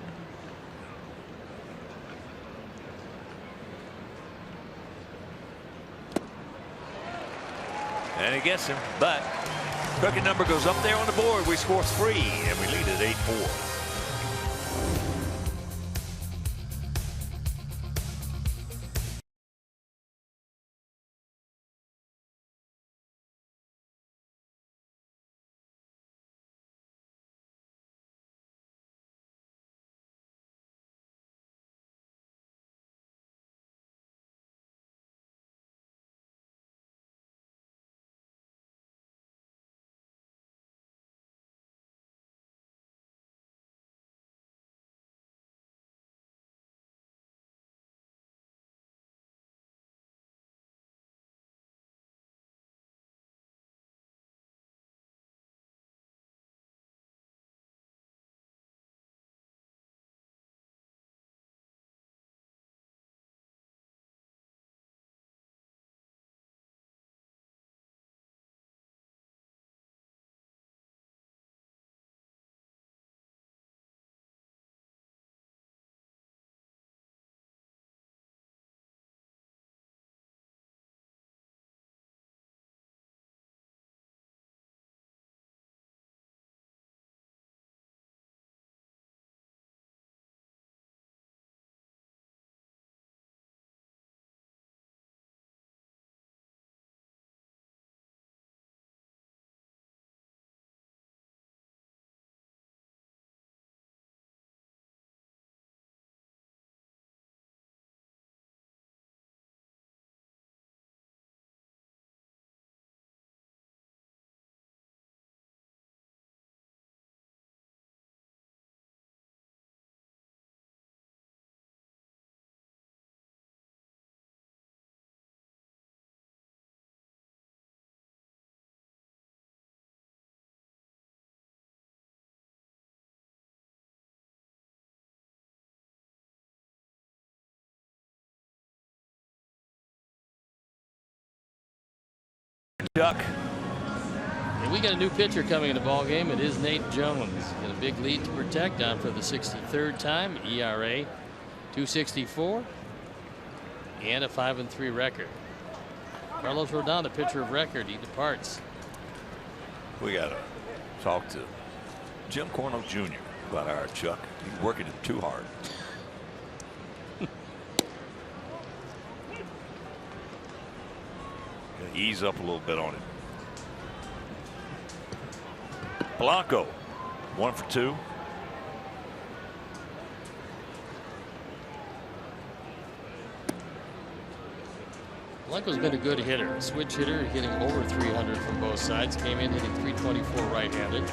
And he gets him, but crooked number goes up there on the board. We score 3 and we lead at 8-4. Duck. And we got a new pitcher coming in the ball game. It is Nate Jones. Got a big lead to protect on for the 63rd time. ERA 2.64 and a 5-3 record. Carlos Rodon, the pitcher of record, he departs. We got to talk to Jim Cornell Jr. about our Chuck. He's working it too hard. Ease up a little bit on it. Blanco 1 for 2. Blanco's been a good hitter, switch hitter, hitting over 300 from both sides. Came in hitting 324 right-handed,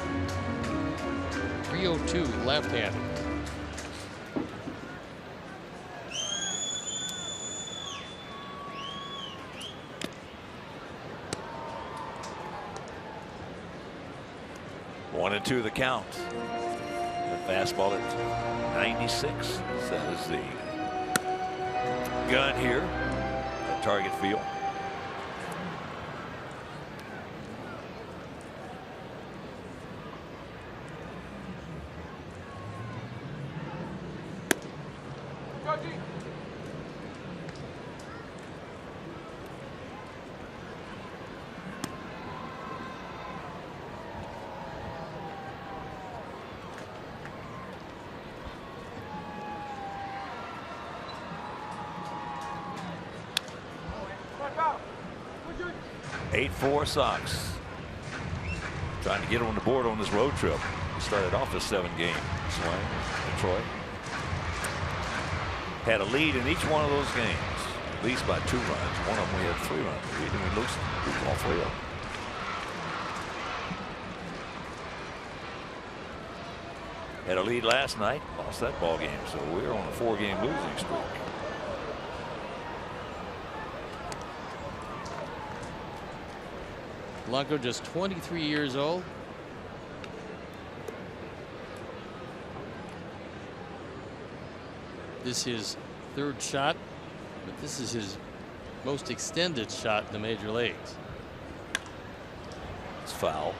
302 left-handed. One and 2 the count. The fastball at 96. That is the gun here at target field. Four Sox trying to get on the board on this road trip. We started off a 7-game swing in Detroit. Had a lead in each one of those games, at least by 2 runs. One of them we had 3 runs lead, and we lost all 3 of them. Had a lead last night, lost that ball game, so we're on a 4-game losing streak. Blanco just 23 years old. This is his third shot, but this is his most extended shot in the major leagues. It's foul.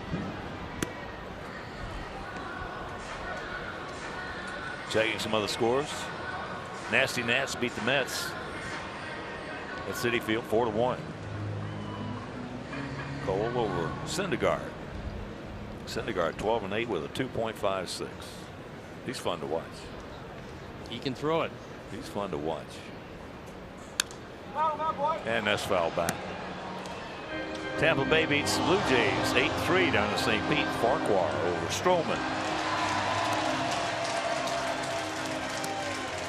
Checking some other scores. Nasty Nats beat the Mets at Citi Field 4-1. Cole over Syndergaard. Syndergaard 12-8 with a 2.56. He's fun to watch. He can throw it. He's fun to watch. And that's foul back. Tampa Bay beats the Blue Jays 8-3 down to St. Pete. Farquhar over Stroman.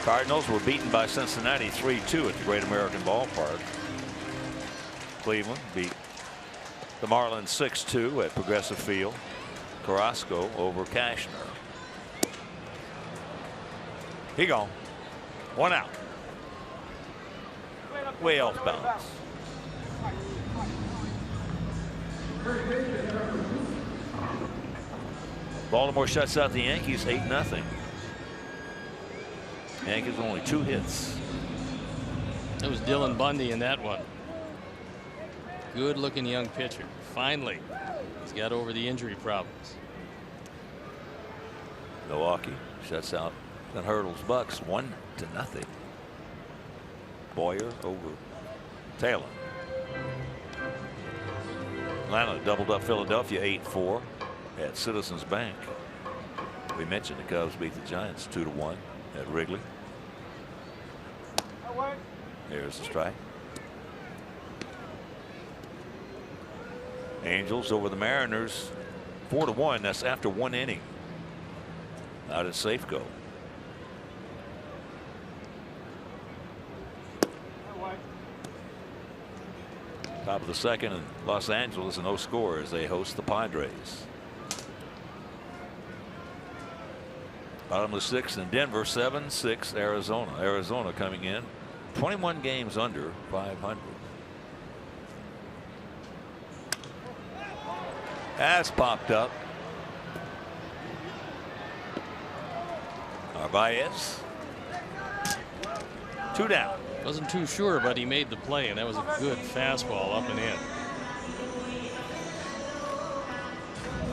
Cardinals were beaten by Cincinnati 3-2 at the Great American Ballpark. Cleveland beat the Marlins 6-2 at Progressive Field. Carrasco over Cashner. He gone. One out. Way off bounds. Baltimore shuts out the Yankees 8-0. Yankees only 2 hits. That was Dylan Bundy in that one. Good looking young pitcher. Finally, he's got over the injury problems. Milwaukee shuts out the Hurdles Bucks 1-0. Boyer over Taylor. Atlanta doubled up Philadelphia 8-4 at Citizens Bank. We mentioned the Cubs beat the Giants 2-1 at Wrigley. There's the strike. Angels over the Mariners 4-1. That's after 1 inning. Out at Safeco. Top of the second, and Los Angeles no score as they host the Padres. Bottom of the 6th in Denver, 7-6 Arizona. Arizona coming in 21 games under 500. That's popped up. Narvaez. 2 down. Wasn't too sure, but he made the play, and that was a good fastball up and in.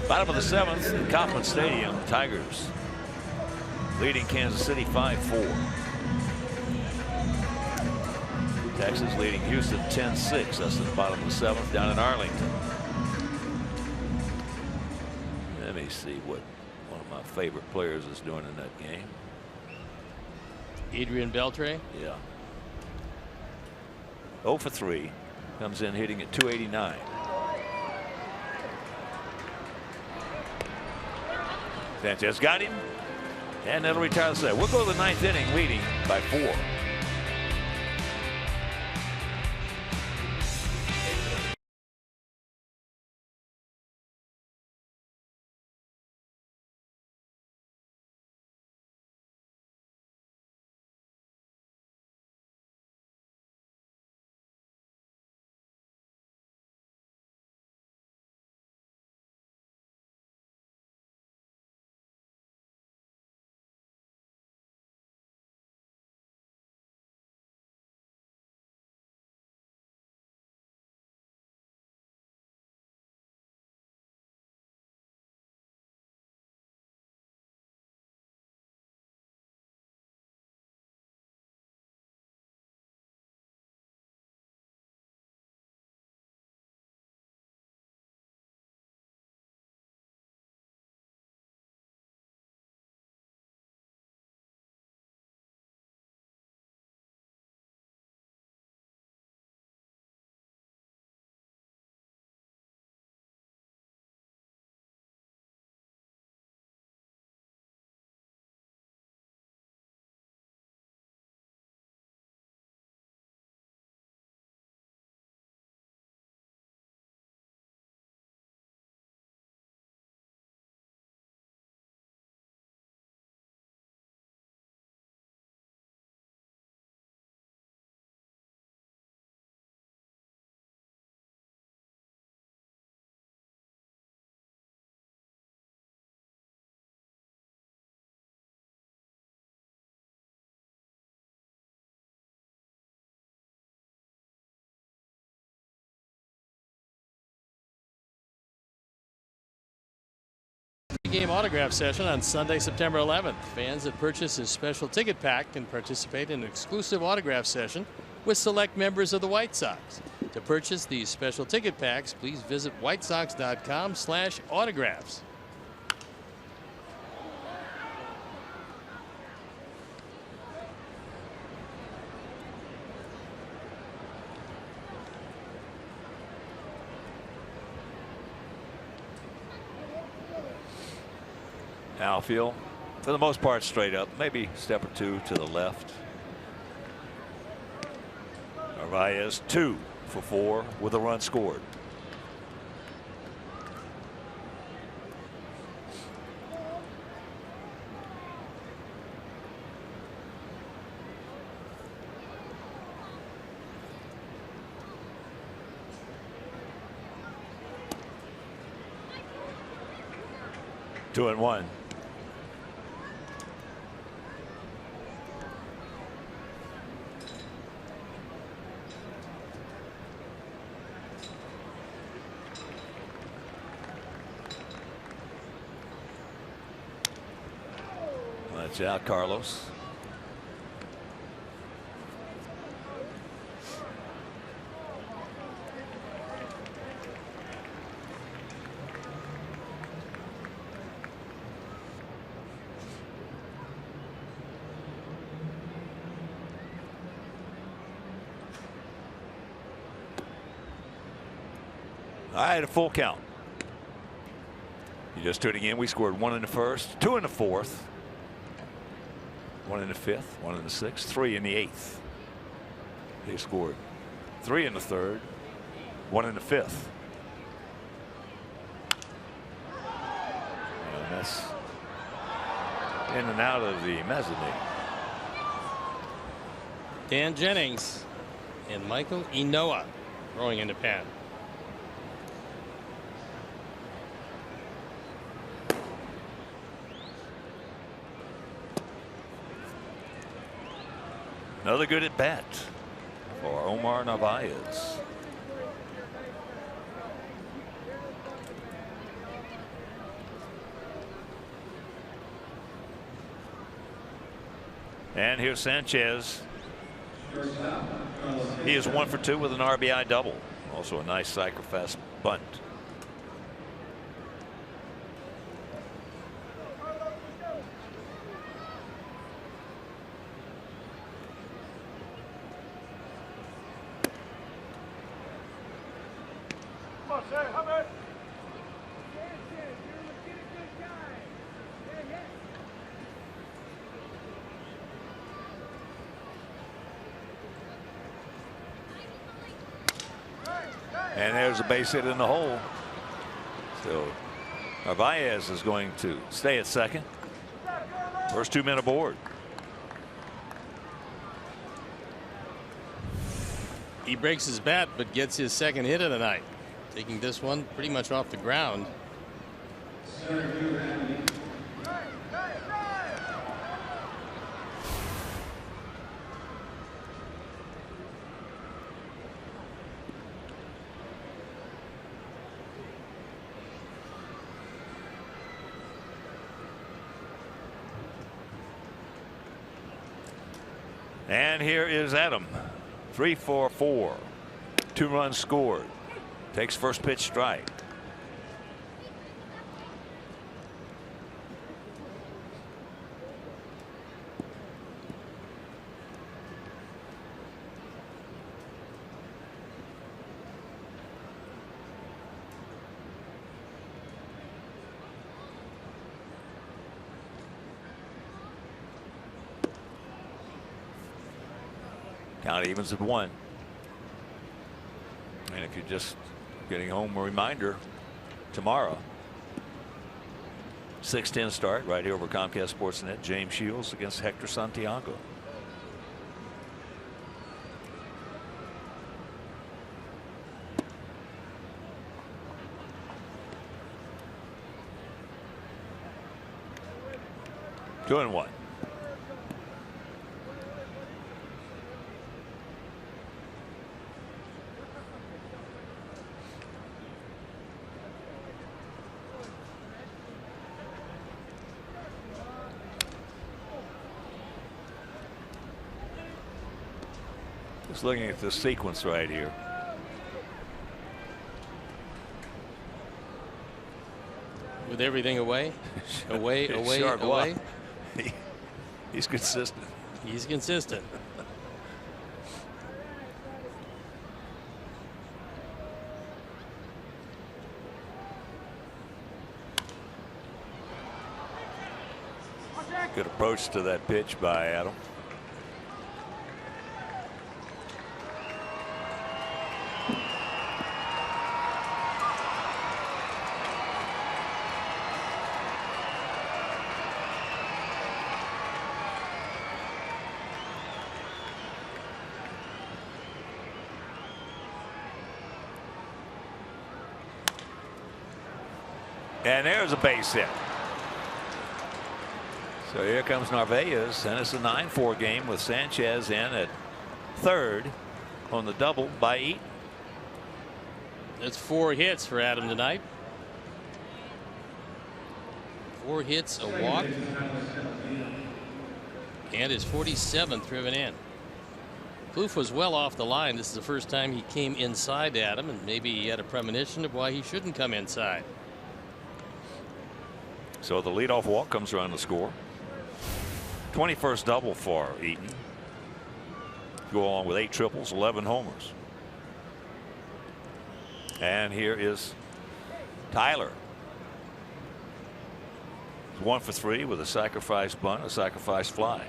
Bottom of the 7th in Kauffman Stadium. Tigers leading Kansas City 5-4. Texas leading Houston 10-6. That's at the bottom of the 7th down in Arlington. Let me see what one of my favorite players is doing in that game. Adrian Beltre. Yeah. 0 for 3. Comes in hitting at 289. Sanchez got him. And that'll retire the set. We'll go to the 9th inning leading by 4. Game autograph session on Sunday, September 11th. Fans that purchase a special ticket pack can participate in an exclusive autograph session with select members of the White Sox. To purchase these special ticket packs, please visit whitesox.com/autographs. Outfield, for the most part, straight up, maybe a step or two to the left. Narvaez 2 for 4 with a run scored. Two and one. Watch out, Carlos. All right, a full count. You just tuned in. We scored 1 in the first, 2 in the fourth, 1 in the fifth, 1 in the sixth, 3 in the eighth. They scored 3 in the third, 1 in the fifth. And that's in and out of the mezzanine. Dan Jennings and Michael Inoa throwing into Pat. Another good at bat for Omar Narvaez. And here's Sanchez. He is 1 for 2 with an RBI double. Also a nice sacrifice bunt. And there's a base hit in the hole. So Narvaez is going to stay at second. First 2 men aboard. He breaks his bat but gets his second hit of the night, taking this one pretty much off the ground. And here is Adam. 3 for 4. 2 runs scored. Takes first pitch strike. Count evens at 1. And if you're just getting home, a reminder, tomorrow 6:10 start right here over Comcast Sportsnet. James Shields against Hector Santiago. Two and 1. Just looking at this sequence right here. With everything away, away, away. He's consistent. He's consistent. Good approach to that pitch by Adam. And there's a base hit. So here comes Narvaez, and it's a 9-4 game with Sanchez in at third on the double by Eaton. That's 4 hits for Adam tonight. 4 hits, a walk, and his 47th driven in. Plouffe was well off the line. This is the first time he came inside Adam, and maybe he had a premonition of why he shouldn't come inside. So the leadoff walk comes around the score. 21st double for Eaton. Go along with 8 triples, 11 homers. And here is Tyler. 1 for 3 with a sacrifice bunt, a sacrifice fly.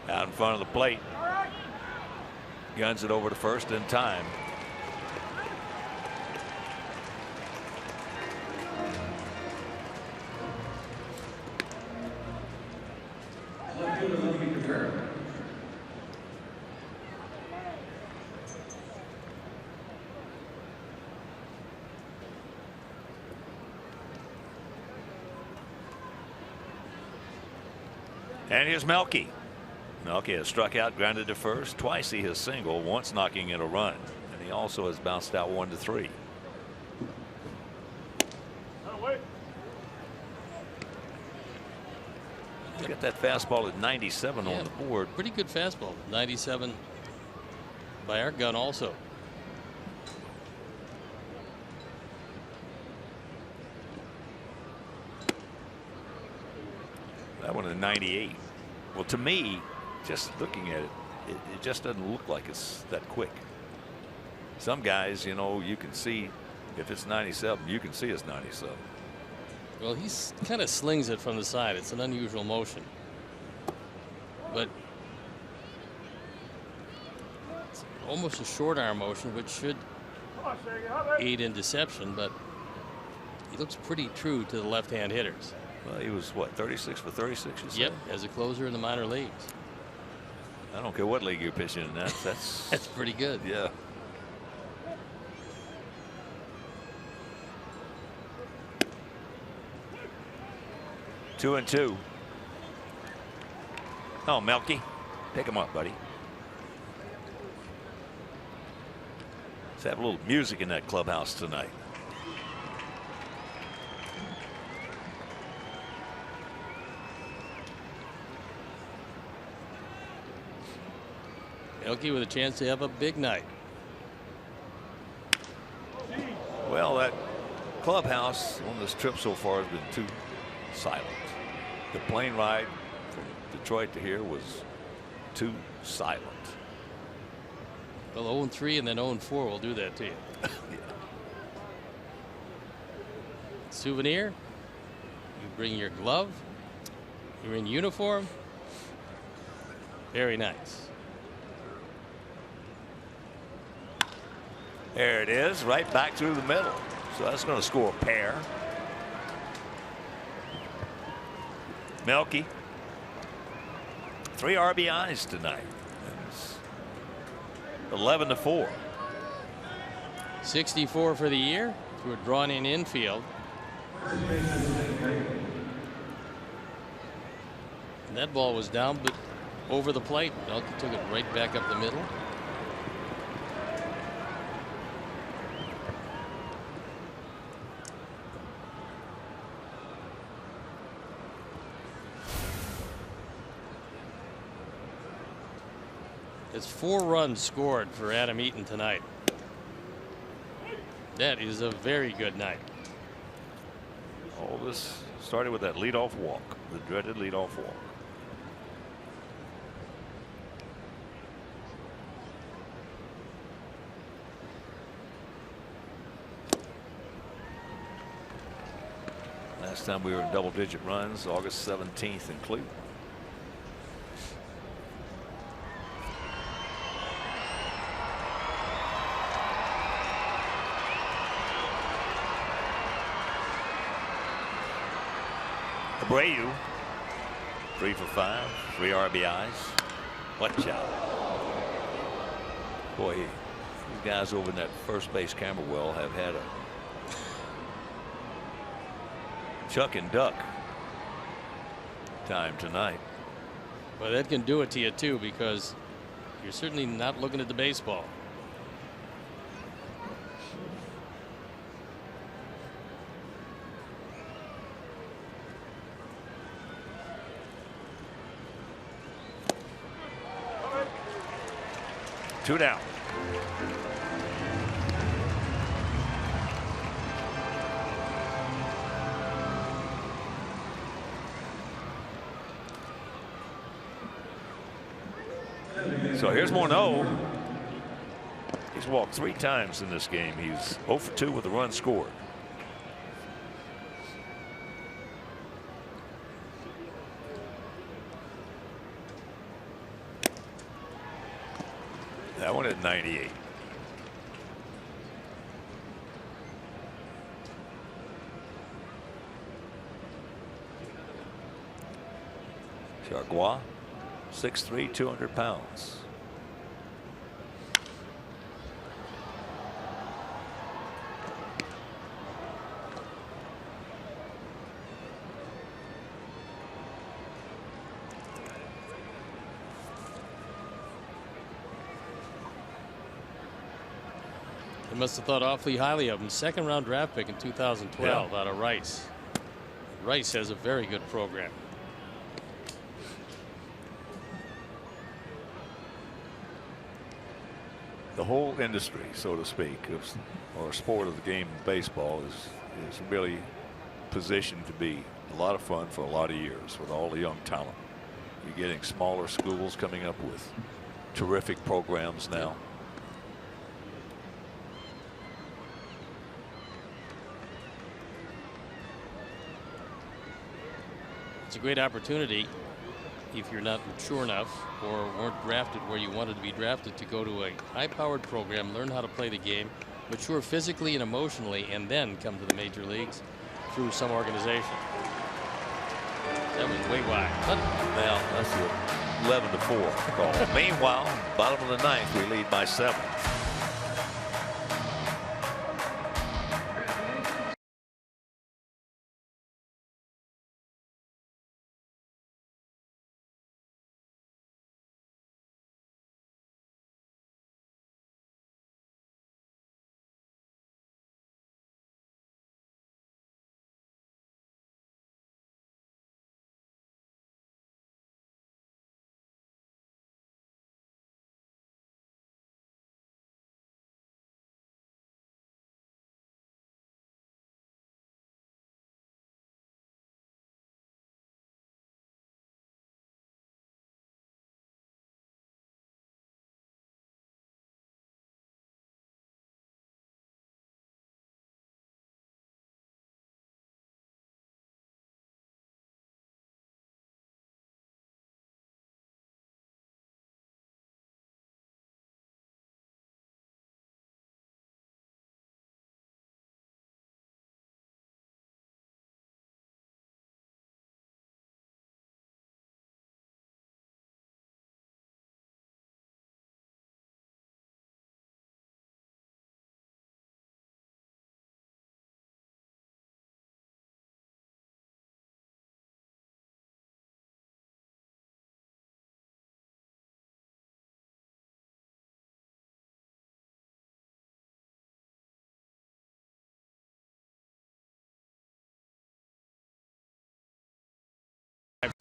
Out in front of the plate. Guns it over to first in time. And here's Melky. Melky has struck out, grounded to first. Twice he has singled, once knocking in a run. And he also has bounced out 1 to 3. Look at that fastball at 97 on the board. Pretty good fastball. 97 by our gun also. That one at 98. Well, to me, just looking at it, it just doesn't look like it's that quick. Some guys, you know, you can see if it's 97, you can see it's 97. Well, he kind of slings it from the side. It's an unusual motion, but it's almost a short arm motion, which should aid in deception, but he looks pretty true to the left-hand hitters. Well, he was what, 36 for 36? You said? Yep, as a closer in the minor leagues. I don't care what league you're pitching in. That's that's pretty good. Yeah. Two and two. Oh, Melky, pick him up, buddy. Let's have a little music in that clubhouse tonight. Melky with a chance to have a big night. Well, that clubhouse on this trip so far has been too silent. The plane ride from Detroit to here was too silent. Well, 0-3 and then 0-4 will do that to you. Yeah. Souvenir. You bring your glove. You're in uniform. Very nice. There it is, right back through the middle. So that's going to score a pair. Melky, 3 RBIs tonight. 11 to 4. 64 for the year through a drawn-in infield. And that ball was down, but over the plate. Belke took it right back up the middle. It's 4 runs scored for Adam Eaton tonight. That is a very good night. All this started with that leadoff walk, the dreaded leadoff walk. Last time we were in double-digit runs, August 17th in Cleveland. Abreu, 3 for 5, 3 RBIs. What job. Boy, these guys over in that first base camera well have had a chuck and duck time tonight. Well, that can do it to you too, because you're certainly not looking at the baseball. Two down. So here's Morneau. He's walked 3 times in this game. He's 0 for 2 with a run scored. That one at 98. Chargois, 6'3", 200 pounds. They must have thought awfully highly of him. 2nd round draft pick in 2012 out of Rice. Rice has a very good program. The whole industry, so to speak, or sport of the game of baseball is really positioned to be a lot of fun for a lot of years with all the young talent. You're getting smaller schools coming up with terrific programs now. It's a great opportunity if you're not mature enough or weren't drafted where you wanted to be drafted to go to a high-powered program, learn how to play the game, mature physically and emotionally, and then come to the major leagues through some organization. That was way wide. Now that's the 11-4 call. Meanwhile, bottom of the 9th, we lead by 7.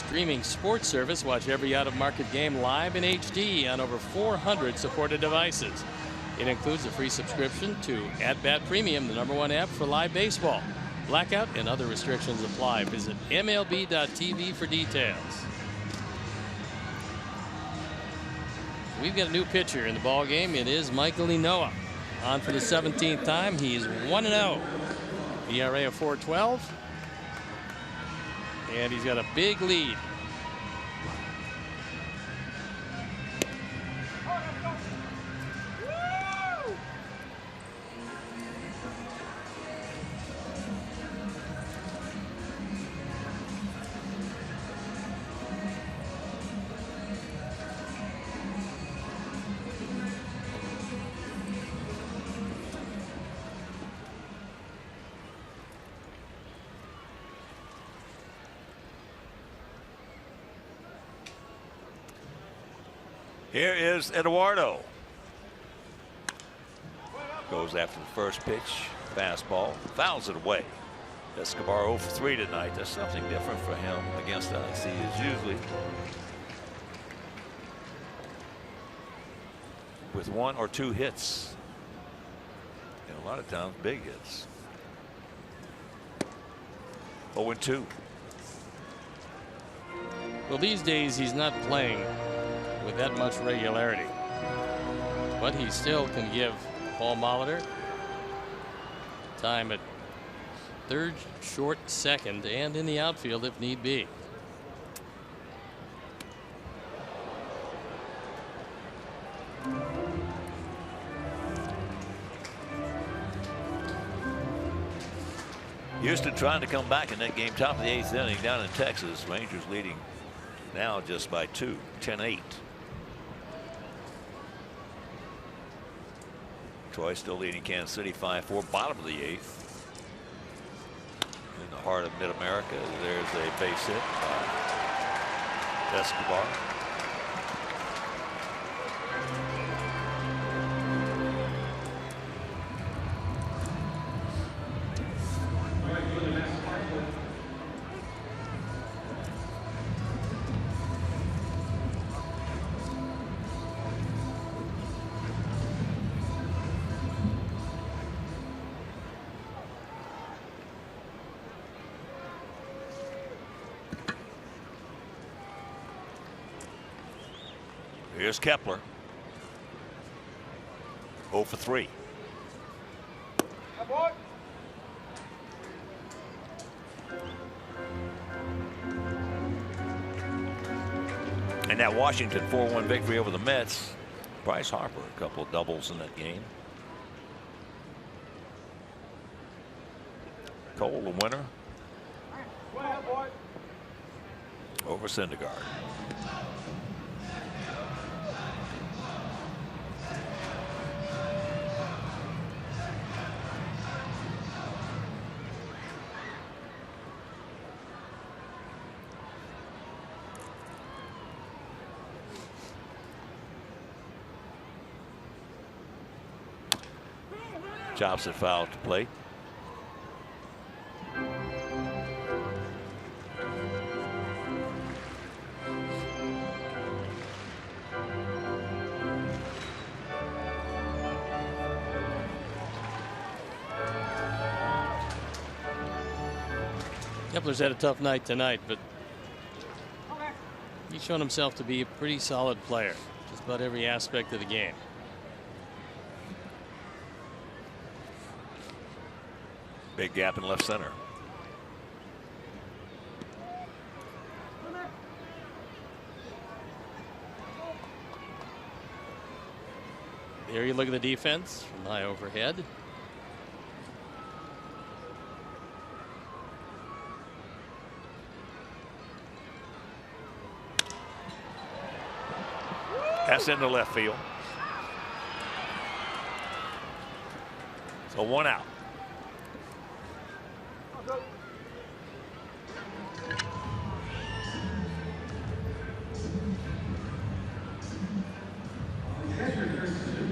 streaming sports service. Watch every out-of-market game live in HD on over 400 supported devices. It includes a free subscription to At-Bat Premium, the #1 app for live baseball. Blackout and other restrictions apply. Visit MLB.tv for details. We've got a new pitcher in the ball game. It is Michael Inoa. On for the 17th time. He's 1-0. ERA of 4.12. And he's got a big lead. Here is Eduardo. Goes after the first pitch. Fastball. Fouls it away. Escobar 0 for 3 tonight. That's something different for him against us. He is usually with 1 or 2 hits. And a lot of times big hits. 0-2. Well, these days he's not playing with that much regularity, but he still can give Paul Molitor time at third, short, second, and in the outfield if need be. Houston trying to come back in that game, top of the 8th inning down in Texas. Rangers leading now just by 2, 10-8. Troy still leading Kansas City 5-4, bottom of the 8th. In the heart of Mid-America, there's a base hit by Escobar. Here's Kepler. 0 for 3. And that Washington 4-1 victory over the Mets. Bryce Harper, a couple of doubles in that game. Cole, the winner. Over Syndergaard. Chops it foul to plate. Kepler's had a tough night tonight, but he's shown himself to be a pretty solid player, just about every aspect of the game. Big gap in left center. There you look at the defense from high overhead. That's into left field. So 1 out.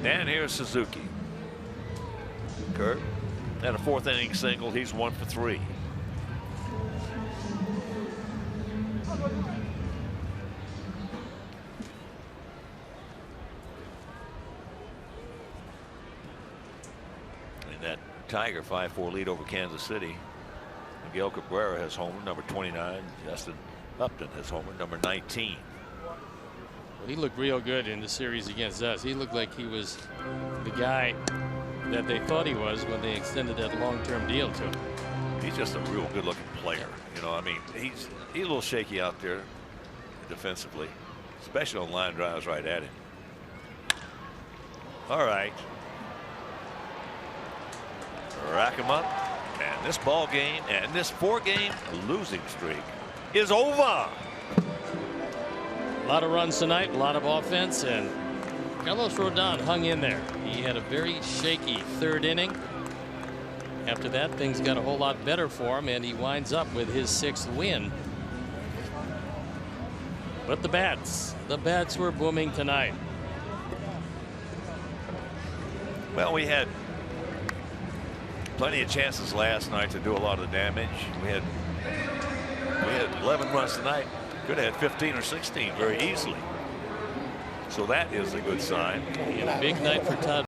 And here's Suzuki. Kurt at a 4th inning single. He's 1 for 3. Tiger 5-4 lead over Kansas City. Miguel Cabrera has homer, number 29. Justin Upton has homer, number 19. He looked real good in the series against us. He looked like he was the guy that they thought he was when they extended that long-term deal to him. He's just a real good-looking player. You know, I mean, he's a little shaky out there defensively, especially on line drives right at him. All right. Rack him up. And this ball game and this 4-game losing streak is over. A lot of runs tonight, a lot of offense, and Carlos Rodon hung in there. He had a very shaky 3rd inning. After that, things got a whole lot better for him, and he winds up with his 6th win. But the bats were booming tonight. Well, we had plenty of chances last night to do a lot of damage. We had 11 runs tonight. Could have had 15 or 16 very easily. So that is a good sign. And a big night for Todd